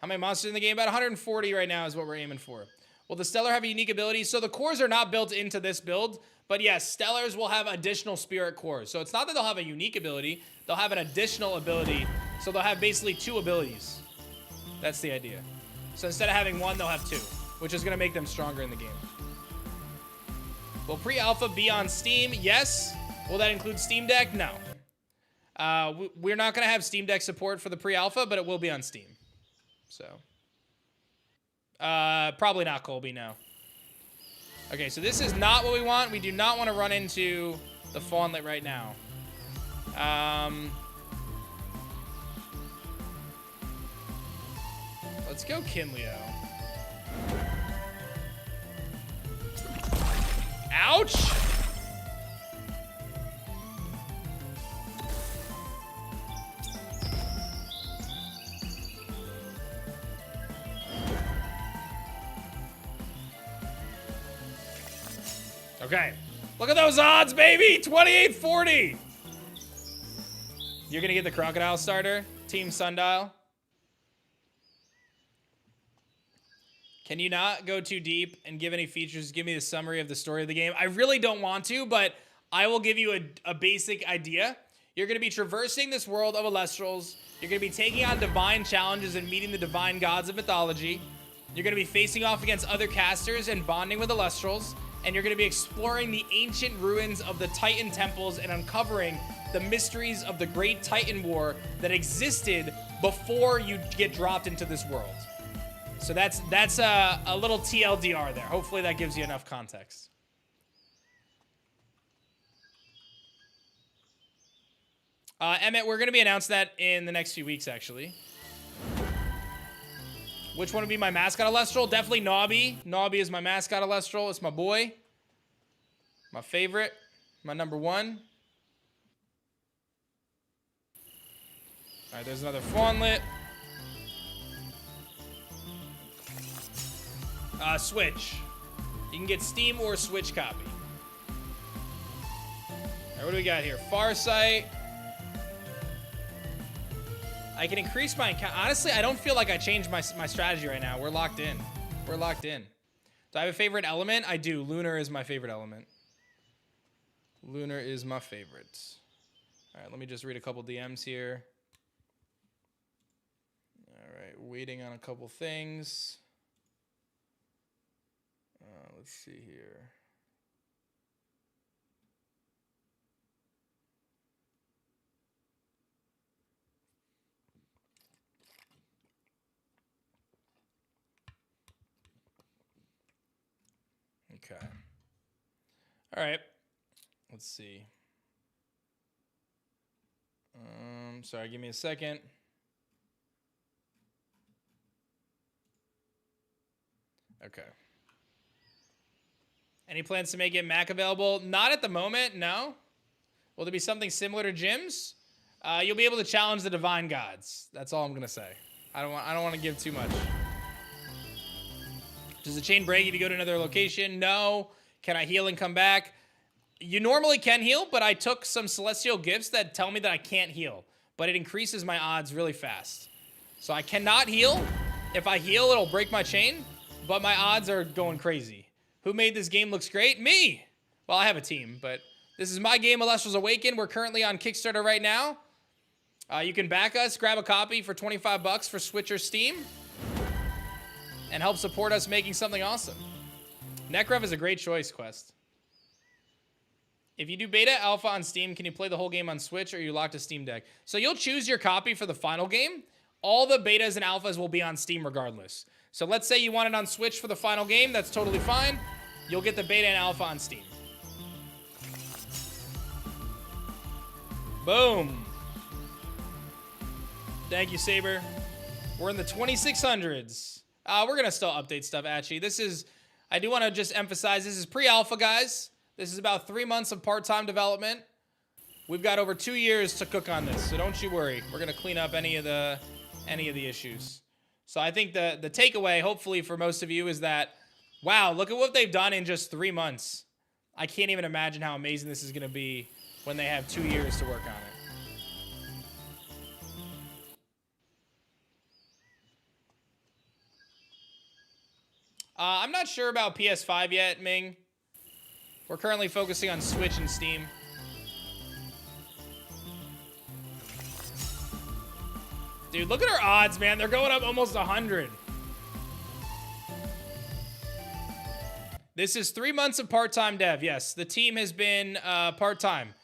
How many monsters in the game? About 140 right now is what we're aiming for. Will the Stellar have a unique ability? So the cores are not built into this build. But yes, Stellars will have additional Spirit cores. So it's not that they'll have a unique ability. They'll have an additional ability. So they'll have basically 2 abilities. That's the idea. So instead of having 1, they'll have 2. Which is going to make them stronger in the game. Will Pre-Alpha be on Steam? Yes. Will that include Steam Deck? No. We're not going to have Steam Deck support for the Pre-Alpha, but it will be on Steam. So. Probably not, Colby, no. Okay, so this is not what we want. We do not want to run into the Fawnlit right now. Let's go Kinleo. Ouch! Okay. Look at those odds, baby! 2840! You're gonna get the Crocodile starter? Team Sundial? Can you not go too deep and give any features? Give me the summary of the story of the game. I really don't want to, but I will give you a basic idea. You're going to be traversing this world of Elestrals. You're going to be taking on divine challenges and meeting the divine gods of mythology. You're going to be facing off against other casters and bonding with Elestrals. And you're going to be exploring the ancient ruins of the Titan temples and uncovering the mysteries of the Great Titan War that existed before you get dropped into this world. So that's a little TLDR there. Hopefully that gives you enough context. Emmett, we're going to be announcing that in the next few weeks, actually. Which one would be my mascot Elestral? Definitely Nobby. Nobby is my mascot Elestral. It's my boy. My favorite. My number 1. All right, there's another Fawnlit. Switch. You can get Steam or Switch copy. All right, what do we got here? Farsight. I can increase my encounter. Honestly, I don't feel like I changed my strategy right now. We're locked in. We're locked in. Do I have a favorite element? I do. Lunar is my favorite element. Lunar is my favorite. All right, let me just read a couple DMs here. All right, waiting on a couple things. Let's see here. Okay. All right. Let's see. Sorry, give me a second. Okay. Any plans to make it Mac available? Not at the moment, no. Will there be something similar to gyms? You'll be able to challenge the divine gods. That's all I'm gonna say. I don't want to give too much. Does the chain break if you go to another location? No. Can I heal and come back? You normally can heal, but I took some celestial gifts that tell me that I can't heal, but it increases my odds really fast. So I cannot heal. If I heal, it'll break my chain, but my odds are going crazy. Who made this game looks great? Me. Well, I have a team, but this is my game, Elestrals Awakened. We're currently on Kickstarter right now. You can back us, grab a copy for 25 bucks for Switch or Steam, and help support us making something awesome. Necrev is a great choice, Quest. If you do beta alpha on Steam, can you play the whole game on Switch, or are you locked to Steam Deck? So you'll choose your copy for the final game. All the betas and alphas will be on Steam regardless. So let's say you want it on Switch for the final game. That's totally fine. You'll get the beta and alpha on Steam. Boom. Thank you, Saber. We're in the 2600s. We're going to still update stuff, actually. I do want to just emphasize, this is pre-alpha, guys. This is about 3 months of part-time development. We've got over 2 years to cook on this, so don't you worry. We're going to clean up any of the issues. So I think the takeaway, hopefully for most of you, is that, wow, look at what they've done in just 3 months. I can't even imagine how amazing this is going to be when they have 2 years to work on it. I'm not sure about PS5 yet, Ming. We're currently focusing on Switch and Steam. Dude, look at our odds, man. They're going up almost 100. This is 3 months of part-time dev. Yes, the team has been part-time,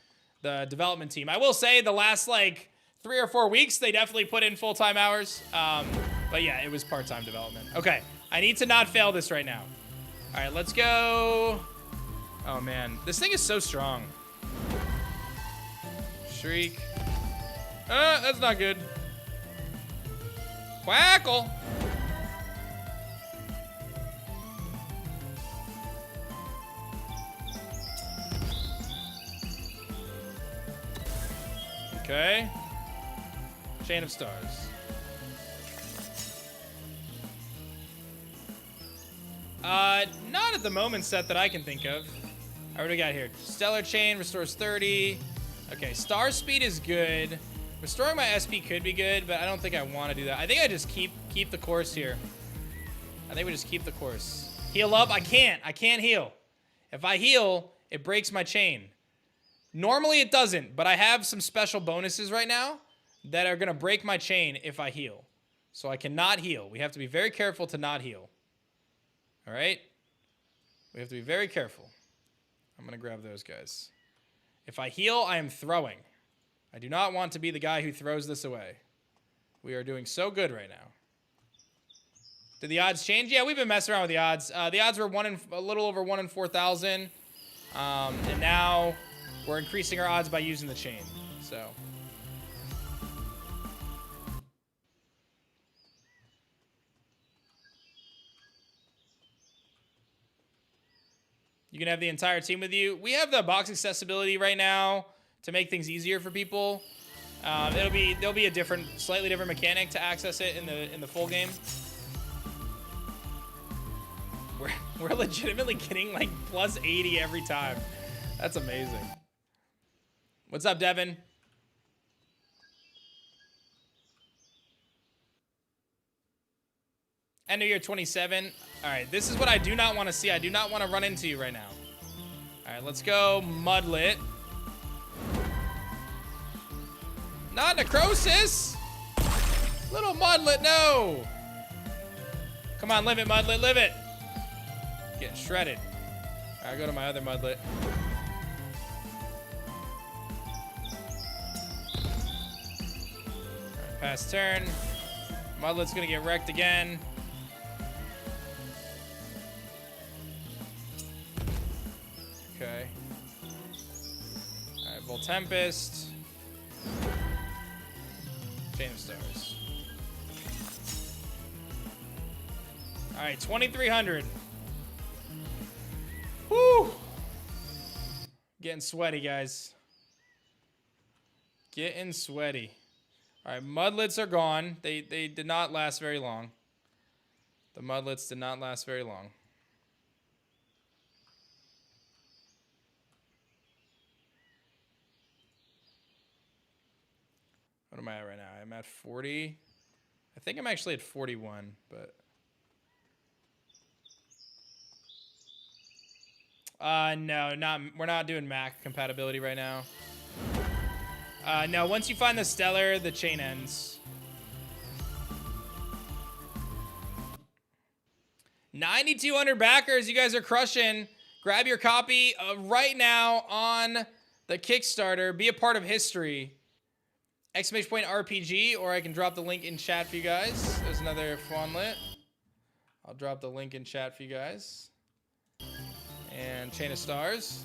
the development team. I will say the last, like, 3 or 4 weeks, they definitely put in full-time hours. But yeah, it was part-time development. Okay, I need to not fail this right now. All right, let's go. Oh, man. This thing is so strong. Shriek. That's not good. Quackle. Okay. Chain of Stars. Not at the moment set that I can think of. All right, what do we got here? Stellar Chain restores 30. Okay, Star Speed is good. Restoring my SP could be good, but I don't think I want to do that. I think I just keep the course here. I think we just keep the course. Heal up. I can't heal. If I heal, it breaks my chain. Normally it doesn't, but I have some special bonuses right now that are going to break my chain if I heal. So I cannot heal. We have to be very careful to not heal. All right? We have to be very careful. I'm going to grab those guys. If I heal, I am throwing. I do not want to be the guy who throws this away. We are doing so good right now. Did the odds change? Yeah, we've been messing around with the odds. The odds were a little over 1 in 4,000. And now we're increasing our odds by using the chain. So. You can have the entire team with you. We have the box accessibility right now to make things easier for people. There'll be a slightly different mechanic to access it in the full game. We're legitimately getting like plus 80 every time. That's amazing. What's up, Devin? End of year 27. All right, this is what I do not want to see. I do not want to run into you right now. All right, let's go Mudlet. Not Necrosis. Little Mudlet, no. Come on, live it, Mudlet, live it. Getting shredded. All right, go to my other Mudlet. All right, pass turn. Mudlet's gonna get wrecked again. Okay. All right, Volt Tempest. Chain of Stars. All right, 2,300. Woo! Getting sweaty, guys. Getting sweaty. All right, Mudlets are gone. They did not last very long. The Mudlets did not last very long. What am I at right now? I'm at 40. I think I'm actually at 41, but... no, we're not doing Mac compatibility right now. No, once you find the Stellar, the chain ends. 9,200 backers. You guys are crushing. Grab your copy right now on the Kickstarter. Be a part of history. Exclamation point RPG, or I can drop the link in chat for you guys. There's another Fawnlet. I'll drop the link in chat for you guys. And Chain of Stars.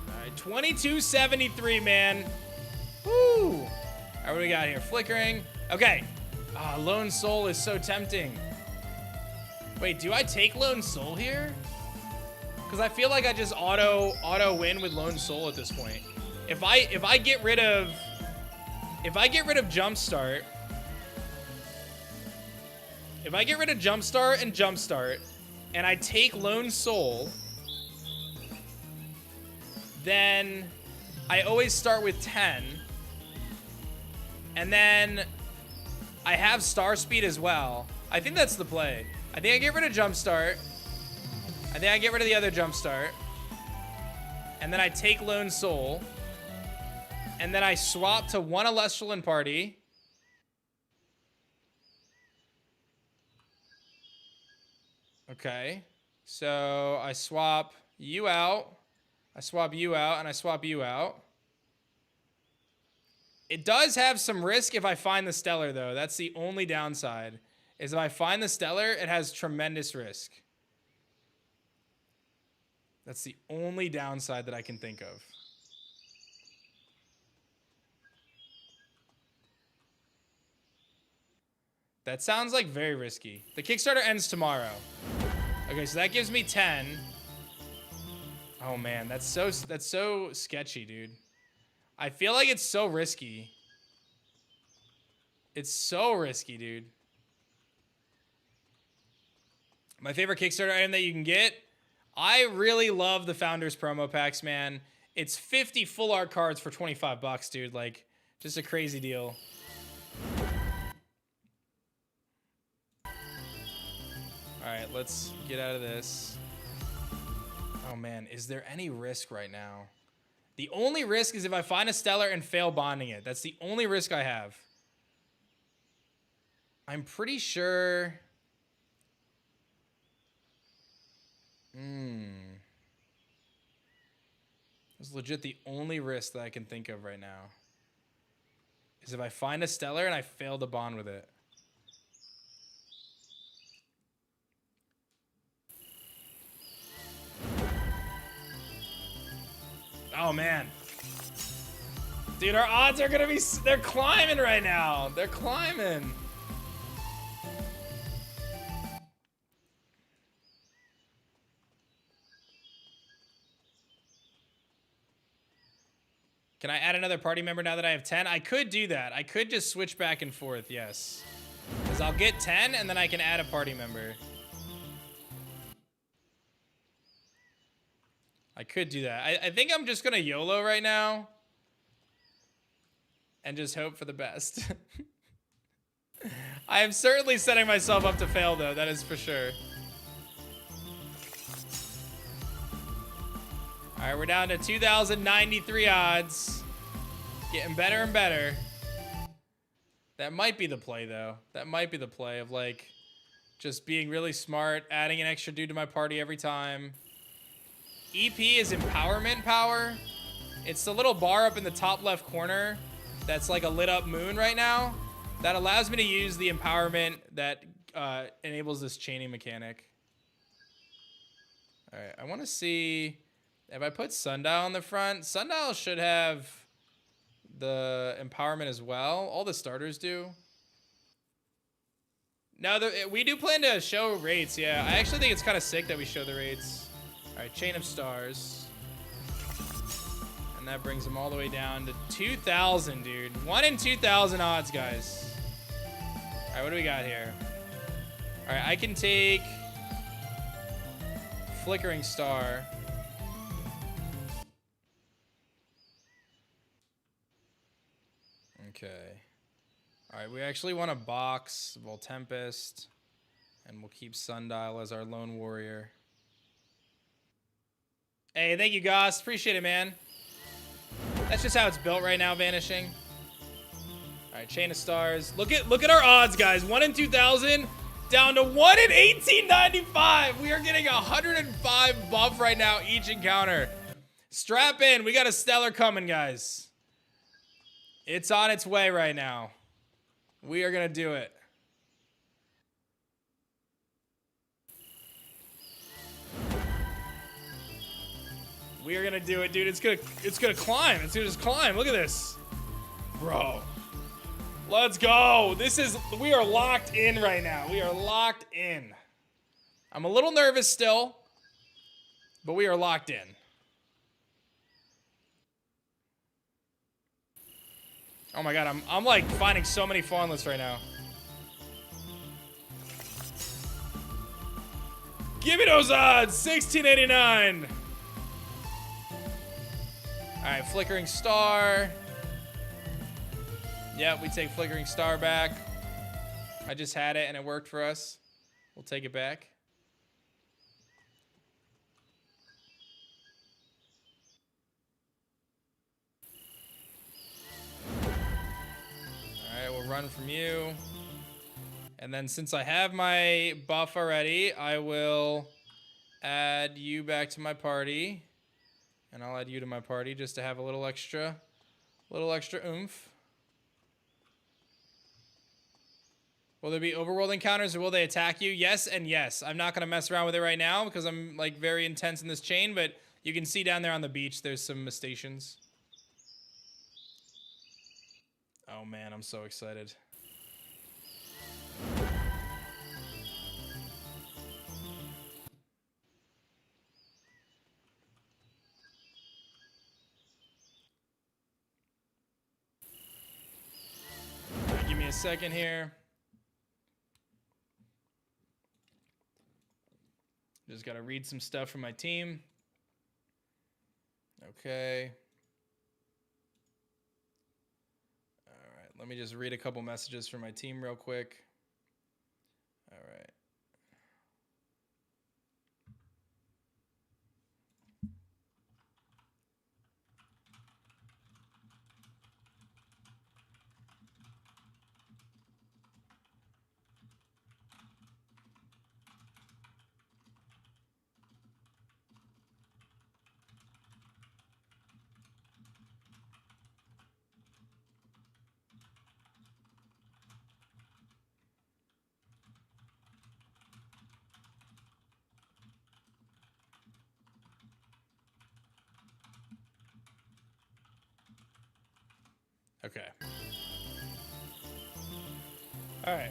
All right, 2273, man. Woo! All right, what do we got here? Flickering. Okay. Lone Soul is so tempting. Wait, do I take Lone Soul here? Because I feel like I just auto win with Lone Soul at this point. If I get rid of Jumpstart. If I get rid of Jumpstart and I take Lone Soul, then I always start with 10. And then I have Star Speed as well. I think that's the play. I think I get rid of Jumpstart. I think I get rid of the other Jumpstart. And then I take Lone Soul. And then I swap to one Elestral in party. Okay. So I swap you out. I swap you out, and I swap you out. It does have some risk if I find the Stellar, though. That's the only downside. Is if I find the Stellar, it has tremendous risk. That's the only downside that I can think of. That sounds like very risky. The Kickstarter ends tomorrow. Okay, so that gives me 10. Oh man, that's so sketchy, dude. I feel like it's so risky. It's so risky, dude. My favorite Kickstarter item that you can get. I really love the Founders promo packs, man. It's 50 full art cards for 25 bucks, dude. Like, just a crazy deal. All right, let's get out of this. Oh man, is there any risk right now? The only risk is if I find a Stellar and fail bonding it. That's the only risk I have. I'm pretty sure... That's legit the only risk that I can think of right now. Is if I find a Stellar and I fail to bond with it. Oh, man. Dude, our odds are gonna be... They're climbing right now. They're climbing. Can I add another party member now that I have 10? I could do that. I could just switch back and forth, yes. Because I'll get 10 and then I can add a party member. I could do that. I think I'm just going to YOLO right now. And just hope for the best. I am certainly setting myself up to fail, though. That is for sure. All right, we're down to 2,093 odds. Getting better and better. That might be the play, though. That might be the play of, like, just being really smart, adding an extra dude to my party every time. EP is empowerment power. It's the little bar up in the top left corner that's like a lit up moon right now. That allows me to use the empowerment that enables this chaining mechanic. All right, I want to see if I put Sundial on the front. Sundial should have the empowerment as well. All the starters do. No, we do plan to show rates, yeah. I actually think it's kind of sick that we show the rates. All right, Chain of Stars. And that brings them all the way down to 2,000, dude. 1 in 2,000 odds, guys. All right, what do we got here? All right, I can take Flickering Star. Okay. All right, we actually want to box Voltempest, and we'll keep Sundial as our lone warrior. Hey, thank you, Goss. Appreciate it, man. That's just how it's built right now, Vanishing. All right, Chain of Stars. Look at our odds, guys. 1 in 2,000 down to 1 in 1895. We are getting 105 buff right now each encounter. Strap in. We got a stellar coming, guys. It's on its way right now. We are going to do it. We are going to do it, dude. It's going to climb. It's going to just climb. Look at this. Bro. Let's go. We are locked in right now. We are locked in. I'm a little nervous still, but we are locked in. Oh my god, I'm like finding so many farmless right now. Give me those odds, 1689. All right, Flickering Star. Yep, we take Flickering Star back. I just had it and it worked for us. We'll take it back. We'll run from you. And then since I have my buff already, I will add you back to my party. And I'll add you to my party just to have a little extra oomph. Will there be overworld encounters or will they attack you? Yes and yes. I'm not going to mess around with it right now because I'm like very intense in this chain, but you can see down there on the beach there's some stations. Oh man, I'm so excited. Right, give me a second here. Just gotta read some stuff from my team. Okay. Let me just read a couple messages from my team real quick. All right. Okay. All right.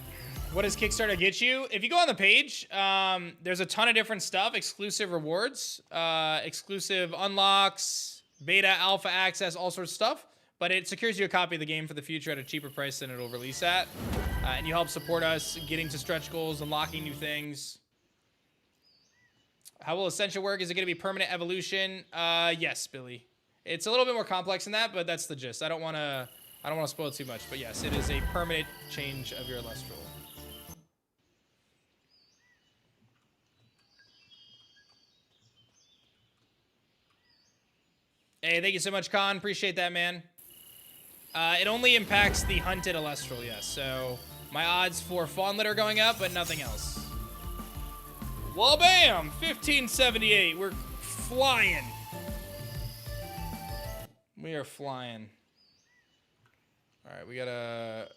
What does Kickstarter get you? If you go on the page, there's a ton of different stuff, exclusive rewards, exclusive unlocks, beta, alpha access, all sorts of stuff. But it secures you a copy of the game for the future at a cheaper price than it'll release at. And you help support us getting to stretch goals, unlocking new things. How will Essential work? Is it going to be permanent evolution? Yes, Billy. It's a little bit more complex than that, but that's the gist. I don't want to I don't want to spoil too much, but yes, it is a permanent change of your Elestral. Hey, thank you so much, Khan. Appreciate that, man. It only impacts the hunted Elestral, yes. So my odds for Fawnlet are going up, but nothing else. Well, bam! 1578. We're flying. We are flying. All right, we gotta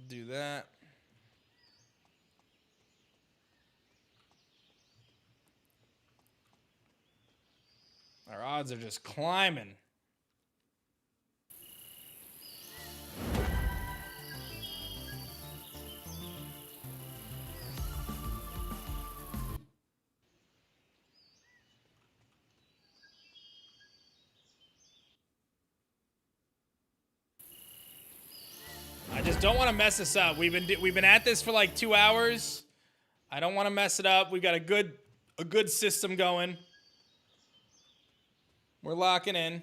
do that. Our odds are just climbing. I just don't want to mess this up. We've been at this for like 2 hours. I don't want to mess it up. We've got a good system going. We're locking in.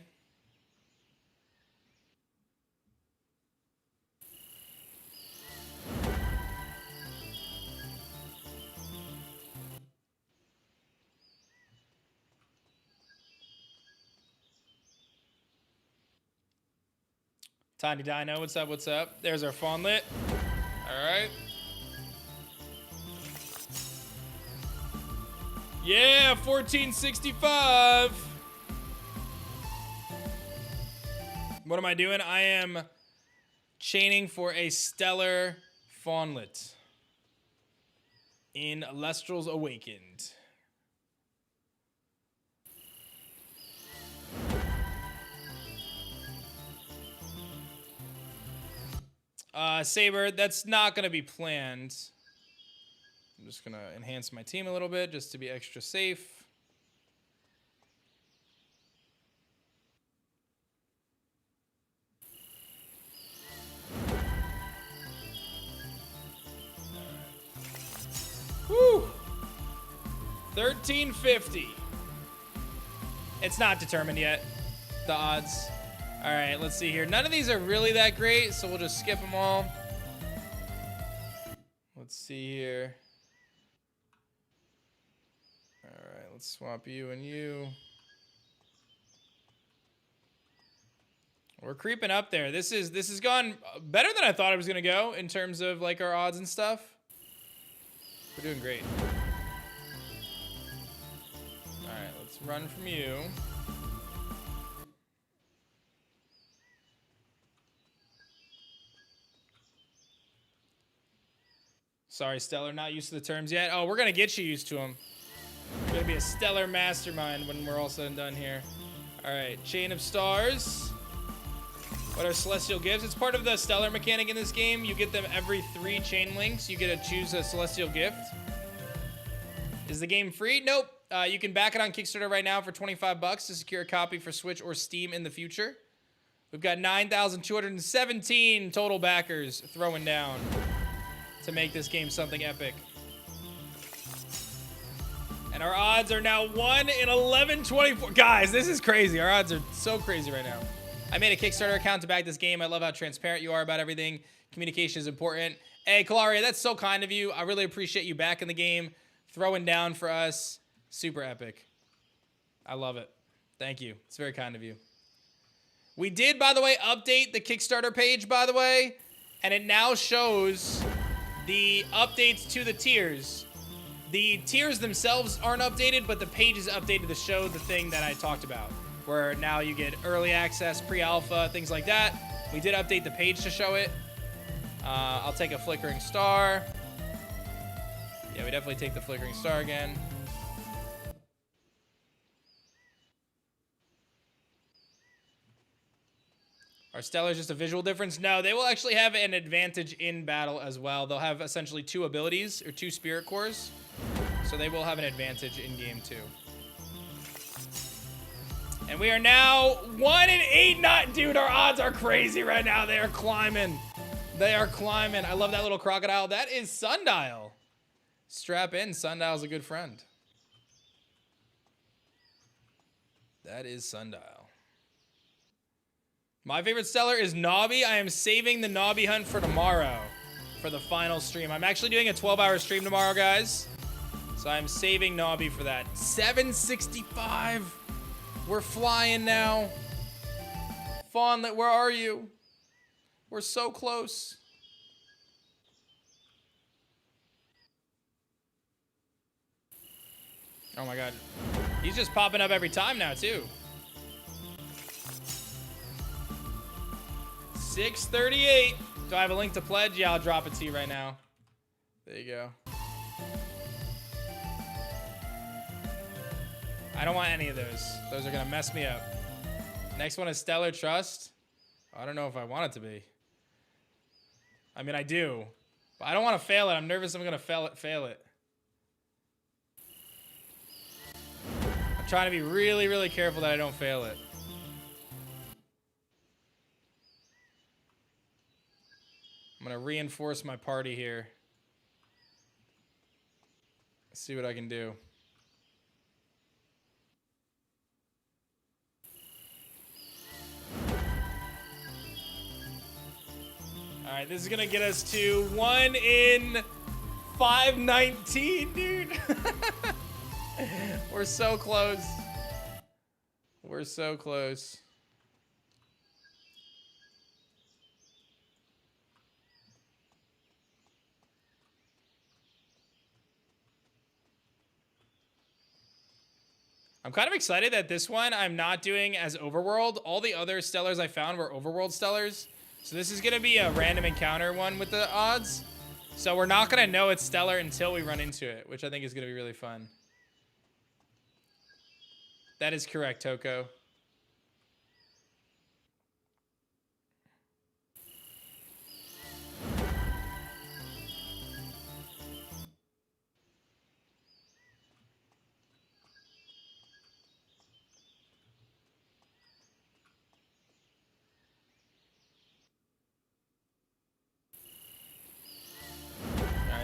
Tiny Dino, what's up, what's up? There's our Fawnlet. All right. Yeah, 1465. What am I doing? I am chaining for a stellar Fawnlet in Elestrals Awakened. Saber, that's not going to be planned. I'm just going to enhance my team a little bit just to be extra safe. Woo! 1350. It's not determined yet, the odds. All right, let's see here. None of these are really that great, so we'll just skip them all. Let's see here. All right, let's swap you and you. We're creeping up there. This has gone better than I thought it was gonna go in terms of like our odds and stuff. We're doing great. All right, let's run from you. Sorry, Stellar, not used to the terms yet. Oh, we're going to get you used to them. You're going to be a stellar mastermind when we're all said and done here. All right, Chain of Stars. What are Celestial Gifts? It's part of the Stellar mechanic in this game. You get them every 3 chain links. You get to choose a Celestial Gift. Is the game free? Nope. You can back it on Kickstarter right now for 25 bucks to secure a copy for Switch or Steam in the future. We've got 9,217 total backers throwing down to make this game something epic. And our odds are now 1 in 1124. Guys, this is crazy. Our odds are so crazy right now. I made a Kickstarter account to back this game. I love how transparent you are about everything. Communication is important. Hey, Kalaria, that's so kind of you. I really appreciate you backing the game, throwing down for us. Super epic. I love it. Thank you. It's very kind of you. We did, by the way, update the Kickstarter page, by the way, and it now shows the updates to the tiers. The tiers themselves aren't updated, but the page is updated to show the thing that I talked about, where now you get early access, pre-alpha, things like that. We did update the page to show it. I'll take a flickering star. Yeah, we definitely take the flickering star again. Are Stellars just a visual difference? No, they will actually have an advantage in battle as well. They'll have essentially 2 abilities, or 2 spirit cores. So they will have an advantage in game too. And we are now 1 in 8. Dude, our odds are crazy right now. They are climbing. They are climbing. I love that little crocodile. That is Sundial. Strap in. Sundial's a good friend. That is Sundial. My favorite stellar is Nobby. I am saving the Nobby hunt for tomorrow for the final stream. I'm actually doing a 12-hour stream tomorrow, guys. So I'm saving Nobby for that. 765. We're flying now. Fawnlet, where are you? We're so close. Oh my god. He's just popping up every time now, too. 638. Do I have a link to pledge? Yeah, I'll drop it to you right now. There you go. I don't want any of those. Those are gonna mess me up. Next one is Stellar Trust. I don't know if I want it to be. I mean, I do. But I don't want to fail it. I'm nervous I'm gonna fail it. I'm trying to be really, really careful that I don't fail it. I'm gonna reinforce my party here. See what I can do. All right, this is gonna get us to 1 in 519, dude. We're so close. We're so close. I'm kind of excited that this one I'm not doing as overworld. All the other stellars I found were overworld stellars. So this is going to be a random encounter one with the odds. So we're not going to know it's stellar until we run into it, which I think is going to be really fun. That is correct, Toko.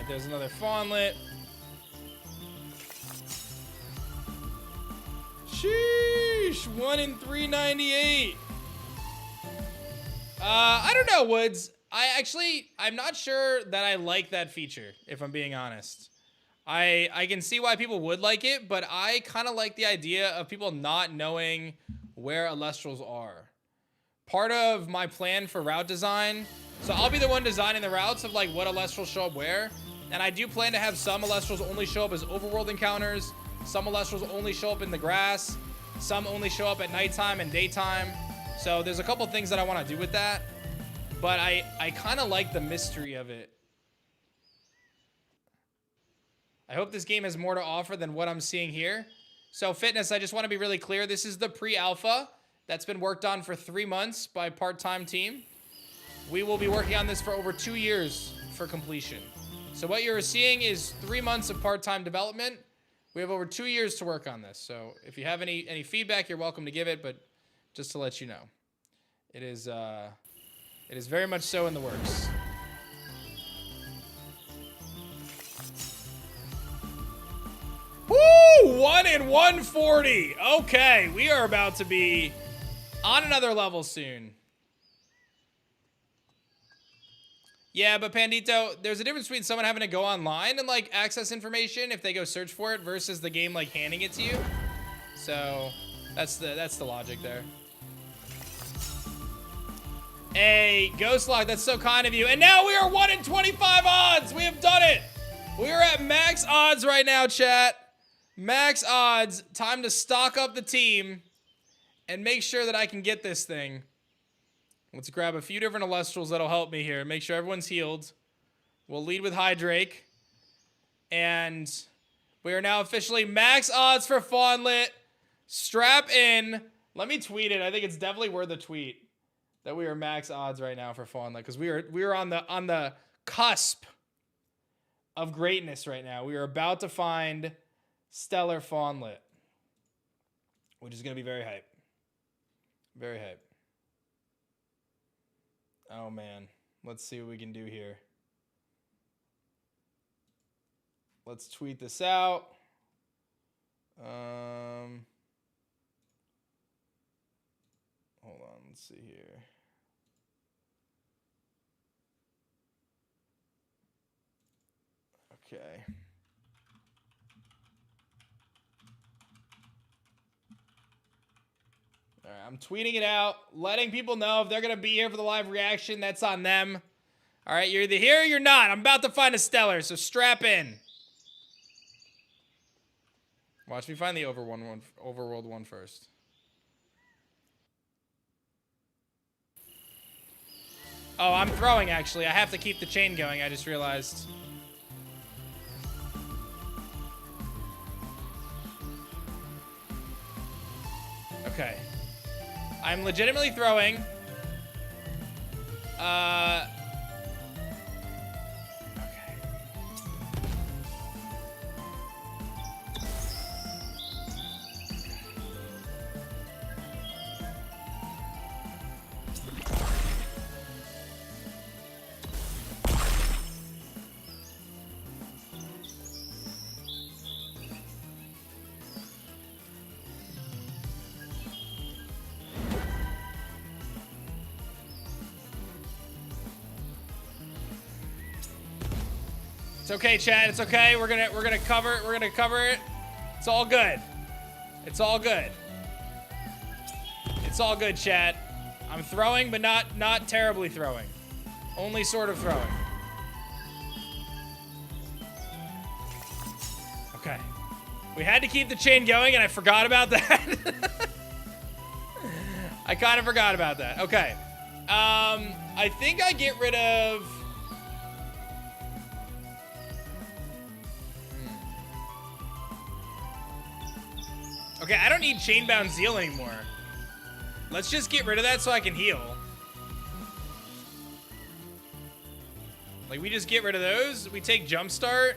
There's another Fawnlet. Sheesh, 1 in 398. I don't know, Woods. I'm not sure that I like that feature, if I'm being honest. I can see why people would like it, but I kind of like the idea of people not knowing where Elestrals are. Part of my plan for route design, so I'll be the one designing the routes of like what Elestrals show up where. And I do plan to have some Elestrals only show up as overworld encounters. Some Elestrals only show up in the grass. Some only show up at nighttime and daytime. So there's a couple things that I want to do with that. But I kind of like the mystery of it. I hope this game has more to offer than what I'm seeing here. So Fitness, I just want to be really clear. This is the pre-alpha that's been worked on for 3 months by a part-time team. We will be working on this for over 2 years for completion. So what you're seeing is 3 months of part-time development. We have over 2 years to work on this. So if you have any feedback, you're welcome to give it. But just to let you know, it is very much so in the works. Woo! 1 in 140. Okay, we are about to be on another level soon. Yeah, but Pandito, there's a difference between someone having to go online and like access information if they go search for it versus the game like handing it to you. So that's the logic there. Hey, Ghostlock, that's so kind of you. And now we are 1 in 25 odds. We have done it. We are at max odds right now, chat. Max odds. Time to stock up the team and make sure that I can get this thing. Let's grab a few different Elestrals that'll help me here. Make sure everyone's healed. We'll lead with Hydrake. And we are now officially max odds for Fawnlet. Strap in. Let me tweet it. I think it's definitely worth a tweet that we are max odds right now for Fawnlet, because we are on the cusp of greatness right now. We are about to find Stellar Fawnlet, which is going to be very hype. Very hype. Oh, man. Let's see what we can do here. Let's tweet this out. Hold on. Let's see here. Okay. All right, I'm tweeting it out, letting people know if they're going to be here for the live reaction, that's on them. All right, you're either here or you're not. I'm about to find a stellar, so strap in. Watch me find the overworld one first. Oh, I'm throwing, actually. I have to keep the chain going, I just realized. Okay. I'm legitimately throwing. Okay. It's okay, Chad. It's okay. We're gonna cover it. We're gonna cover it. It's all good. It's all good. It's all good, Chad. I'm throwing, but not terribly throwing. Only sort of throwing. Okay. We had to keep the chain going, and I forgot about that. I kind of forgot about that. Okay. I think I get rid of... Okay, I don't need Chainbound Zeal anymore. Let's just get rid of that so I can heal. Like, we just get rid of those. We take Jumpstart.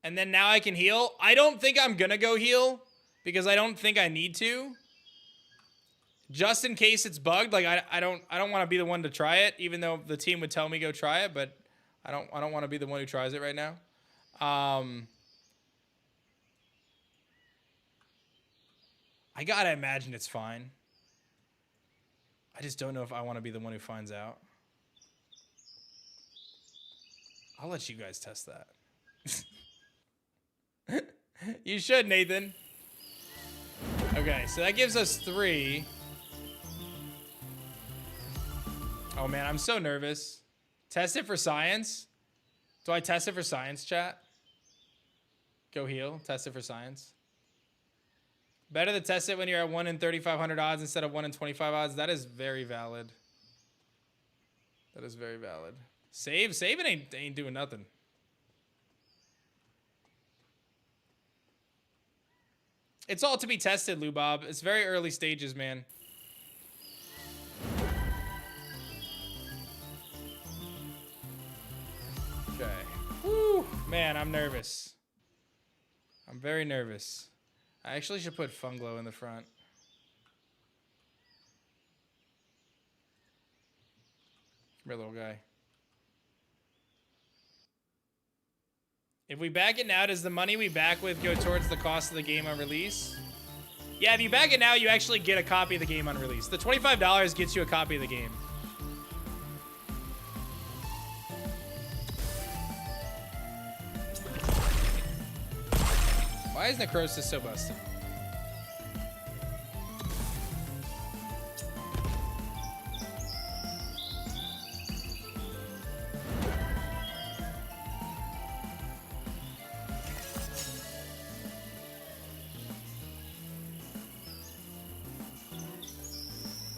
And then now I can heal. I don't think I'm gonna go heal because I don't think I need to. Just in case it's bugged. Like, I don't want to be the one to try it, even though the team would tell me go try it, but I don't want to be the one who tries it right now. I gotta imagine it's fine. I just don't know if I want to be the one who finds out. I'll let you guys test that. You should, Nathan. Okay, so that gives us 3. Oh man, I'm so nervous. Test it for science. Do I test it for science, chat? Go heal. Test it for science. Better to test it when you're at 1 in 3,500 odds instead of 1 in 25 odds. That is very valid. That is very valid. Saving ain't doing nothing. It's all to be tested, Lubob. It's very early stages, man. Okay. Woo, man, I'm nervous. I'm very nervous. I actually should put Funglow in the front. Come here, little guy. If we back it now, does the money we back with go towards the cost of the game on release? Yeah, if you back it now, you actually get a copy of the game on release. The $25 gets you a copy of the game. Why is Necrosis so busted?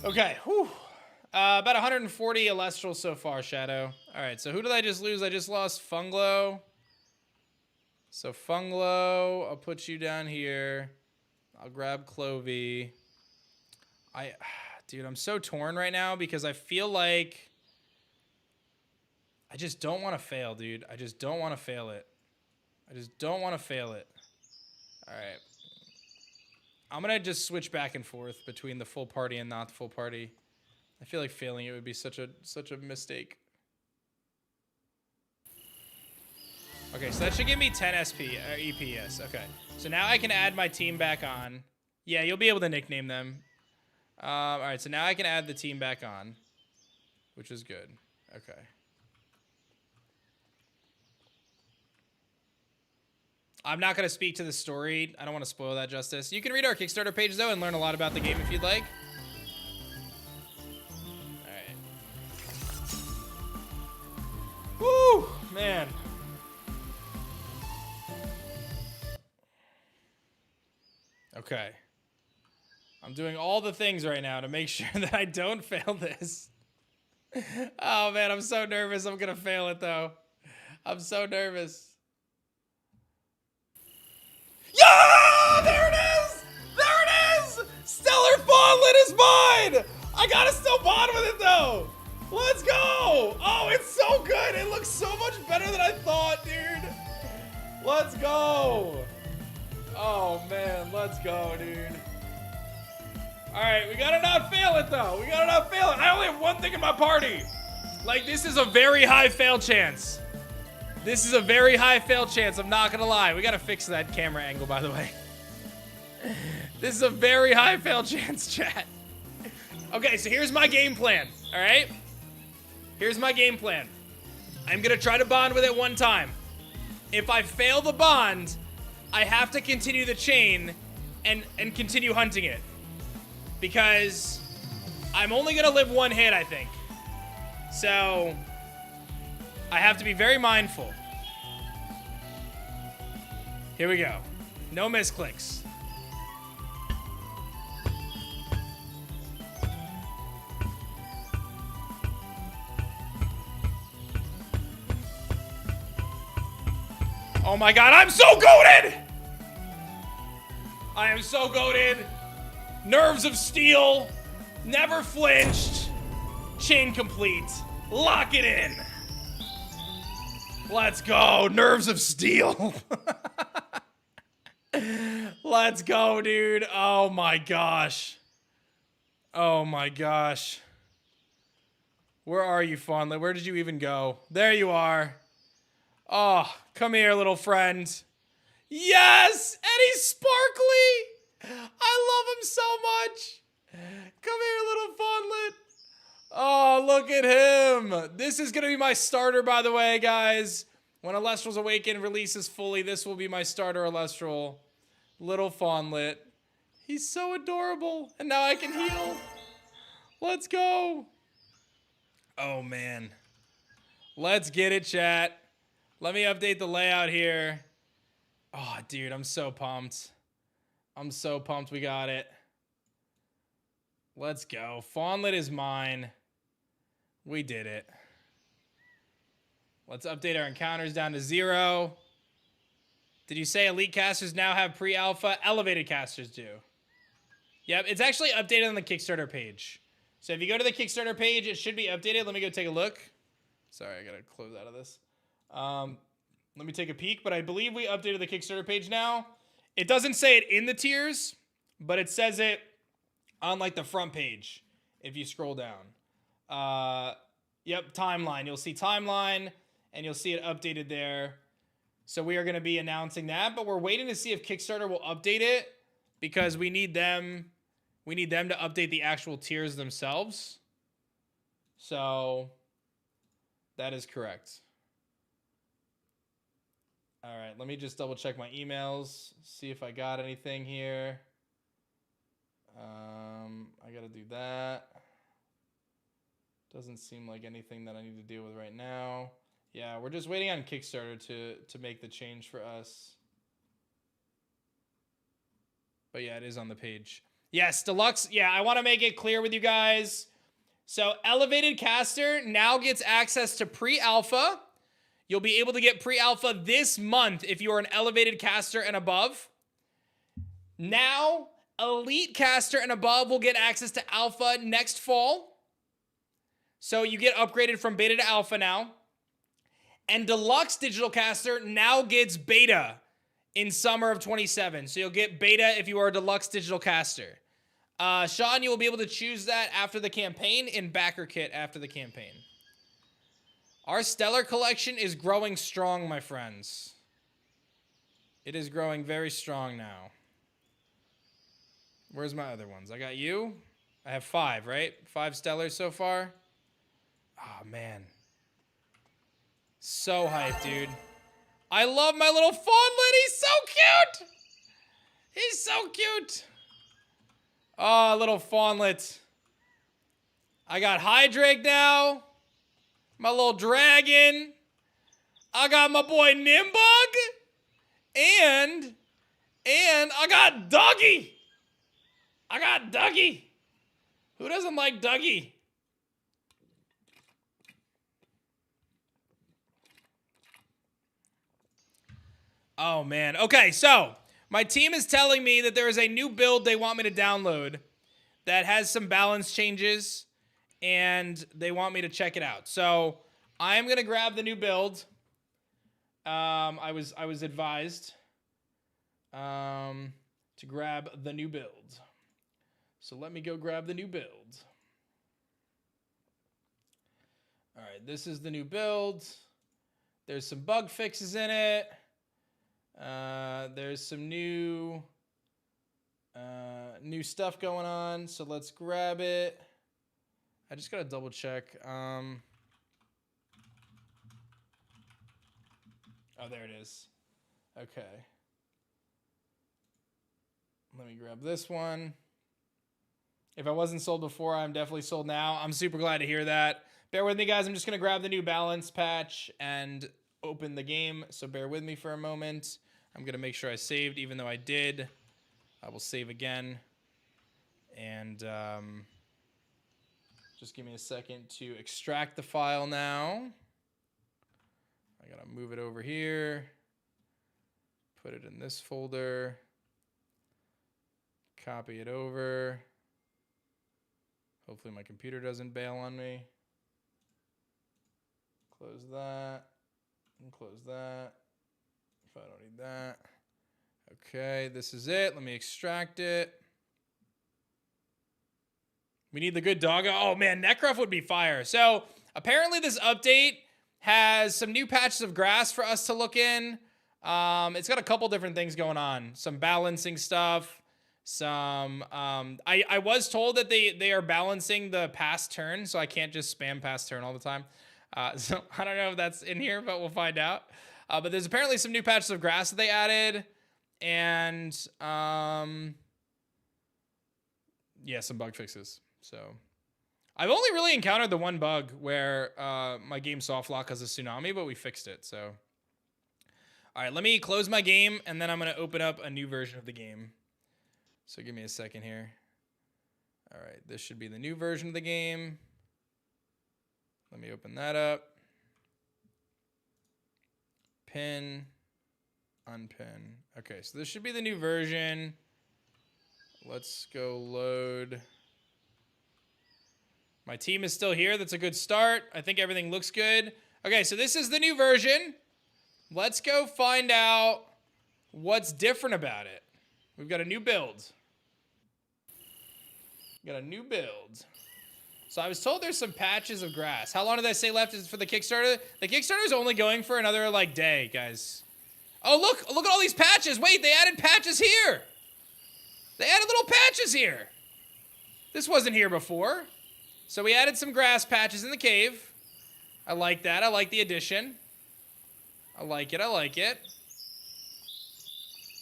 Okay, whew. About 140 Elestrals so far, Shadow. All right, so who did I just lose? I just lost Funglow. So Funglow, I'll put you down here. I'll grab Clovey. Dude, I'm so torn right now because I feel like I just don't want to fail, dude. I just don't want to fail it. I just don't want to fail it. All right. I'm going to just switch back and forth between the full party and not the full party. I feel like failing it would be such a mistake. Okay, so that should give me 10 SP, or EPS. Okay, so now I can add my team back on. Yeah, you'll be able to nickname them. All right, so now I can add the team back on, which is good. Okay. I'm not going to speak to the story. I don't want to spoil that, Justice. You can read our Kickstarter page, though, and learn a lot about the game if you'd like. All right. Woo! Man. Okay. I'm doing all the things right now to make sure that I don't fail this. Oh, man, I'm so nervous. I'm going to fail it, though. I'm so nervous. Yeah! There it is! There it is! Stellar Fawnlet is mine! I gotta still bond with it, though! Let's go! Oh, it's so good! It looks so much better than I thought, dude! Let's go! Oh, man, let's go, dude. Alright, we gotta not fail it, though. We gotta not fail it. I only have one thing in my party. Like, this is a very high fail chance. This is a very high fail chance, I'm not gonna lie. We gotta fix that camera angle, by the way. This is a very high fail chance, chat. Okay, so here's my game plan, all right? Here's my game plan. I'm gonna try to bond with it one time. If I fail the bond, I have to continue the chain and continue hunting it. Because I'm only gonna live one hit, I think. So I have to be very mindful. Here we go. No misclicks. Oh my god, I'm so goated! I am so goated. Nerves of steel. Never flinched. Chain complete. Lock it in. Let's go. Nerves of steel. Let's go, dude. Oh my gosh. Oh my gosh. Where are you, Fawnlet? Where did you even go? There you are. Oh, come here, little friend. Yes! And he's sparkly! I love him so much. Come here, little Fawnlet. Oh, look at him. This is going to be my starter, by the way, guys. When Elestrals Awakened releases fully, this will be my starter Elestral. Little Fawnlet. He's so adorable. And now I can heal. Let's go. Oh, man. Let's get it, chat. Let me update the layout here. Oh, dude, I'm so pumped. I'm so pumped we got it. Let's go. Fawnlet is mine. We did it. Let's update our encounters down to 0. Did you say elite casters now have pre-alpha? Elevated casters do. Yep, it's actually updated on the Kickstarter page. So if you go to the Kickstarter page, it should be updated. Let me go take a look. Sorry, I gotta close out of this. Let me take a peek, but I believe we updated the Kickstarter page now. It doesn't say it in the tiers, but it says it on like the front page if you scroll down. Yep, timeline. You'll see timeline, and you'll see it updated there. So we are going to be announcing that, but we're waiting to see if Kickstarter will update it because we need them to update the actual tiers themselves. So that is correct. All right, let me just double check my emails, see if I got anything here. I got to do that. Doesn't seem like anything that I need to deal with right now. Yeah, we're just waiting on Kickstarter to make the change for us. But yeah, it is on the page. Yes, Deluxe. Yeah, I want to make it clear with you guys. So Elevated Caster now gets access to pre-alpha. You'll be able to get pre-alpha this month if you are an Elevated Caster and above. Now, Elite Caster and above will get access to alpha next fall. So you get upgraded from beta to alpha now. And Deluxe Digital Caster now gets beta in summer of 27. So you'll get beta if you are a Deluxe Digital Caster. Sean, you will be able to choose that after the campaign in Backer Kit after the campaign. Our Stellar Collection is growing strong, my friends. It is growing very strong now. Where's my other ones? I got you. I have 5, right? 5 Stellars so far. Oh, man. So hyped, dude. I love my little fawnlet. He's so cute. He's so cute. Oh, little fawnlet. I got Hydrake now. My little dragon. I got my boy Nimbug. And I got Dougie. I got Dougie. Who doesn't like Dougie? Oh, man. Okay, so my team is telling me that there is a new build they want me to download that has some balance changes, and they want me to check it out. So I'm going to grab the new build. I was advised to grab the new build. So let me go grab the new build. All right, this is the new build. There's some bug fixes in it. There's some new stuff going on. So let's grab it. I just gotta double check. Oh, there it is. Okay. Let me grab this one. If I wasn't sold before, I'm definitely sold now. I'm super glad to hear that. Bear with me, guys. I'm just going to grab the new balance patch and open the game. So bear with me for a moment. I'm going to make sure I saved, even though I did. I will save again. And just give me a second to extract the file now. I got to move it over here. Put it in this folder. Copy it over. Hopefully my computer doesn't bail on me. Close that. And close that. If I don't need that. Okay, this is it. Let me extract it. We need the good doggo. Oh man, Necruff would be fire. So apparently this update has some new patches of grass for us to look in. It's got a couple different things going on. Some balancing stuff. Some I was told that they are balancing the pass turn, so I can't just spam pass turn all the time. So I don't know if that's in here, but we'll find out. But there's apparently some new patches of grass that they added, and yeah, some bug fixes. So I've only really encountered the one bug where my game soft lock has a tsunami, but we fixed it. So all right, let me close my game, and then I'm gonna open up a new version of the game. So give me a second here. All right, this should be the new version of the game. Let me open that up. Pin, unpin. Okay, so this should be the new version. Let's go load. My team is still here. That's a good start. I think everything looks good. Okay, so this is the new version. Let's go find out what's different about it. We've got a new build. Got a new build. So I was told there's some patches of grass. How long did I say left is for the Kickstarter? The Kickstarter is only going for another like day, guys. Oh, look at all these patches. Wait, they added patches here. They added little patches here. This wasn't here before. So we added some grass patches in the cave. I like that. I like the addition. I like it. I like it.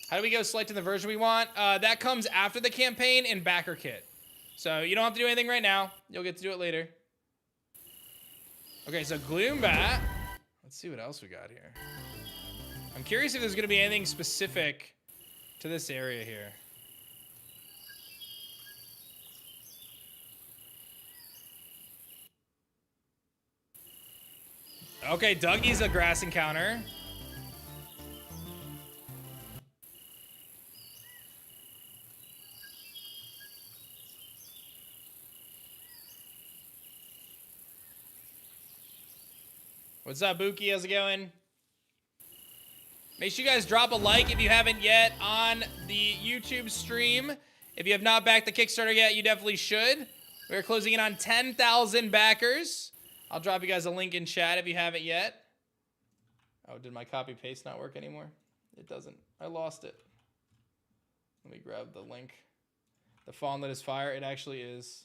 How do we go selecting the version we want? That comes after the campaign in backer kit. So you don't have to do anything right now. You'll get to do it later. Okay, so Gloombat. Let's see what else we got here. I'm curious if there's going to be anything specific to this area here. Okay, Dougie's a grass encounter. What's up, Buki? How's it going? Make sure you guys drop a like if you haven't yet on the YouTube stream. If you have not backed the Kickstarter yet, you definitely should. We're closing in on 10,000 backers. I'll drop you guys a link in chat if you haven't yet. Oh, did my copy paste not work anymore? It doesn't. I lost it. Let me grab the link. The Fawnlet is fire. It actually is.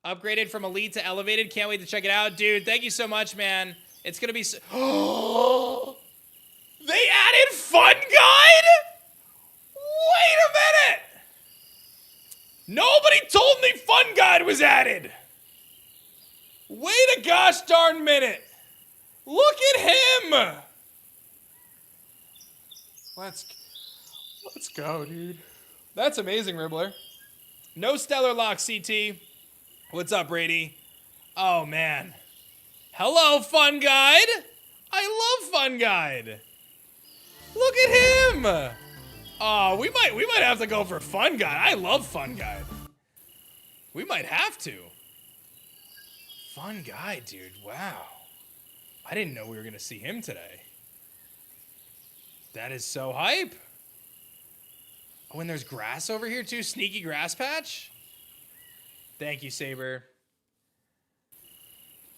Upgraded from Elite to Elevated. Can't wait to check it out. Dude, thank you so much, man. It's going to be so... They added Fun Guide? Wait a minute! Nobody told me Fun Guide was added. Wait a gosh darn minute. Look at him. Let's go, dude. That's amazing, Ribbler. No Stellar Lock, CT. What's up, Brady? Oh, man. Hello, Fun Guide. I love Fun Guide. Look at him. Oh, we might have to go for Fun Guide. I love Fun Guide. We might have to. Fun Guide, dude. Wow. I didn't know we were going to see him today. That is so hype. Oh, and there's grass over here too. Sneaky grass patch. Thank you, Saber.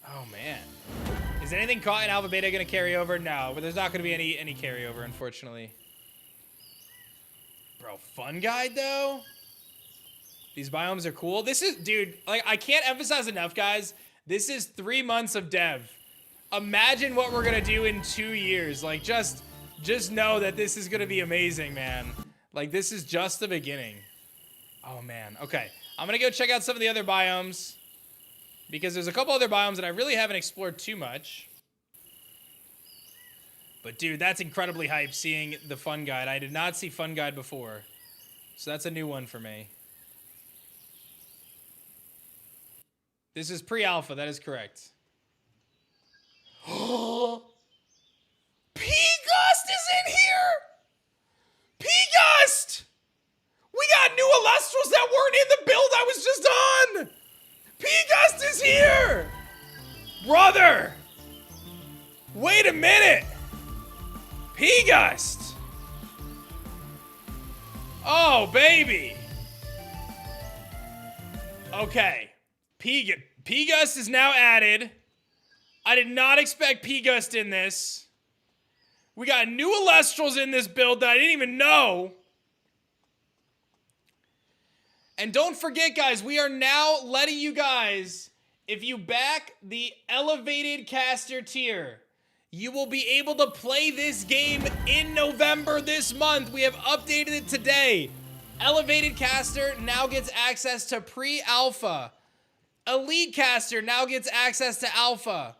Oh, man. Is anything caught in Alpha Beta going to carry over? No, but there's not going to be any carryover, unfortunately. Bro, Fun Guide, though? These biomes are cool. This is, dude, like, I can't emphasize enough, guys. This is 3 months of dev. Imagine what we're going to do in 2 years. Like, just know that this is going to be amazing, man. Like, this is just the beginning. Oh, man. Okay. I'm going to go check out some of the other biomes, because there's a couple other biomes that I really haven't explored too much. But, dude, that's incredibly hype, seeing the Fun Guide. I did not see Fun Guide before, so that's a new one for me. This is pre-alpha. That is correct. P-Gust is in here! P-Gust! We got new Elestrals that weren't in the build I was just on! P-Gust is here! Brother! Wait a minute! P-Gust! Oh, baby! Okay. P-Gust is now added. I did not expect P-Gust in this. We got new Elestrals in this build that I didn't even know. And don't forget, guys, we are now letting you guys, if you back the elevated caster tier, you will be able to play this game in November this month. We have updated it today. Elevated caster now gets access to pre-alpha. Elite caster now gets access to alpha.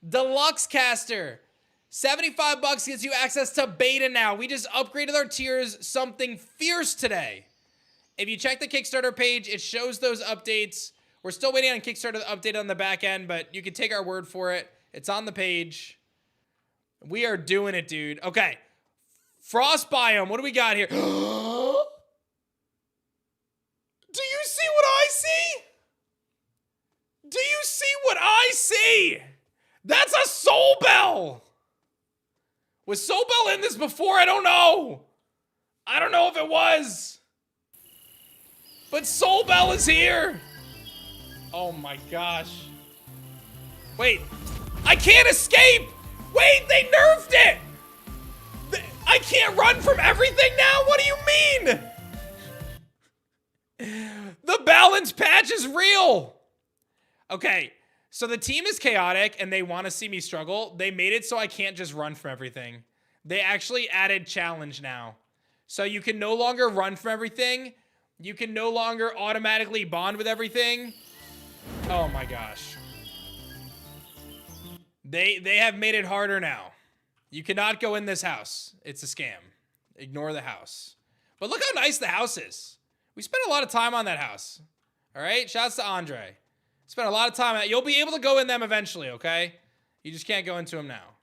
Deluxe caster, 75 bucks gets you access to beta now. We just upgraded our tiers something fierce today. If you check the Kickstarter page, it shows those updates. We're still waiting on Kickstarter to update on the back end, but you can take our word for it. It's on the page. We are doing it, dude. Okay. Frost biome. What do we got here? Do you see what I see? Do you see what I see? That's a Soul Bell. Was Soul Bell in this before? I don't know. I don't know if it was. But Soul Bell is here. Oh my gosh. Wait. I can't escape. Wait, they nerfed it. I can't run from everything now? What do you mean? The balance patch is real. Okay, so the team is chaotic and they want to see me struggle. They made it so I can't just run from everything. They actually added challenge now. So you can no longer run from everything. You can no longer automatically bond with everything. Oh my gosh. They have made it harder now. You cannot go in this house. It's a scam. Ignore the house. But look how nice the house is. We spent a lot of time on that house. All right, shouts to Andre. Spent a lot of time. You'll be able to go in them eventually, okay? You just can't go into them now.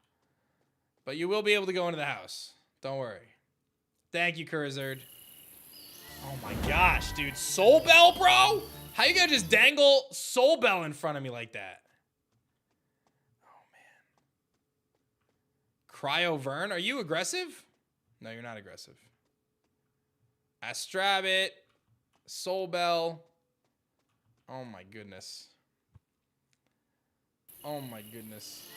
But you will be able to go into the house. Don't worry. Thank you, Curzard. Oh my gosh, dude. Soul Bell, bro? How you gonna just dangle Soul Bell in front of me like that? Oh, man. Cryo Vern, are you aggressive? No, you're not aggressive. Astrabbit. Soul Bell. Oh my goodness. Oh my goodness.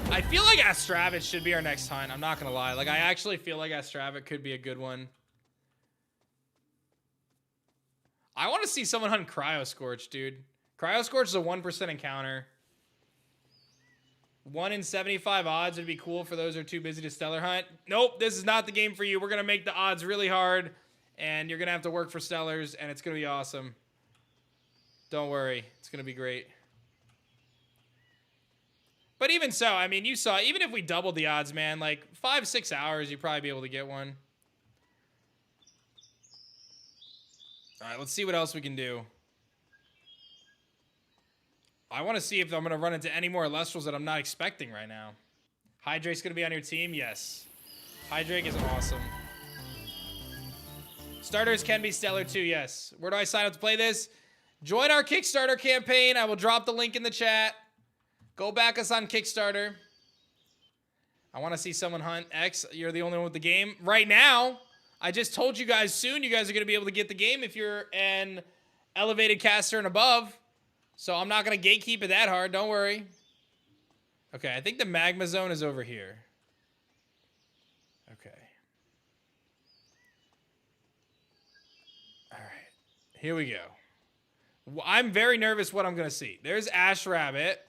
I feel like Astrabbit should be our next hunt. I'm not gonna lie. Like, I actually feel like Astrabbit could be a good one. I want to see someone hunt Cryo Scorch, dude. Cryo Scorch is a 1% encounter. 1 in 75 odds would be cool for those who are too busy to stellar hunt. Nope, this is not the game for you. We're going to make the odds really hard, and you're going to have to work for stellars, and it's going to be awesome. Don't worry. It's going to be great. But even so, I mean, you saw, even if we doubled the odds, man, like 5-6 hours, you'd probably be able to get one. All right, let's see what else we can do. I want to see if I'm going to run into any more Elestrals that I'm not expecting right now. Hydrake's going to be on your team? Yes. Hydrake is awesome. Starters can be stellar too, yes. Where do I sign up to play this? Join our Kickstarter campaign. I will drop the link in the chat. Go back us on Kickstarter. I want to see someone hunt X. You're the only one with the game. Right now, I just told you guys soon you guys are going to be able to get the game if you're an elevated caster and above. So I'm not going to gatekeep it that hard. Don't worry. Okay, I think the magma zone is over here. Okay. All right. Here we go. I'm very nervous what I'm going to see. There's Ash Rabbit.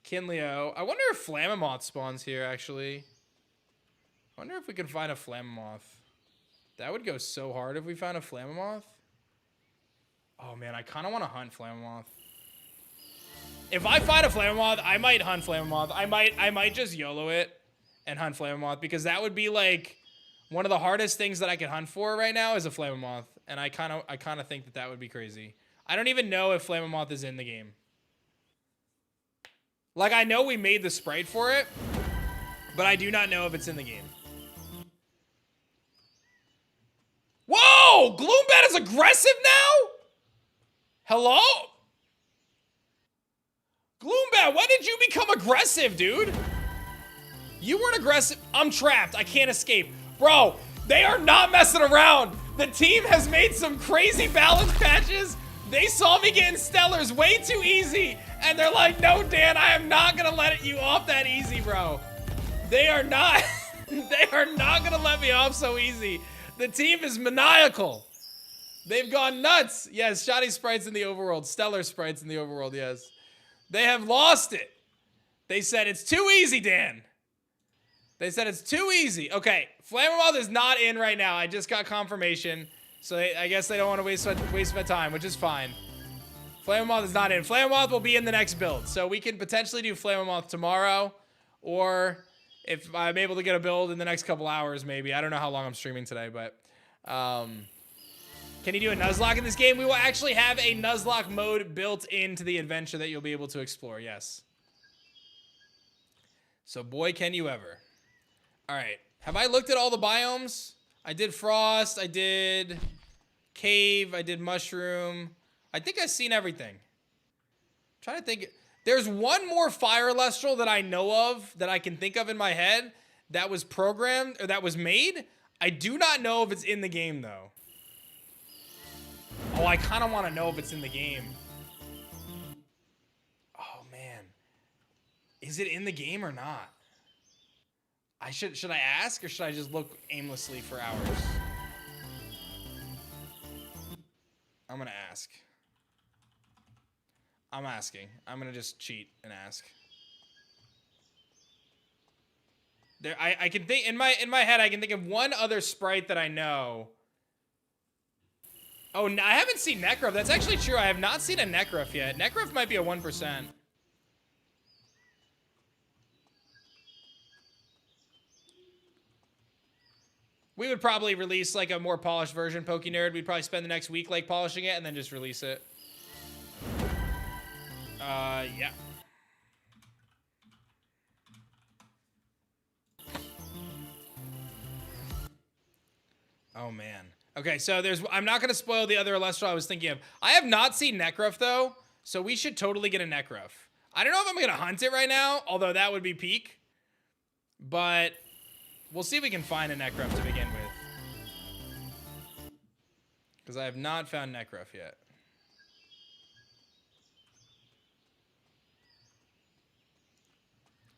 Kinleo. I wonder if Flammoth spawns here, actually. I wonder if we can find a Flammoth. That would go so hard if we found a Flammoth. Oh, man, I kind of want to hunt Flammoth. If I find a Flammoth, I might hunt Flammoth. I might just YOLO it and hunt Flammoth, because that would be, like, one of the hardest things that I could hunt for right now is a Flammoth. And I kind of think that that would be crazy. I don't even know if Flammoth is in the game. Like, I know we made the sprite for it, but I do not know if it's in the game. Whoa! Gloombat is aggressive now? Hello? Gloombat, when did you become aggressive, dude? You weren't aggressive. I'm trapped. I can't escape. Bro, they are not messing around. The team has made some crazy balance patches. They saw me getting stellars way too easy, and they're like, no, Dan, I am not gonna let you off that easy, bro. They are not, they are not gonna let me off so easy. The team is maniacal. They've gone nuts. Yes, shoddy sprites in the overworld, stellar sprites in the overworld, yes. They have lost it. They said it's too easy, Dan. They said it's too easy. Okay, Flammoth is not in right now. I just got confirmation. So I guess they don't want to waste my time, which is fine. Flammoth is not in. Flammoth will be in the next build. So we can potentially do Flammoth tomorrow. Or if I'm able to get a build in the next couple hours, maybe. I don't know how long I'm streaming today, but... can you do a Nuzlocke in this game? We will actually have a Nuzlocke mode built into the adventure that you'll be able to explore, yes. So boy, can you ever. All right. Have I looked at all the biomes? I did frost, I did cave, I did mushroom. I think I've seen everything. I'm trying to think. There's one more fire Elestral that I know of, that I can think of in my head, that was programmed, or that was made. I do not know if it's in the game, though. Oh, I kind of want to know if it's in the game. Oh, man. Is it in the game or not? Should I ask, or should I just look aimlessly for hours? I'm gonna ask. I'm asking. I'm gonna just cheat and ask. There, I can think in my head. I can think of one other sprite that I know. Oh, I haven't seen Necruff. That's actually true. I have not seen a Necruff yet. Necruff might be a 1%. We would probably release like a more polished version, PokeNerd. We'd probably spend the next week like polishing it and then just release it. Yeah. Oh man. Okay, so I'm not gonna spoil the other Elestral I was thinking of. I have not seen Necruff though, so we should totally get a Necruff. I don't know if I'm gonna hunt it right now, although that would be peak. But we'll see if we can find a Necruff to begin with. Because I have not found Necruff yet.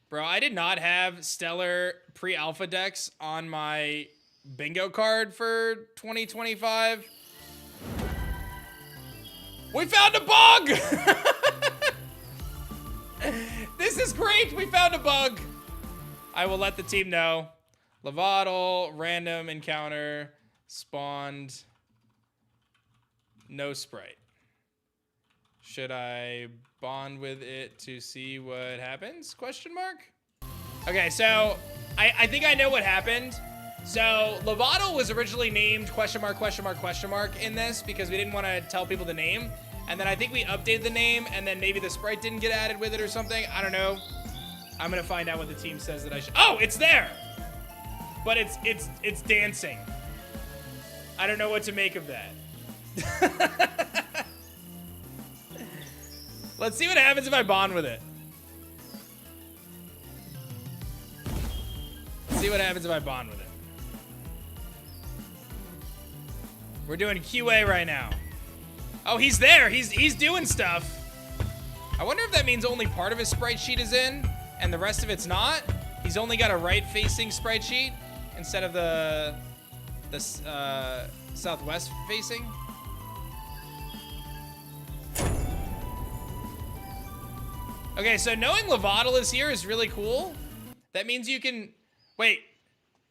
Bro, I did not have stellar pre-alpha decks on my bingo card for 2025. We found a bug! This is great. We found a bug. I will let the team know. Levaddle, random encounter, spawned, no Sprite. Should I bond with it to see what happens? Question mark. Okay, so I think I know what happened. So Levaddle was originally named question mark in this because we didn't want to tell people the name. And then I think we updated the name and then maybe the Sprite didn't get added with it or something. I don't know. I'm gonna find out what the team says that I should. Oh, it's there. But it's dancing. I don't know what to make of that. Let's see what happens if I bond with it. Let's see what happens if I bond with it. We're doing QA right now. Oh, he's there. He's doing stuff. I wonder if that means only part of his sprite sheet is in and the rest of it's not. He's only got a right-facing sprite sheet instead of the southwest facing. Okay, so knowing Levaddle is here is really cool. That means you can wait.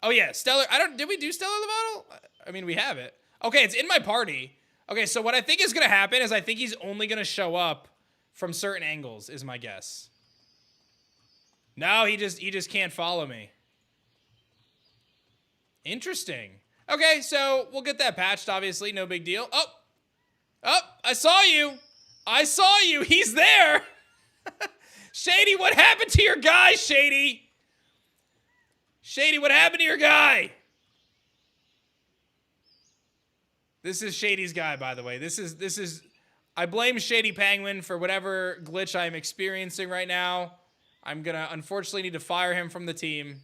Oh yeah, Stellar. Did we do Stellar Levaddle? I mean, we have it. Okay, it's in my party. Okay, so what I think is gonna happen is I think he's only gonna show up from certain angles, is my guess. No, he just can't follow me. Interesting. Okay, so we'll get that patched, obviously, no big deal. Oh, I saw you. I saw you. He's there. Shady, what happened to your guy, Shady? Shady, what happened to your guy? This is Shady's guy, by the way. This is I blame Shady Penguin for whatever glitch I'm experiencing right now. I'm gonna unfortunately need to fire him from the team.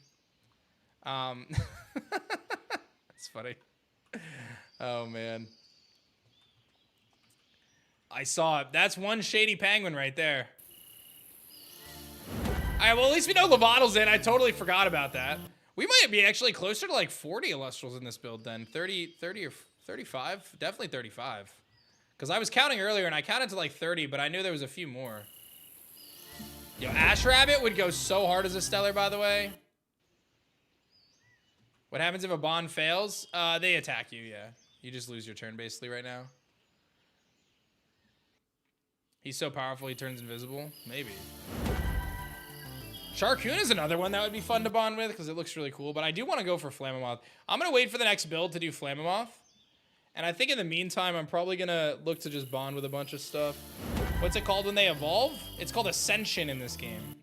That's funny. Oh man. I saw it. That's one Shady Penguin right there. Alright, well at least we know Levaddle's in. I totally forgot about that. We might be actually closer to like 40 Elestrals in this build then. 30 or 35? Definitely 35. Because I was counting earlier and I counted to like 30, but I knew there was a few more. Yo, Ash Rabbit would go so hard as a Stellar, by the way. What happens if a bond fails? They attack you, yeah. You just lose your turn basically right now. He's so powerful he turns invisible? Maybe. Charcoon is another one that would be fun to bond with because it looks really cool, but I do want to go for Flammoth. I'm going to wait for the next build to do Flammoth. And I think in the meantime, I'm probably going to look to just bond with a bunch of stuff. What's it called when they evolve? It's called Ascension in this game.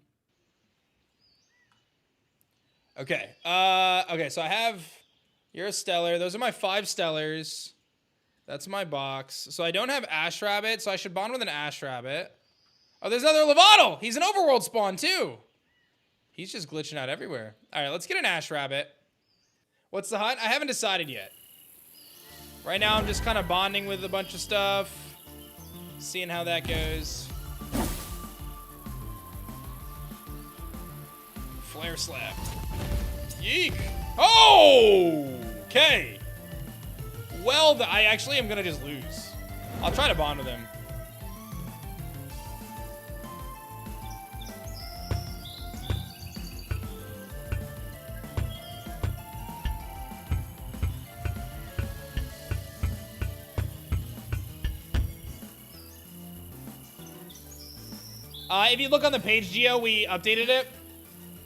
Okay. Okay, so I have... You're a Stellar. Those are my 5 Stellars. That's my box. So I don't have Ash Rabbit, so I should bond with an Ash Rabbit. Oh, there's another Levaddle! He's an overworld spawn, too! He's just glitching out everywhere. All right, let's get an Ash Rabbit. What's the hunt? I haven't decided yet. Right now, I'm just kind of bonding with a bunch of stuff. Seeing how that goes. Flare Slap. Yeek. Oh! Okay. Well, I actually am going to just lose. I'll try to bond with him. If you look on the page, Geo, we updated it.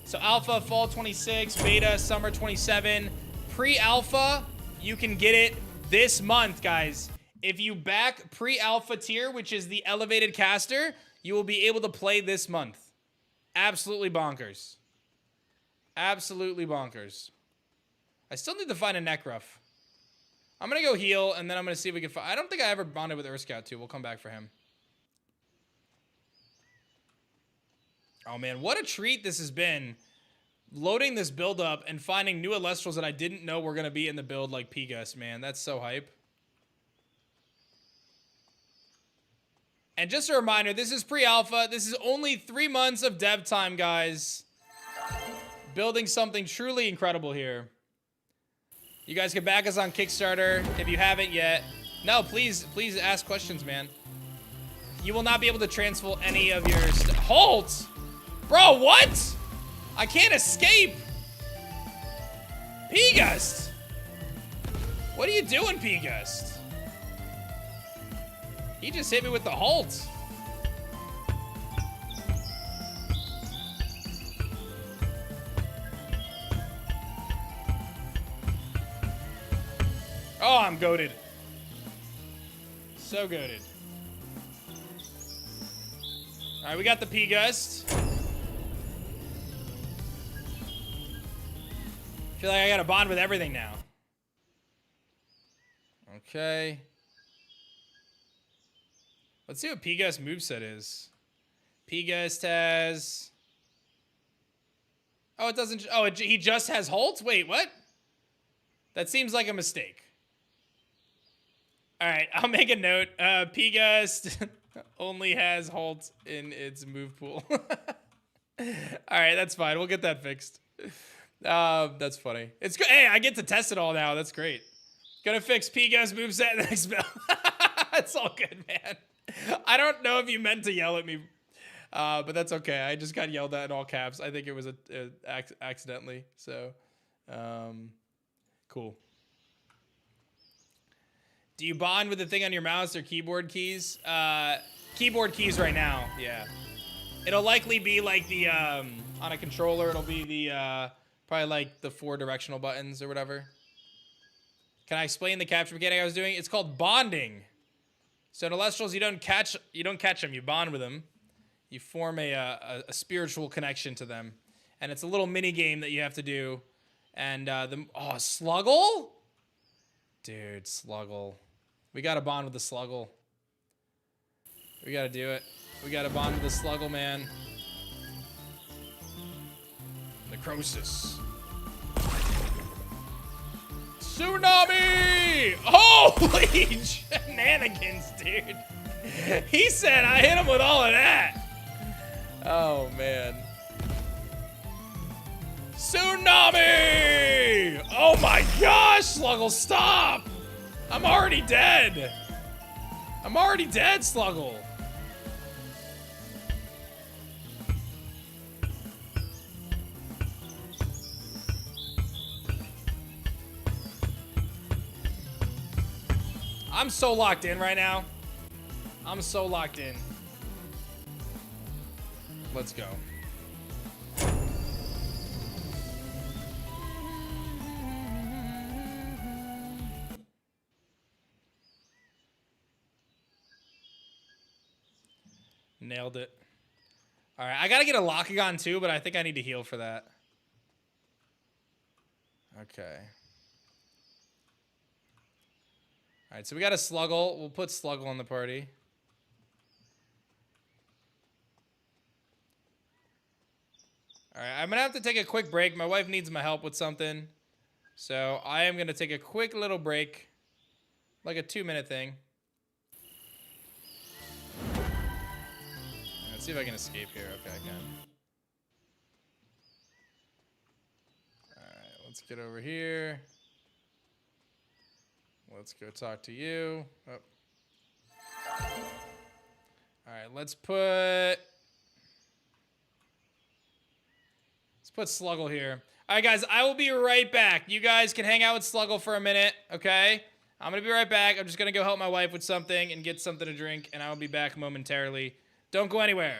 So Alpha, Fall 26, Beta, Summer 27. Pre-Alpha, you can get it this month, guys. If you back Pre-Alpha tier, which is the elevated caster, you will be able to play this month. Absolutely bonkers. Absolutely bonkers. I still need to find a Necruff. I'm going to go heal, and then I'm going to see if we can find... I don't think I ever bonded with Earth Scout, too. We'll come back for him. Oh man, what a treat this has been. Loading this build up and finding new Elestrals that I didn't know were going to be in the build like Pegus, man. That's so hype. And just a reminder, this is pre-alpha. This is only 3 months of dev time, guys. Building something truly incredible here. You guys can back us on Kickstarter if you haven't yet. No, please ask questions, man. You will not be able to transfer any of your... Halt! Bro, what? I can't escape. P-Gust. What are you doing, P-Gust? He just hit me with the halt. Oh, I'm goated. So goated. All right, we got the P-Gust. Feel like I got to bond with everything now. Okay. Let's see what P-Gust moveset is. P-Gust has... Oh, it doesn't... Oh, he just has Halt? Wait, what? That seems like a mistake. All right, I'll make a note. P-Gust only has Halt in its move pool. All right, that's fine. We'll get that fixed. That's funny. It's good. Hey, I get to test it all now. That's great. Gonna fix P-Gust moveset in the next spell. It's all good, man. I don't know if you meant to yell at me, but that's okay. I just got yelled at in all caps. I think it was accidentally. So, cool. Do you bond with the thing on your mouse or keyboard keys? Keyboard keys right now, yeah. It'll likely be like the, on a controller, it'll be the, probably like the 4 directional buttons or whatever. Can I explain the capture mechanic I was doing? It's called bonding. So in Elestrals, you don't catch them, you bond with them. You form a spiritual connection to them. And it's a little mini game that you have to do. And oh, Sluggle? Dude, Sluggle. We gotta bond with the Sluggle. We gotta do it. We gotta bond with the Sluggle, man. Necrosis. Tsunami! Holy shenanigans, dude. He said I hit him with all of that. Oh, man. Tsunami! Oh my gosh, Sluggle, stop! I'm already dead. I'm already dead, Sluggle. I'm so locked in right now. I'm so locked in. Let's go. Nailed it. All right, I gotta get a Lockagon too, but I think I need to heal for that. Okay. All right, so we got a Sluggle. We'll put Sluggle in the party. All right, I'm gonna have to take a quick break. My wife needs my help with something. So I am gonna take a quick little break. Like a 2-minute thing. Let's see if I can escape here. Okay, I can. Alright, let's get over here. Let's go talk to you. Oh. Alright, let's put Sluggle here. Alright, guys, I will be right back. You guys can hang out with Sluggle for a minute, okay? I'm gonna be right back. I'm just gonna go help my wife with something and get something to drink, and I'll be back momentarily. Don't go anywhere.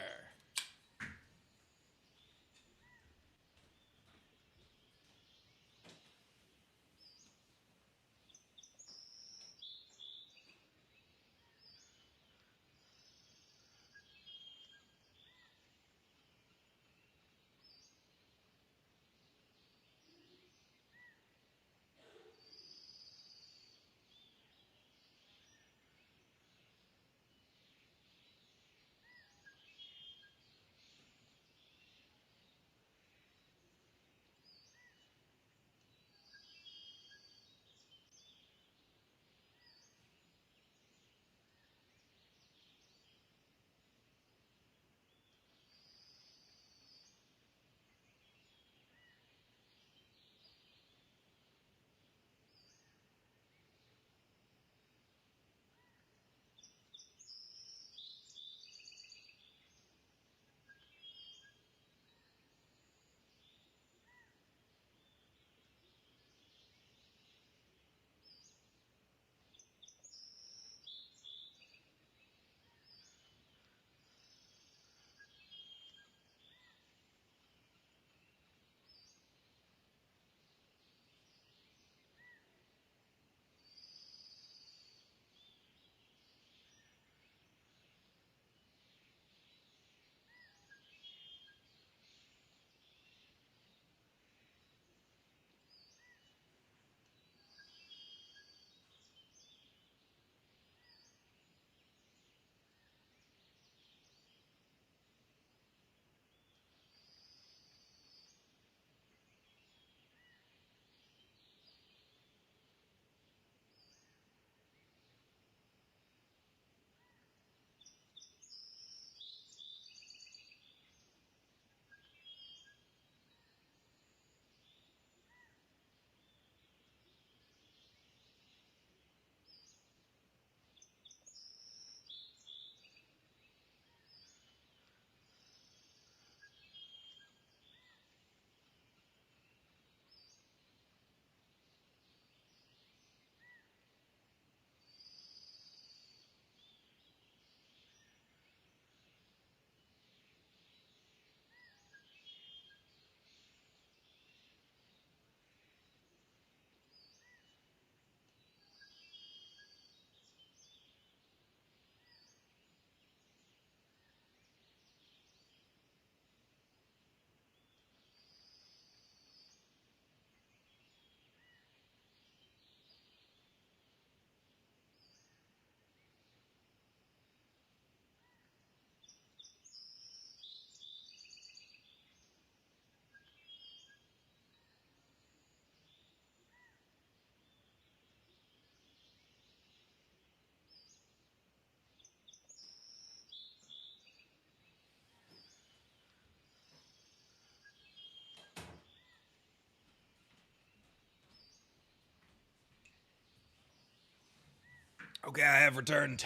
Okay, I have returned.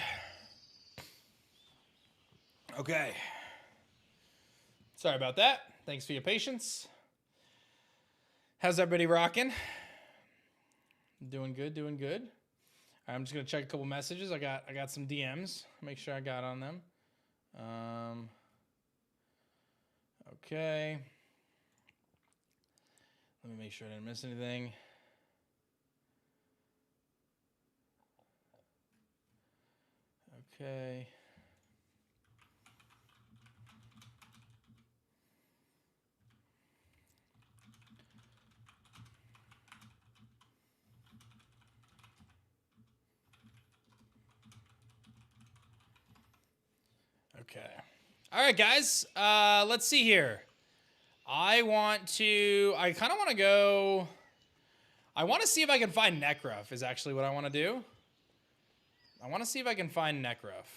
Okay. Sorry about that. Thanks for your patience. How's everybody rocking? Doing good, doing good. I'm just gonna check a couple messages. I got some DMs. Make sure I got on them. Okay. Let me make sure I didn't miss anything. Okay. Okay. All right, guys. Let's see here. I kind of want to go. I want to see if I can find Necruff is actually what I want to do. I want to see if I can find Necruff.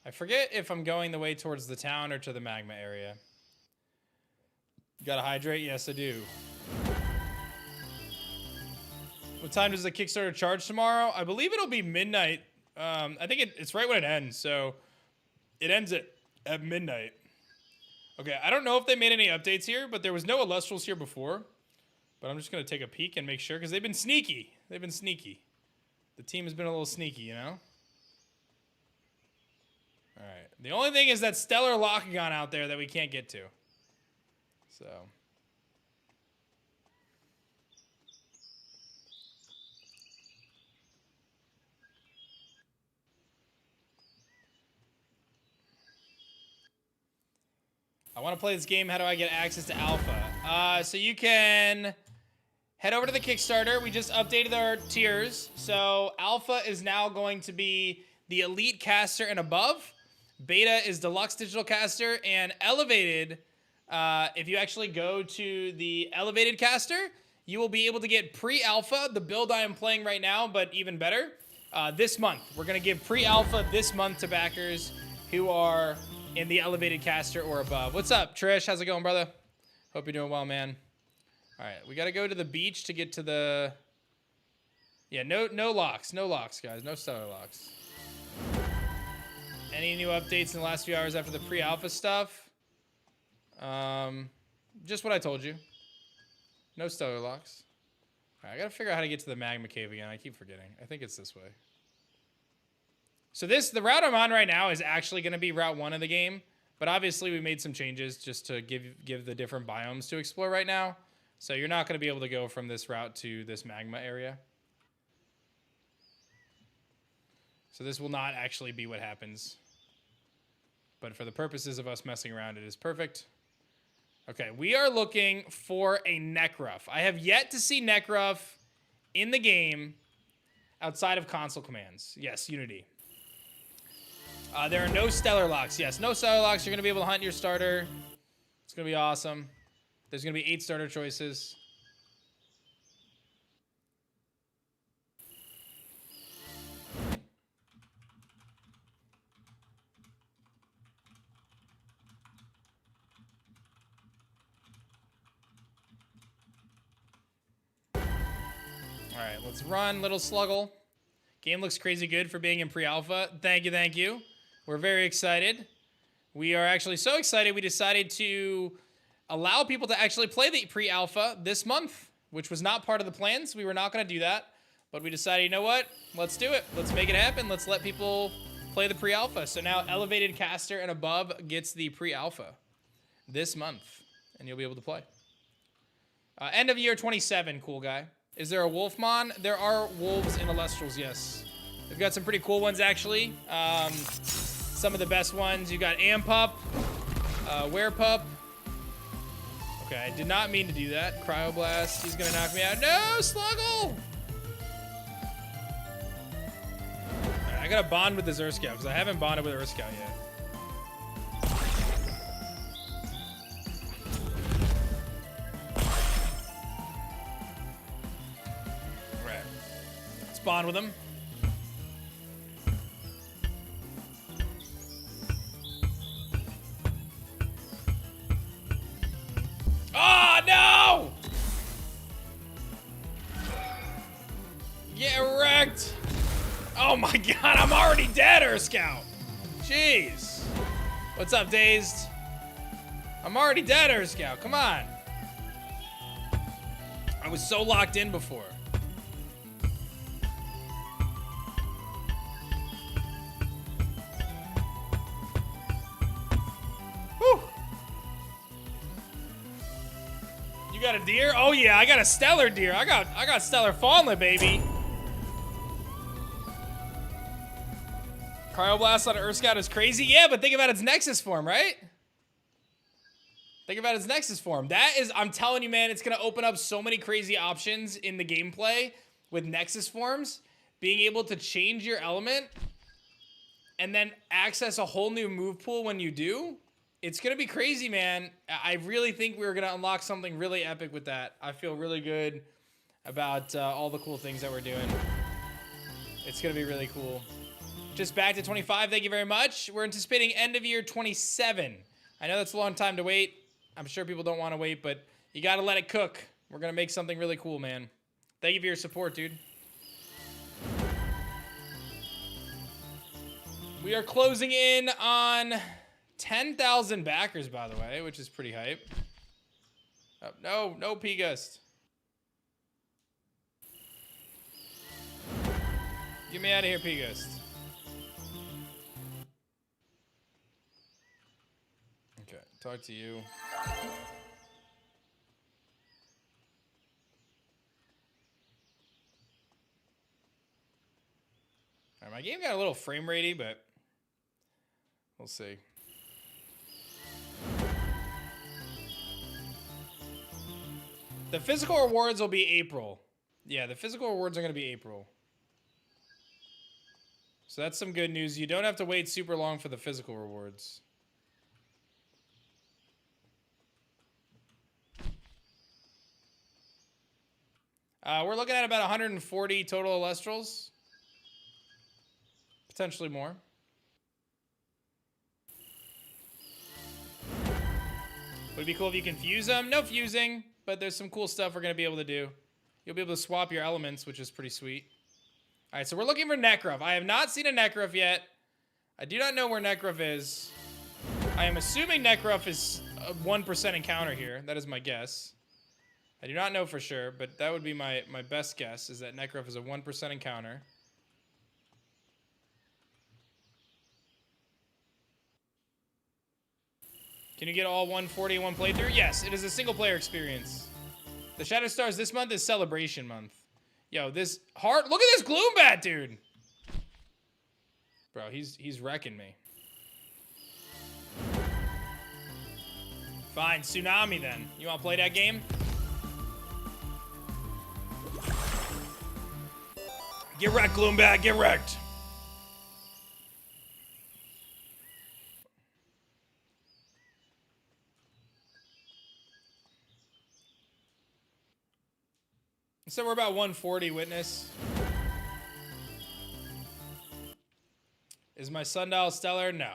I forget if I'm going the way towards the town or to the magma area. You gotta hydrate? Yes, I do. What time does the Kickstarter charge tomorrow? I believe it'll be midnight. I think it's right when it ends, so it ends at midnight. Okay, I don't know if they made any updates here, but there was no Elestrals here before. But I'm just gonna take a peek and make sure, because they've been sneaky. They've been sneaky. The team has been a little sneaky, you know? Alright. The only thing is that Stellar Lockagon out there that we can't get to. So. I want to play this game. How do I get access to Alpha? So you can head over to the Kickstarter. We just updated our tiers. So Alpha is now going to be the Elite Caster and above. Beta is Deluxe Digital Caster. And Elevated, if you actually go to the Elevated Caster, you will be able to get Pre-Alpha, the build I am playing right now, but even better, this month. We're going to give Pre-Alpha this month to backers who are in the Elevated Caster or above. What's up, Trish? How's it going, brother? Hope you're doing well, man. All right, we got to go to the beach to get to the... Yeah, no locks. No locks, guys. No stellar locks. Any new updates in the last few hours after the pre-alpha stuff? Just what I told you. No stellar locks. All right, I got to figure out how to get to the magma cave again. I keep forgetting. I think it's this way. So the route I'm on right now is actually going to be Route 1 of the game. But obviously we made some changes just to give the different biomes to explore right now. So you're not going to be able to go from this route to this magma area. So this will not actually be what happens. But for the purposes of us messing around, it is perfect. Okay, we are looking for a Necruff. I have yet to see Necruff in the game outside of console commands. Yes, Unity. There are no stellar locks. Yes, no stellar locks. You're going to be able to hunt your starter. It's going to be awesome. There's going to be 8 starter choices. All right, let's run, Little Sluggle. Game looks crazy good for being in pre-alpha. Thank you, thank you. We're very excited. We are actually so excited we decided to allow people to actually play the pre-alpha this month, which was not part of the plans. We were not going to do that, but we decided, you know what? Let's do it. Let's make it happen. Let's let people play the pre-alpha. So now Elevated Caster and above gets the pre-alpha this month, and you'll be able to play. End of year 27, cool guy. Is there a Wolfmon? There are wolves in Elestrals, yes. They've got some pretty cool ones, actually. Some of the best ones. You got Ampup, Werepup. Okay, I did not mean to do that. Cryoblast, he's gonna knock me out. No, Sluggle! Right, I gotta bond with the Zerskow, because I haven't bonded with a Zerskow yet. Bond with him. Oh, no! Get wrecked! Oh my god, I'm already dead, Earth Scout. Jeez. What's up, Dazed? I'm already dead, Earth Scout. Come on. I was so locked in before. Whew. You got a deer? Oh yeah, I got a stellar deer. I got stellar fawnlet, baby. Cryoblast on Earth Scout is crazy. Yeah, but think about its Nexus form, right? Think about its Nexus form. That is, I'm telling you, man, it's going to open up so many crazy options in the gameplay with Nexus forms. Being able to change your element and then access a whole new move pool when you do. It's going to be crazy, man. I really think we're going to unlock something really epic with that. I feel really good about all the cool things that we're doing. It's going to be really cool. Just back to 25, thank you very much. We're anticipating end of year 27. I know that's a long time to wait. I'm sure people don't want to wait, but you got to let it cook. We're going to make something really cool, man. Thank you for your support, dude. We are closing in on 10,000 backers, by the way, which is pretty hype. Oh, no P-Gust. Get me out of here, P-Gust. Okay, talk to you. All right, my game got a little frame ratey, but we'll see. The physical rewards will be April. Yeah, the physical rewards are going to be April. So that's some good news. You don't have to wait super long for the physical rewards. We're looking at about 140 total Elestrals. Potentially more. Would it be cool if you can fuse them? No fusing, but there's some cool stuff we're going to be able to do. You'll be able to swap your elements, which is pretty sweet. All right, so we're looking for Nekruff. I have not seen a Nekruff yet. I do not know where Nekruff is. I am assuming Nekruff is a 1% encounter here. That is my guess. I do not know for sure, but that would be my best guess, is that Nekruff is a 1% encounter. Can you get all 140 in one playthrough? Yes, it is a single player experience. The Shadow Stars this month is Celebration Month. Yo, this heart, look at this Gloombat, dude. Bro, he's wrecking me. Fine, Tsunami then. You want to play that game? Get wrecked, Gloombat, get wrecked. So we're about 140 witness. Is my sundial stellar? No.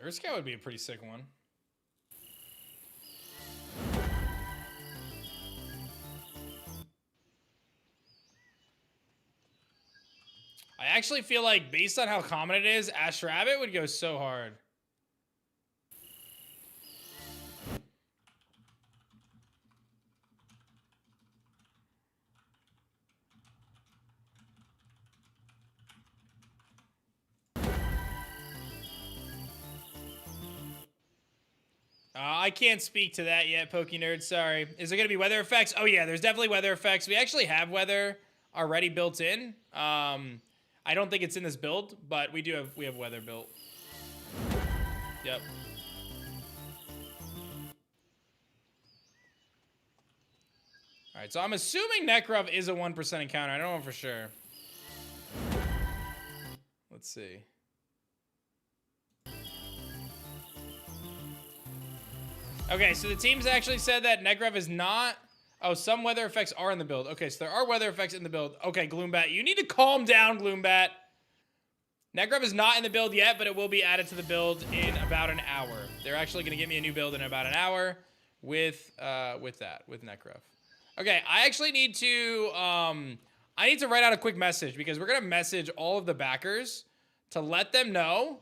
Earth Scout would be a pretty sick one. I actually feel like, based on how common it is, Ash Rabbit would go so hard. I can't speak to that yet, Pokenerd. Sorry. Is there going to be weather effects? Oh, yeah, there's definitely weather effects. We actually have weather already built in. I don't think it's in this build, but we have weather built. Yep. All right, so I'm assuming Nekruff is a 1% encounter. I don't know for sure. Let's see. Okay, so the teams actually said that Nekruff is not... Oh, some weather effects are in the build. Okay, so there are weather effects in the build. Okay, Gloombat, you need to calm down, Gloombat. Necrov is not in the build yet, but it will be added to the build in about an hour. They're actually going to get me a new build in about an hour with Necrov. Okay, I actually need to write out a quick message because we're going to message all of the backers to let them know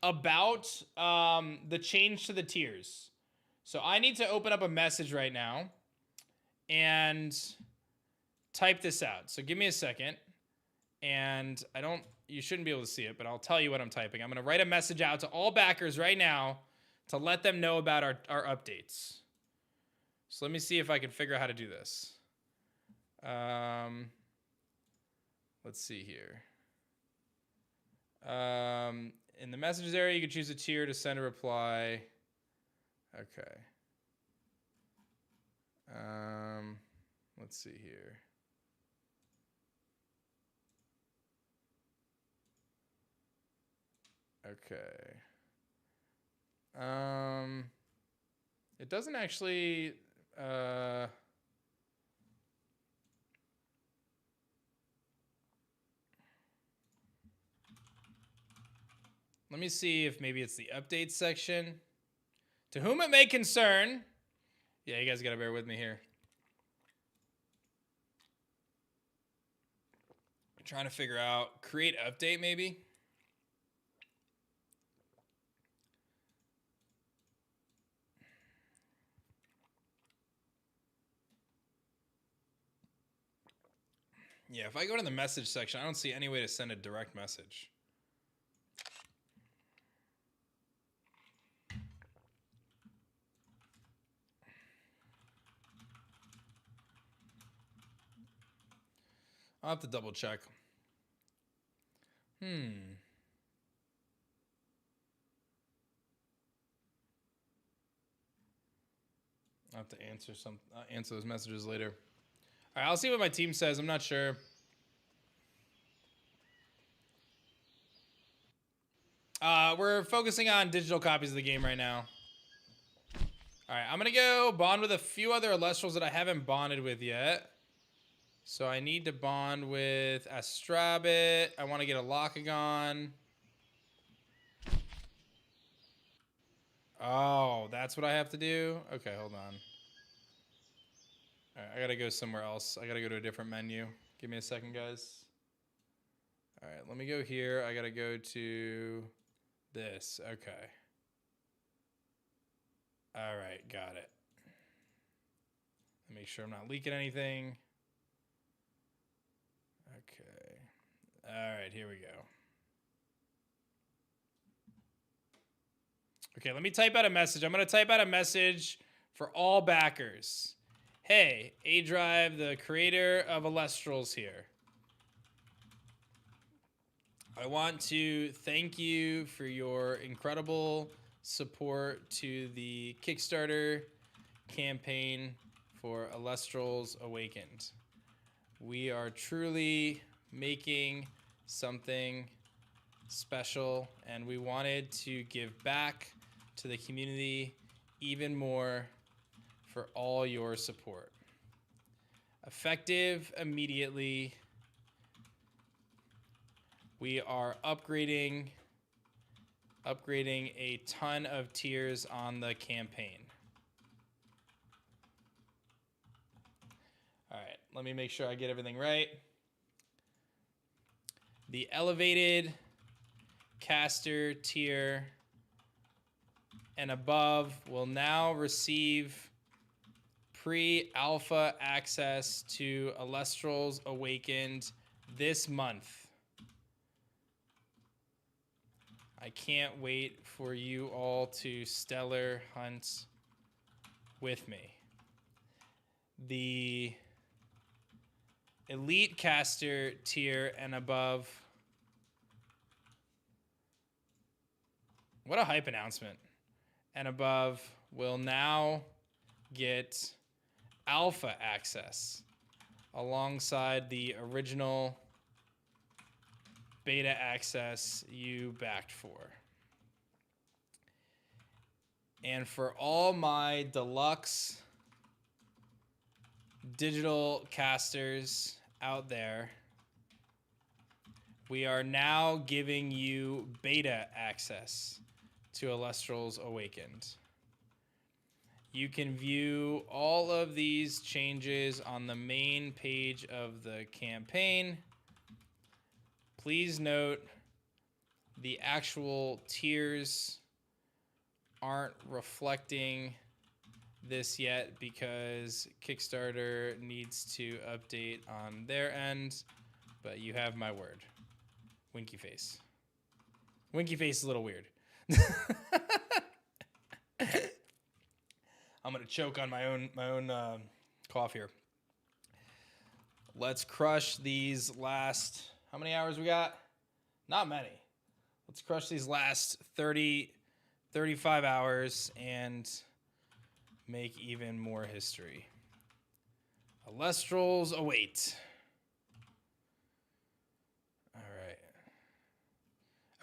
about the change to the tiers. So I need to open up a message right now and type this out. So give me a second. And you shouldn't be able to see it, but I'll tell you what I'm typing. I'm going to write a message out to all backers right now to let them know about our updates. So let me see if I can figure out how to do this. Let's see here. In the messages area, you can choose a tier to send a reply. Okay. Let's see here. Okay. It doesn't actually, let me see if maybe it's the updates section. To whom it may concern. Yeah, you guys gotta bear with me here. I'm trying to figure out, create update maybe. Yeah, if I go to the message section, I don't see any way to send a direct message. I'll have to double check. I'll have to answer those messages later. All right, I'll see what my team says. I'm not sure. We're focusing on digital copies of the game right now. All right, I'm going to go bond with a few other Elestrals that I haven't bonded with yet. So I need to bond with Astrabit. I want to get a Locagon. Oh, that's what I have to do? Okay, hold on. All right, I got to go somewhere else. I got to go to a different menu. Give me a second, guys. All right, let me go here. I got to go to this. Okay. All right, got it. Make sure I'm not leaking anything. Okay. All right, here we go. Okay, let me type out a message. I'm going to type out a message for all backers. Hey, aDrive, the creator of Elestrals here. I want to thank you for your incredible support to the Kickstarter campaign for Elestrals Awakened. We are truly making something special, and we wanted to give back to the community even more for all your support. Effective immediately, we are upgrading a ton of tiers on the campaign. All right, let me make sure I get everything right. The elevated caster tier and above will now receive pre-alpha access to Elestrals Awakened this month. I can't wait for you all to stellar hunt with me. The elite caster tier and above. What a hype announcement. And above will now get alpha access alongside the original beta access you backed for. And for all my deluxe digital casters out there, we are now giving you beta access to Elestrals Awakened. You can view all of these changes on the main page of the campaign. Please note the actual tiers aren't reflecting this yet because Kickstarter needs to update on their end, but you have my word. Winky face. Winky face is a little weird. I'm gonna choke on my own cough here. Let's crush these last, how many hours we got? Not many. Let's crush these last 35 hours and make even more history. Elestrals await. All right.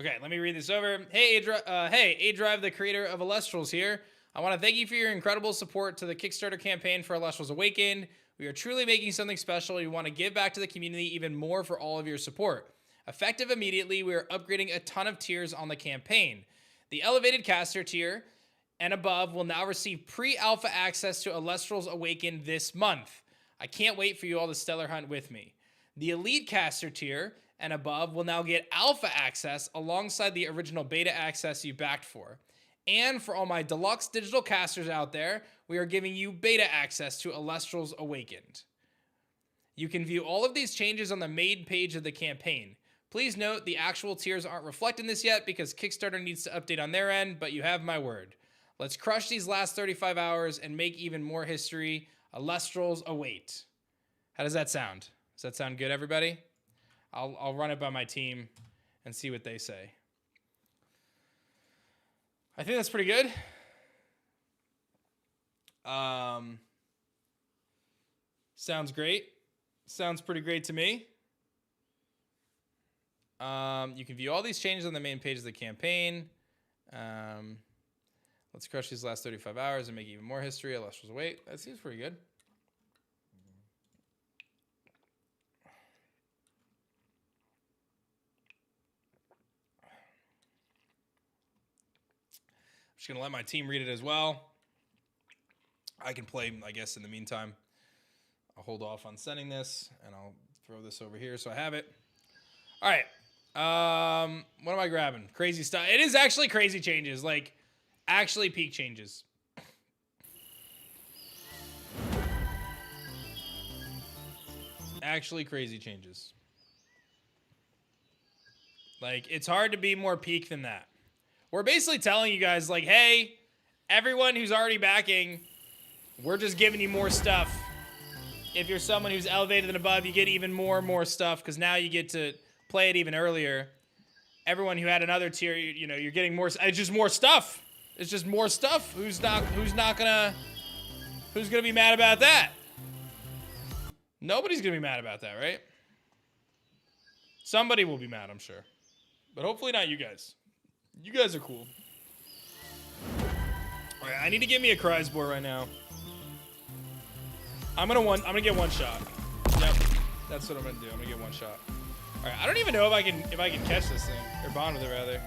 Okay, let me read this over. Hey, aDrive, the creator of Elestrals here. I want to thank you for your incredible support to the Kickstarter campaign for Elestrals Awakened. We are truly making something special. We want to give back to the community even more for all of your support. Effective immediately, we are upgrading a ton of tiers on the campaign. The elevated caster tier and above will now receive pre-alpha access to Elestrals Awakened this month. I can't wait for you all to stellar hunt with me. The elite caster tier and above will now get alpha access alongside the original beta access you backed for. And for all my deluxe digital casters out there, we are giving you beta access to Elestrals Awakened. You can view all of these changes on the main page of the campaign. Please note the actual tiers aren't reflecting this yet because Kickstarter needs to update on their end, but you have my word. Let's crush these last 35 hours and make even more history. Elestrals await. How does that sound? Does that sound good, everybody? I'll run it by my team and see what they say. I think that's pretty good. Sounds great. Sounds pretty great to me. You can view all these changes on the main page of the campaign. Let's crush these last 35 hours and make even more history. Elestrals await. That seems pretty good. I'm just going to let my team read it as well. I can play, I guess, in the meantime. I'll hold off on sending this, and I'll throw this over here so I have it. All right. What am I grabbing? Crazy stuff. It is actually crazy changes. Like, actually peak changes. Actually crazy changes. Like, it's hard to be more peak than that. We're basically telling you guys, like, hey, everyone who's already backing, we're just giving you more stuff. If you're someone who's elevated and above, you get even more and more stuff because now you get to play it even earlier. Everyone who had another tier, you know, you're getting more. It's just more stuff. It's just more stuff. Who's gonna be mad about that? Nobody's gonna be mad about that, right? Somebody will be mad, I'm sure, but hopefully not you guys. You guys are cool. All right, I need to get me a Chrysbore right now. I'm gonna get one shot. Yep, that's what I'm gonna do. I'm gonna get one shot. All right, I don't even know if I can catch this thing or bond with it rather.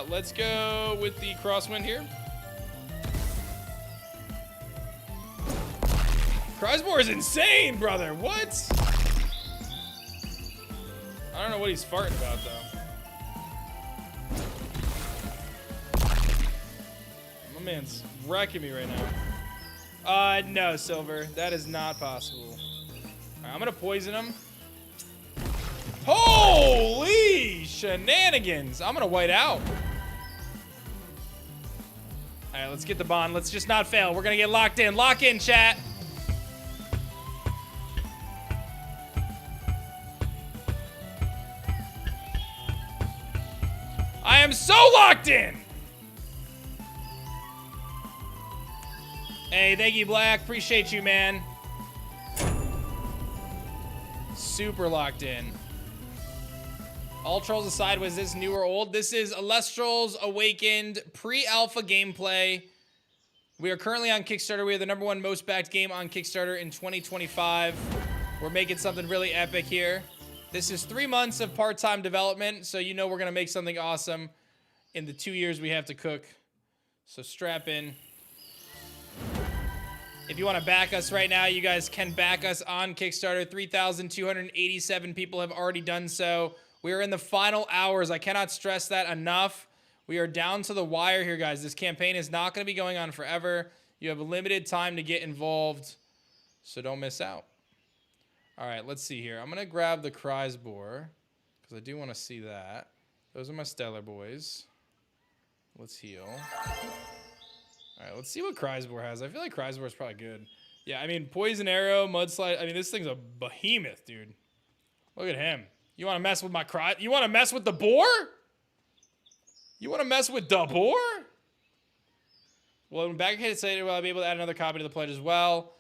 Let's go with the crosswind here. Chrysbore is insane, brother. What? I don't know what he's farting about though. My man's wrecking me right now. No, Silver. That is not possible. All right, I'm gonna poison him. Holy shenanigans. I'm gonna white out. All right, let's get the bond. Let's just not fail. We're gonna get locked in. Lock in, chat. I am so locked in. Hey, thank you, Black. Appreciate you, man. Super locked in. All trolls aside, was this new or old? This is Elestrals Awakened Pre Alpha gameplay. We are currently on Kickstarter. We are the #1 most backed game on Kickstarter in 2025. We're making something really epic here. This is 3 months of part-time development, so you know we're going to make something awesome in the 2 years we have to cook. So strap in. If you want to back us right now, you guys can back us on Kickstarter. 3,287 people have already done so. We are in the final hours. I cannot stress that enough. We are down to the wire here, guys. This campaign is not going to be going on forever. You have a limited time to get involved, so don't miss out. All right, let's see here. I'm going to grab the Kreisbohr, because I do want to see that. Those are my Stellar boys. Let's heal. All right, let's see what Kreisbohr has. I feel like Kreisbohr is probably good. Yeah, I mean, Poison Arrow, Mudslide. I mean, this thing's a behemoth, dude. Look at him. You want to mess with my You want to mess with the boar? You want to mess with the boar? Well, when Backer Kit said, well, I'll be able to add another copy to the pledge as well.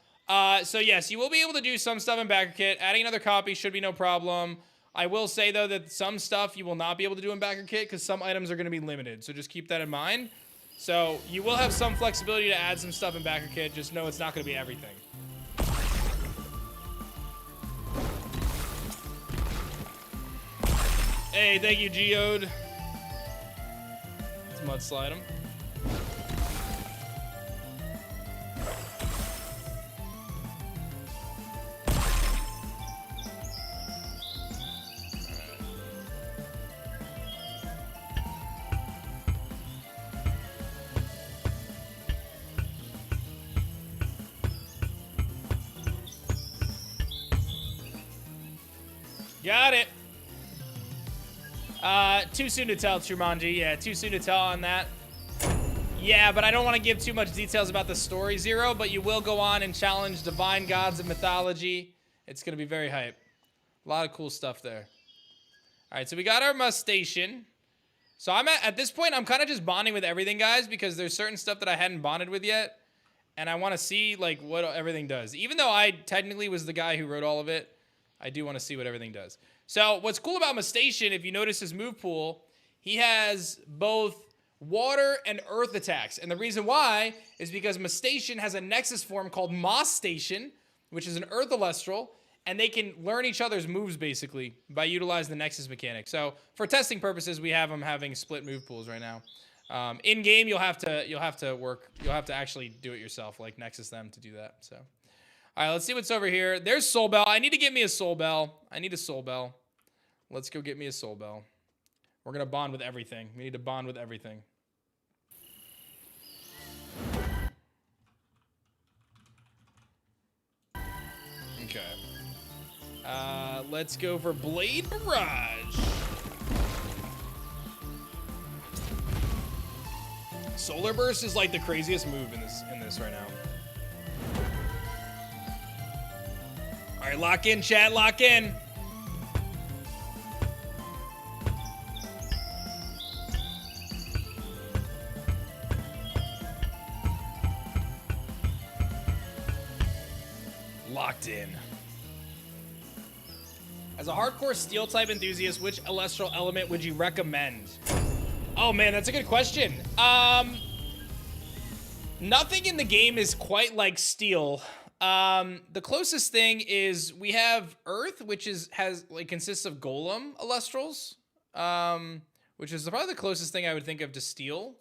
So yes, you will be able to do some stuff in Backer Kit. Adding another copy should be no problem. I will say, though, that some stuff you will not be able to do in Backer Kit because some items are going to be limited. So just keep that in mind. So you will have some flexibility to add some stuff in Backer Kit. Just know it's not going to be everything. Hey, thank you, Geode. Let's mudslide him. Got it. Too soon to tell, Trumanji. Yeah, too soon to tell on that. Yeah, but I don't want to give too much details about the story, Zero, but you will go on and challenge divine gods of mythology. It's going to be very hype. A lot of cool stuff there. All right, so we got our Mustation. So I'm at this point, I'm kind of just bonding with everything, guys, because there's certain stuff that I hadn't bonded with yet, and I want to see, like, what everything does. Even though I technically was the guy who wrote all of it, I do want to see what everything does. So what's cool about Mustation, if you notice his move pool, he has both water and earth attacks. And the reason why is because Mustation has a Nexus form called Moss Station, which is an earth Elestral, and they can learn each other's moves basically by utilizing the Nexus mechanic. So for testing purposes, we have them having split move pools right now. In game, you'll have to actually do it yourself, like Nexus them to do that. So. All right, let's see what's over here. There's Soul Bell. I need to get me a Soul Bell. I need a Soul Bell. Let's go get me a Soul Bell. We're going to bond with everything. We need to bond with everything. Okay. Let's go for Blade Barrage. Solar Burst is like the craziest move in this right now. All right, lock in, chat, lock in. Locked in. As a hardcore steel type enthusiast, which Elestral element would you recommend? Oh man, that's a good question. Nothing in the game is quite like steel. The closest thing is we have Earth, which consists of Golem Elestrals, which is probably the closest thing I would think of to Steel.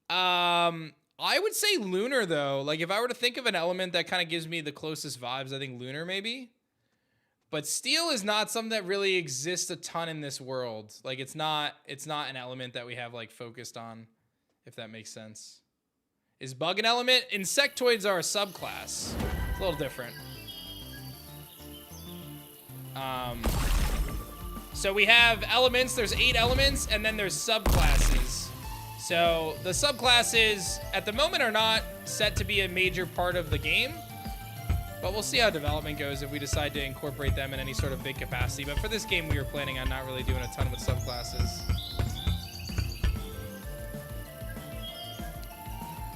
I would say Lunar though. Like if I were to think of an element that kind of gives me the closest vibes, I think Lunar maybe. But Steel is not something that really exists a ton in this world. Like it's not an element that we have like focused on, if that makes sense. Is Bug an element? Insectoids are a subclass. It's a little different. So we have elements. There's 8 elements, and then there's subclasses. So the subclasses, at the moment, are not set to be a major part of the game. But we'll see how development goes if we decide to incorporate them in any sort of big capacity. But for this game, we were planning on not really doing a ton with subclasses.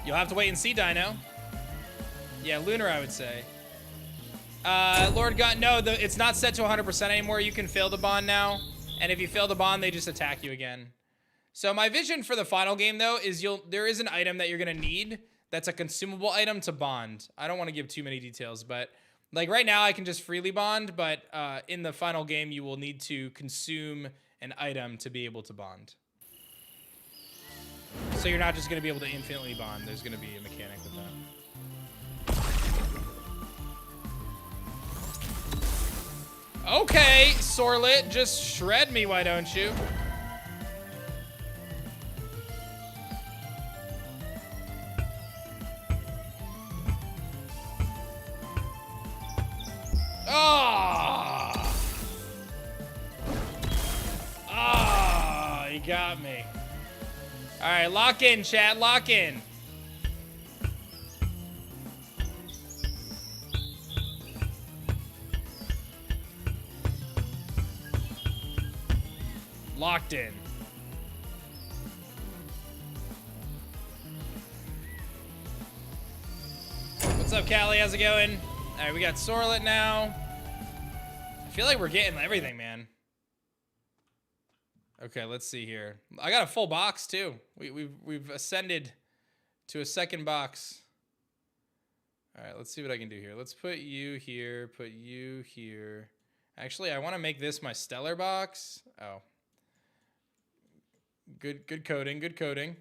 You'll have to wait and see, Dino. Yeah, Lunar, I would say. Lord God, no, it's not set to 100% anymore. You can fail the bond now. And if you fail the bond, they just attack you again. So my vision for the final game, though, is there is an item that you're going to need that's a consumable item to bond. I don't want to give too many details, but Like right now I can just freely bond, but in the final game you will need to consume an item to be able to bond. So you're not just going to be able to infinitely bond. There's going to be a mechanic with that. Okay, Sorlet, just shred me, why don't you? Oh! Oh, he got me. All right, lock in, chat, lock in. Locked in. What's up, Callie? How's it going? All right, we got Sorlet now. I feel like we're getting everything, man. Okay, let's see here. I got a full box too. We've ascended to a second box. All right, let's see what I can do here. Let's put you here. Put you here. Actually, I want to make this my stellar box. Oh. Good coding, good coding.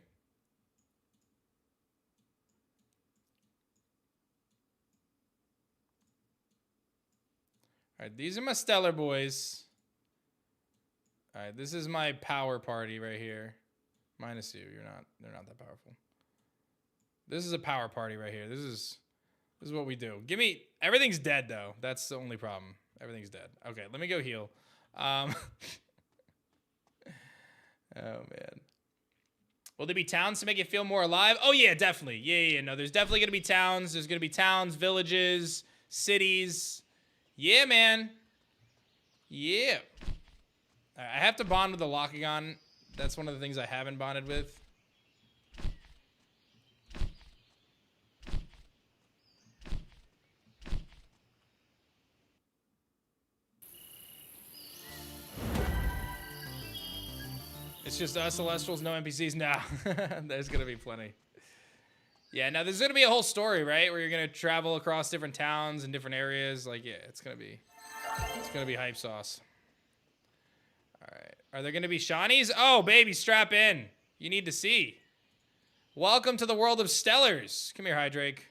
All right, these are my stellar boys. All right, this is my power party right here. Minus you, they're not that powerful. This is a power party right here. This is what we do. Everything's dead though. That's the only problem. Everything's dead. Okay, let me go heal. Oh man. Will there be towns to make it feel more alive? Oh yeah, definitely. Yeah. No, there's definitely gonna be towns. There's gonna be towns, villages, cities. Yeah, man. Yeah. I have to bond with the Lockagon. That's one of the things I haven't bonded with. It's just us, Elestrals, no NPCs. Nah, there's gonna be plenty. Yeah, now there's gonna be a whole story, right? Where you're gonna travel across different towns and different areas. Like, yeah, it's gonna be hype sauce. All right, are there gonna be shinies? Oh, baby, strap in. You need to see. Welcome to the world of Stellars. Come here, Hydrake.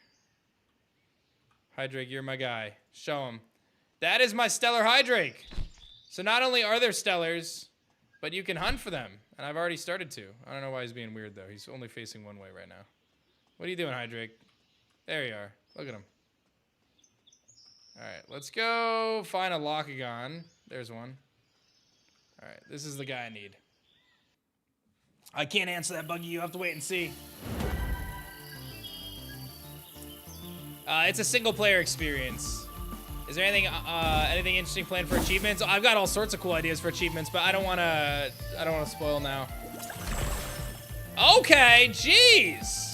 Hydrake, you're my guy. Show him. That is my Stellar Hydrake. So not only are there Stellars, but you can hunt for them. And I've already started to. I don't know why he's being weird, though. He's only facing one way right now. What are you doing, Hydrake? There you are. Look at him. All right, let's go find a Lockagon. There's one. All right, this is the guy I need. I can't answer that, Buggy. You have to wait and see. It's a single-player experience. Is there anything interesting planned for achievements? I've got all sorts of cool ideas for achievements, but I don't want to spoil now. Okay, jeez.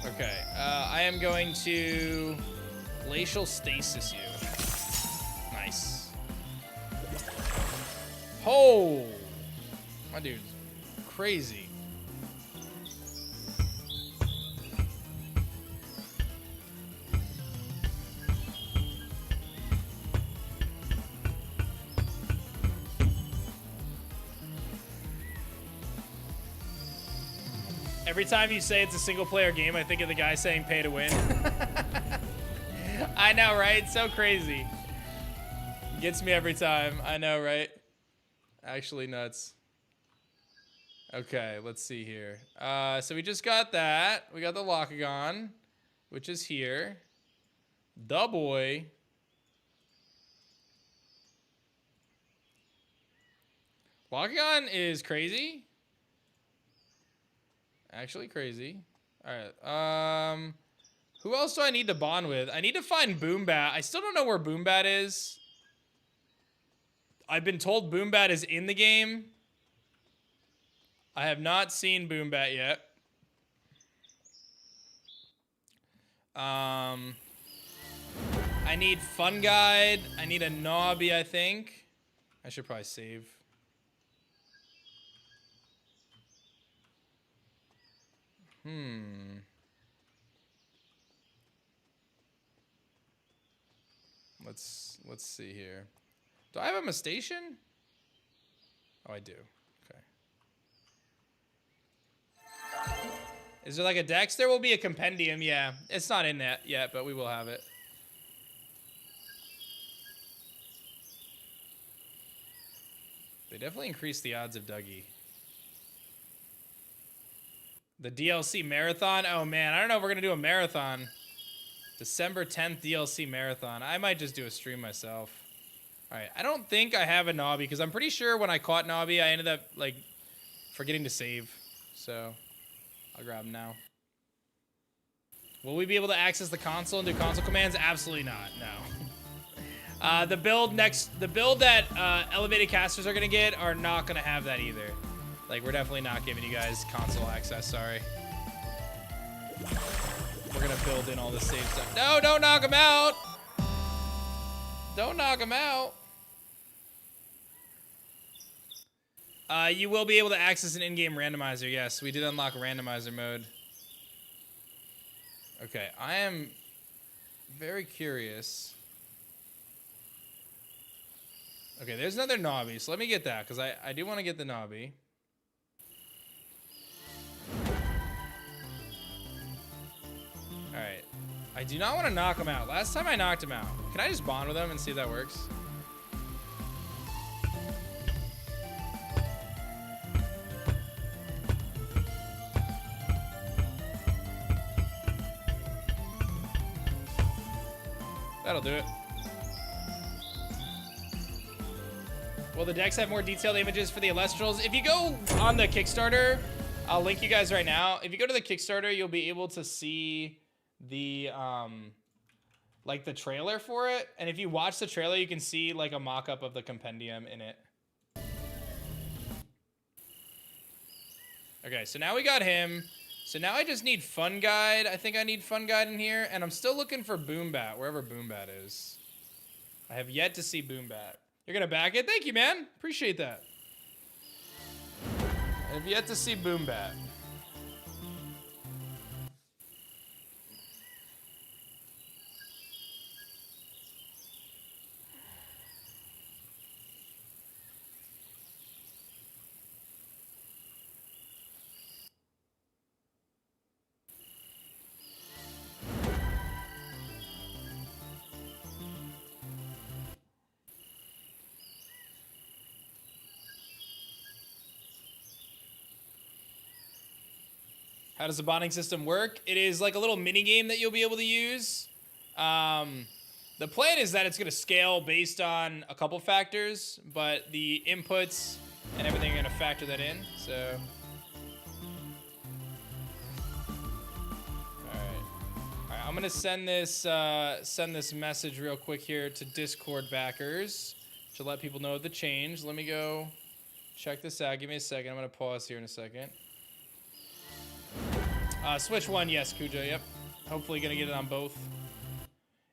Okay, I am going to glacial stasis you. Nice. Oh, my dude's crazy. Every time you say it's a single-player game, I think of the guy saying pay to win. I know, right? It's so crazy. Gets me every time. I know, right? Actually nuts. Okay, let's see here. So we just got that. We got the Lockagon, which is here. The boy. Lockagon is crazy. Actually crazy. All right. Who else do I need to bond with? I need to find Boombat. I still don't know where Boombat is. I've been told Boombat is in the game. I have not seen Boombat yet. I need Fun Guide. I need a Nobby, I think. I should probably save. Let's see here. Do I have him a station? Oh, I do. Okay. Is there like a dex? There will be a compendium, yeah. It's not in that yet, but we will have it. They definitely increased the odds of Dougie. The DLC marathon? Oh man, I don't know if we're gonna do a marathon. December 10th DLC marathon. I might just do a stream myself. Alright, I don't think I have a Nobby, because I'm pretty sure when I caught Nobby, I ended up, like, forgetting to save. So, I'll grab him now. Will we be able to access the console and do console commands? Absolutely not, no. The build that elevated casters are gonna get are not gonna have that either. Like, we're definitely not giving you guys console access, sorry. We're gonna build in all the save stuff. No, don't knock him out! Don't knock him out. You will be able to access an in-game randomizer. Yes, we did unlock randomizer mode. Okay, I am very curious. Okay, there's another Nobby, so let me get that, because I do want to get the Nobby. Alright. I do not want to knock him out. Last time I knocked him out. Can I just bond with him and see if that works? That'll do it. Will the decks have more detailed images for the Elestrals? If you go on the Kickstarter, I'll link you guys right now. If you go to the Kickstarter, you'll be able to see the like the trailer for it, and if you watch the trailer you can see like a mock-up of the compendium in it. Okay, so now we got him. So now I just need Fun Guide. I think I need Fun Guide in here, and I'm still looking for Boombat, wherever Boombat is. I have yet to see Boombat. You're gonna back it? Thank you, man. Appreciate that. I have yet to see Boombat. How does the bonding system work? It is like a little mini game that you'll be able to use. The plan is that it's going to scale based on a couple factors, but the inputs and everything are going to factor that in. So, all right, I'm going to send this message real quick here to Discord backers to let people know the change. Let me go check this out. Give me a second. I'm going to pause here in a second. Switch one, yes, Cujo, yep. Hopefully gonna get it on both.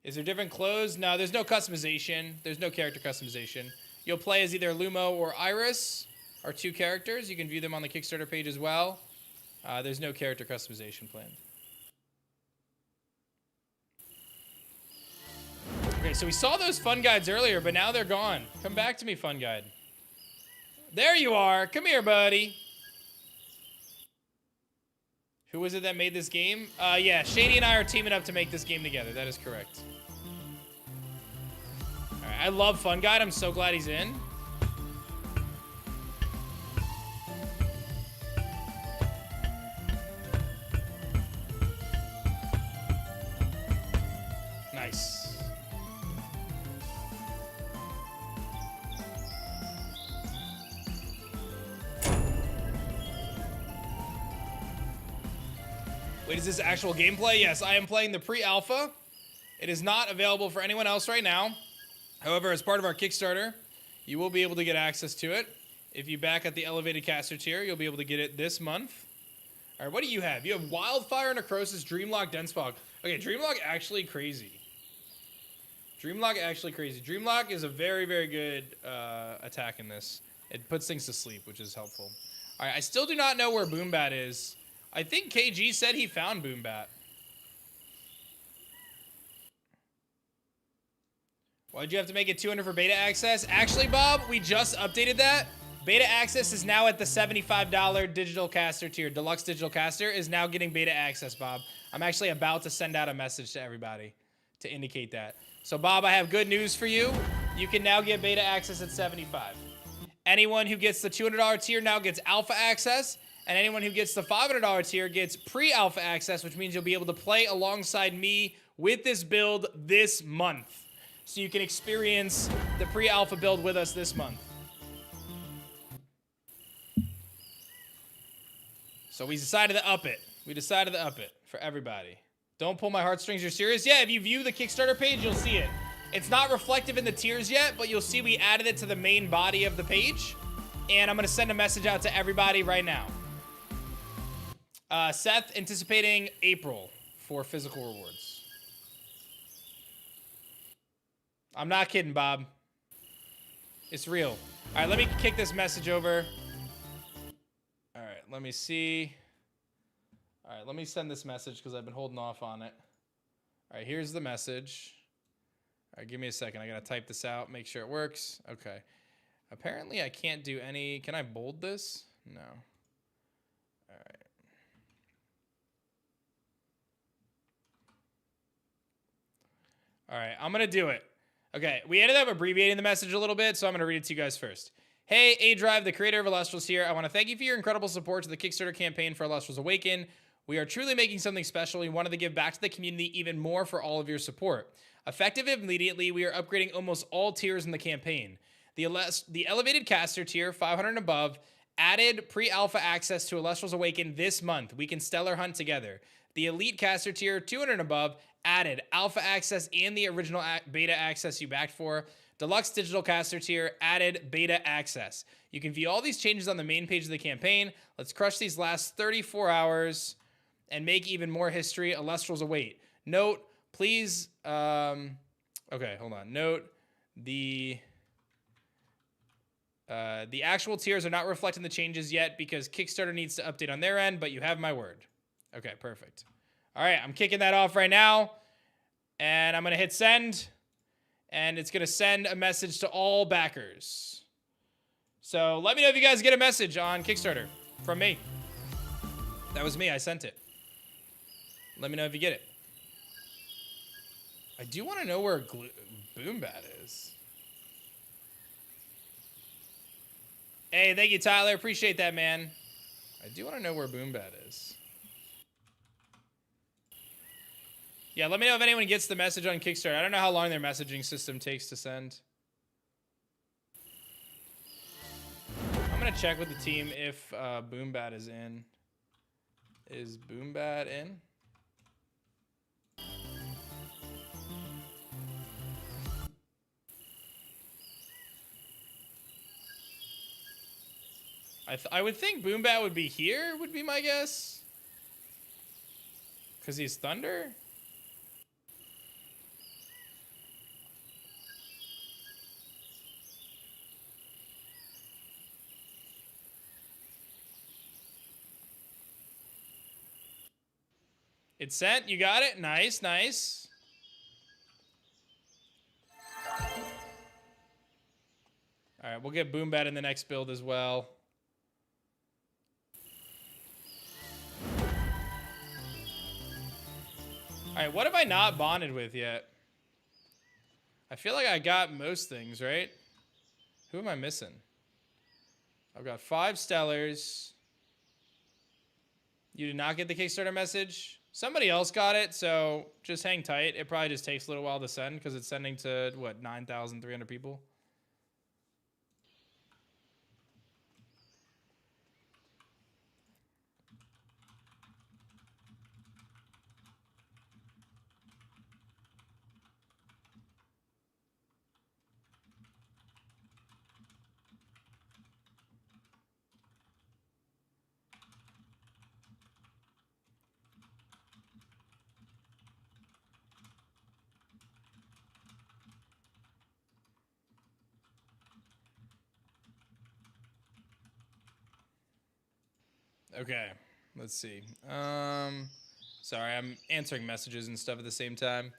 Is there different clothes? No, there's no customization. There's no character customization. You'll play as either Lumo or Iris, our two characters. You can view them on the Kickstarter page as well. There's no character customization planned. Okay, so we saw those Fun Guides earlier, but now they're gone. Come back to me, Fun Guide. There you are. Come here, buddy. Who was it that made this game? Yeah, Shady and I are teaming up to make this game together. That is correct. All right, I love Fun Guide. I'm so glad he's in. Nice. Wait, is this actual gameplay? Yes, I am playing the pre-alpha. It is not available for anyone else right now. However, as part of our Kickstarter, you will be able to get access to it. If you back at the elevated caster tier, you'll be able to get it this month. All right, what do you have? You have Wildfire, Necrosis, Dreamlock, Dense Fog. Okay, Dreamlock actually crazy. Dreamlock actually crazy. Dreamlock is a very, very good attack in this. It puts things to sleep, which is helpful. All right, I still do not know where Boombat is. I think KG said he found Boombat. Why'd you have to make it 200 for beta access? Actually, Bob, we just updated that. Beta access is now at the $75 digital caster tier. Deluxe digital caster is now getting beta access, Bob. I'm actually about to send out a message to everybody to indicate that. So, Bob, I have good news for you. You can now get beta access at 75. Anyone who gets the $200 tier now gets alpha access, and anyone who gets the $500 tier gets pre-alpha access, which means you'll be able to play alongside me with this build this month. So you can experience the pre-alpha build with us this month. So we decided to up it. We decided to up it for everybody. Don't pull my heartstrings, you're serious? Yeah, if you view the Kickstarter page, you'll see it. It's not reflective in the tiers yet, but you'll see we added it to the main body of the page. And I'm going to send a message out to everybody right now. Seth, anticipating April for physical rewards. I'm not kidding, Bob. It's real. All right, let me kick this message over. All right, let me see. All right, let me send this message because I've been holding off on it. All right, here's the message. All right, give me a second. I got to type this out, make sure it works. Okay. Apparently, I can't do any... Can I bold this? No. All right. All right, I'm going to do it. Okay, we ended up abbreviating the message a little bit, so I'm going to read it to you guys first. Hey, aDrive, the creator of Elestrals here. I want to thank you for your incredible support to the Kickstarter campaign for Elestrals Awakened. We are truly making something special. We wanted to give back to the community even more for all of your support. Effective immediately, we are upgrading almost all tiers in the campaign. The elevated caster tier, 500 and above, added pre-alpha access to Elestrals Awakened this month. We can stellar hunt together. The elite caster tier, 200 and above, added alpha access and the original beta access you backed for. Deluxe digital caster tier added beta access. You can view all these changes on the main page of the campaign. Let's crush these last 34 hours and make even more history. Elestrals await. Note, please, okay, hold on. Note, the actual tiers are not reflecting the changes yet because Kickstarter needs to update on their end, but you have my word. Okay, perfect. All right, I'm kicking that off right now, and I'm going to hit send, and it's going to send a message to all backers. So let me know if you guys get a message on Kickstarter from me. That was me. I sent it. Let me know if you get it. I do want to know where Boombat is. Hey, thank you, Tyler. Appreciate that, man. I do want to know where Boombat is. Yeah, let me know if anyone gets the message on Kickstarter. I don't know how long their messaging system takes to send. I'm going to check with the team if Boombat is in. Is Boombat in? I would think Boombat would be here, would be my guess. Because he's Thunder? It's sent. You got it? Nice, nice. All right, we'll get Boombat in the next build as well. All right, what have I not bonded with yet? I feel like I got most things, right? Who am I missing? I've got 5 Stellars. You did not get the Kickstarter message? Somebody else got it, so just hang tight. It probably just takes a little while to send because it's sending to, what, 9,300 people? Okay. Let's see. Sorry, I'm answering messages and stuff at the same time.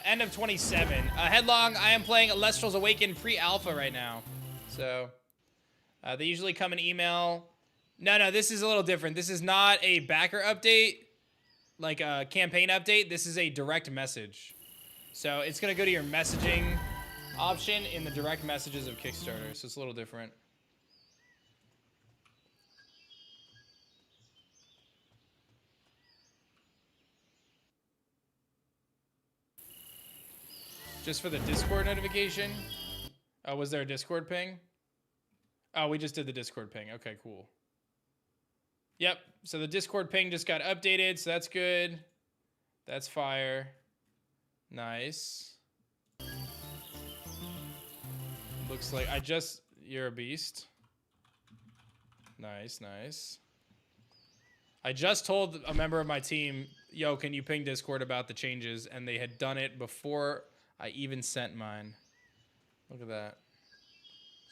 End of 27. Headlong, I am playing Elestrals Awakened Pre Alpha right now. So, they usually come in email. No, this is a little different. This is not a backer update, like a campaign update. This is a direct message. So, it's going to go to your messaging option in the direct messages of Kickstarter. So, it's a little different. Just for the Discord notification? Oh, was there a Discord ping? Oh, we just did the Discord ping. Okay, cool. Yep, so the Discord ping just got updated, so that's good. That's fire. Nice. Looks like you're a beast. Nice, nice. I just told a member of my team, yo, can you ping Discord about the changes? And they had done it before I even sent mine. Look at that.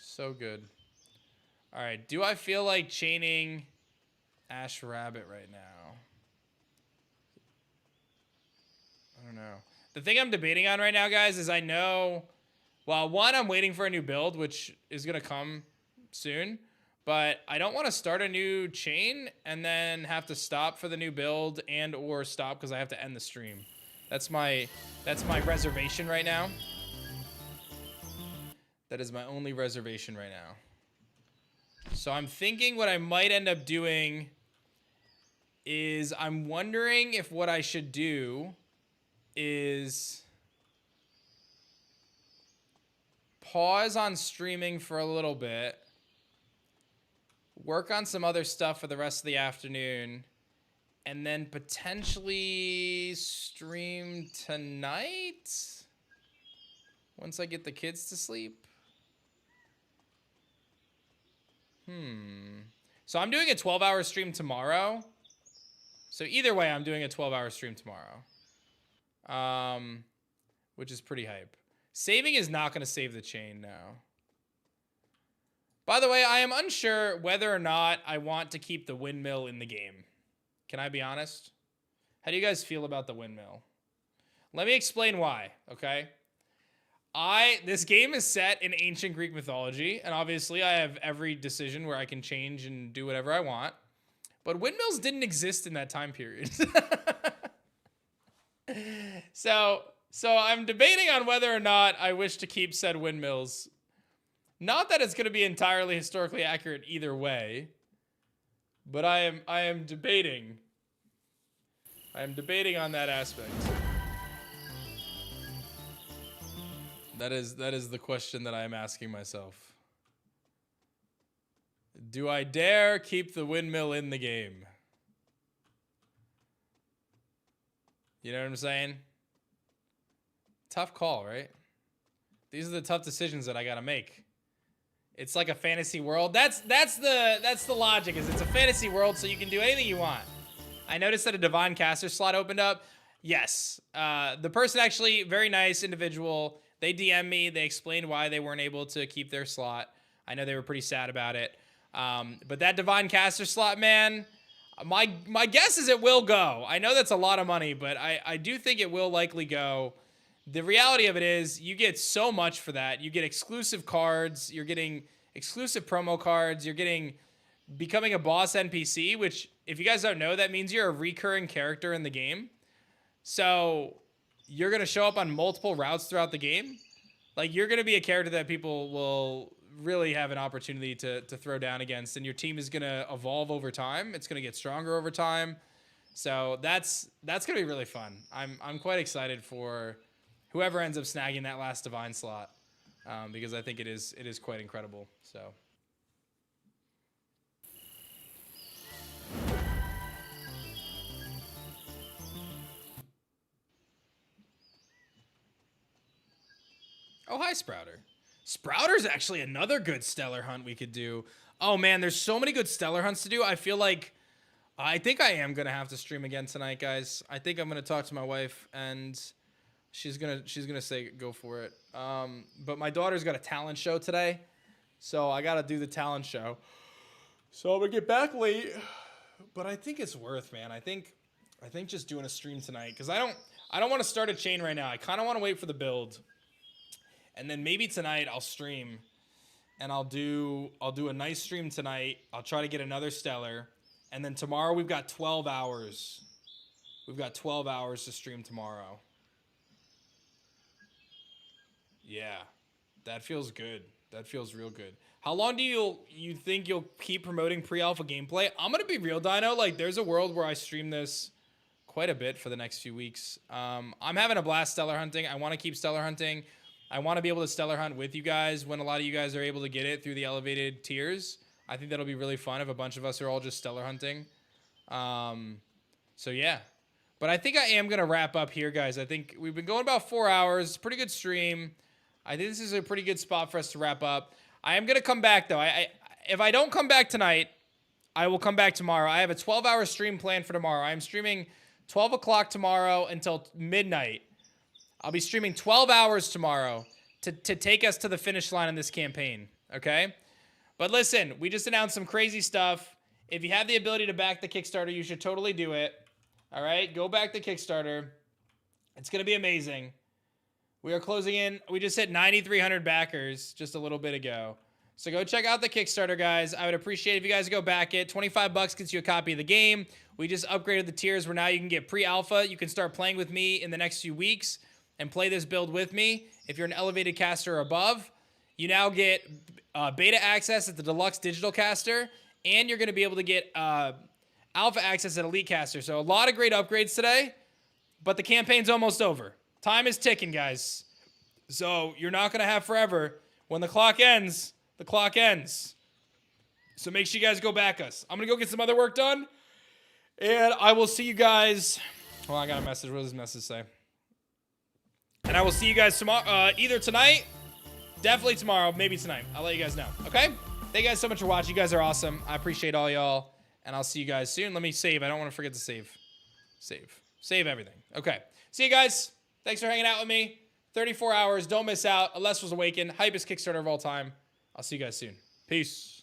So good. All right, do I feel like chaining Ash Rabbit right now? I don't know. The thing I'm debating on right now, guys, is I know, well, one, I'm waiting for a new build, which is going to come soon. But I don't want to start a new chain and then have to stop for the new build and or stop because I have to end the stream. That's my reservation right now. That is my only reservation right now. So I'm thinking what I might end up doing is I'm wondering if what I should do is pause on streaming for a little bit, work on some other stuff for the rest of the afternoon, and then potentially stream tonight once I get the kids to sleep. So I'm doing a 12-hour stream tomorrow. So either way, I'm doing a 12-hour stream tomorrow. Which is pretty hype. Saving is not going to save the chain now. By the way, I am unsure whether or not I want to keep the windmill in the game. Can I be honest? How do you guys feel about the windmill? Let me explain why, okay? This game is set in ancient Greek mythology, and obviously I have every decision where I can change and do whatever I want. But windmills didn't exist in that time period. So I'm debating on whether or not I wish to keep said windmills. Not that it's going to be entirely historically accurate either way, but I am debating. I am debating on that aspect. That is the question that I am asking myself. Do I dare keep the windmill in the game? You know what I'm saying? Tough call, right? These are the tough decisions that I gotta make. It's like a fantasy world. That's the logic. Is it's a fantasy world, so you can do anything you want. I noticed that a divine caster slot opened up. Yes, the person actually very nice individual. They DM'd me. They explained why they weren't able to keep their slot. I know they were pretty sad about it. But that divine caster slot, man, my guess is it will go. I know that's a lot of money, but I do think it will likely go. The reality of it is you get so much for that. You get exclusive cards. You're getting exclusive promo cards. You're becoming a boss NPC, which if you guys don't know, that means you're a recurring character in the game. So you're going to show up on multiple routes throughout the game. Like you're going to be a character that people will really have an opportunity to throw down against, and your team is going to evolve over time. It's going to get stronger over time. So that's going to be really fun. I'm quite excited for whoever ends up snagging that last divine slot, because I think it is quite incredible. So. Oh, hi, Sprouter. Sprouter's actually another good stellar hunt we could do. Oh, man, there's so many good stellar hunts to do. I feel like I think I am going to have to stream again tonight, guys. I think I'm going to talk to my wife, and she's gonna say go for it. But my daughter's got a talent show today, so I got to do the talent show. So I'm gonna get back late, but I think it's worth, man. I think just doing a stream tonight, because I don't want to start a chain right now. I kind of want to wait for the build, and then maybe tonight I'll stream, and I'll do a nice stream tonight. I'll try to get another stellar, and then tomorrow we've got 12 hours. We've got 12 hours to stream tomorrow. Yeah, that feels good. That feels real good. How long do you think you'll keep promoting pre-alpha gameplay? I'm gonna be real, Dino. Like, there's a world where I stream this quite a bit for the next few weeks. I'm having a blast stellar hunting. I want to keep stellar hunting. I want to be able to stellar hunt with you guys when a lot of you guys are able to get it through the elevated tiers. I think that'll be really fun if a bunch of us are all just stellar hunting. So yeah. But I think I am gonna wrap up here, guys. I think we've been going about 4 hours. Pretty good stream. I think this is a pretty good spot for us to wrap up. I am gonna come back though. If I don't come back tonight, I will come back tomorrow. I have a 12-hour stream planned for tomorrow. I am streaming 12 o'clock tomorrow until midnight. I'll be streaming 12 hours tomorrow to take us to the finish line in this campaign, okay? But listen, we just announced some crazy stuff. If you have the ability to back the Kickstarter, you should totally do it, all right? Go back the Kickstarter. It's going to be amazing. We are closing in. We just hit 9,300 backers just a little bit ago. So go check out the Kickstarter, guys. I would appreciate if you guys go back it. 25 bucks gets you a copy of the game. We just upgraded the tiers where now you can get pre-alpha. You can start playing with me in the next few weeks and play this build with me. If you're an elevated caster or above, you now get beta access at the deluxe digital caster, and you're going to be able to get alpha access at elite caster. So a lot of great upgrades today, but the campaign's almost over. Time is ticking, guys. So you're not going to have forever. When the clock ends, the clock ends. So make sure you guys go back us. I'm going to go get some other work done. And I will see you guys. Oh, I got a message. What does this message say? And I will see you guys tomorrow. Either tonight, definitely tomorrow, maybe tonight. I'll let you guys know. Okay? Thank you guys so much for watching. You guys are awesome. I appreciate all y'all. And I'll see you guys soon. Let me save. I don't want to forget to save. Save everything. Okay. See you guys. Thanks for hanging out with me. 34 hours. Don't miss out. Elestrals Awakened. Hypest Kickstarter of all time. I'll see you guys soon. Peace.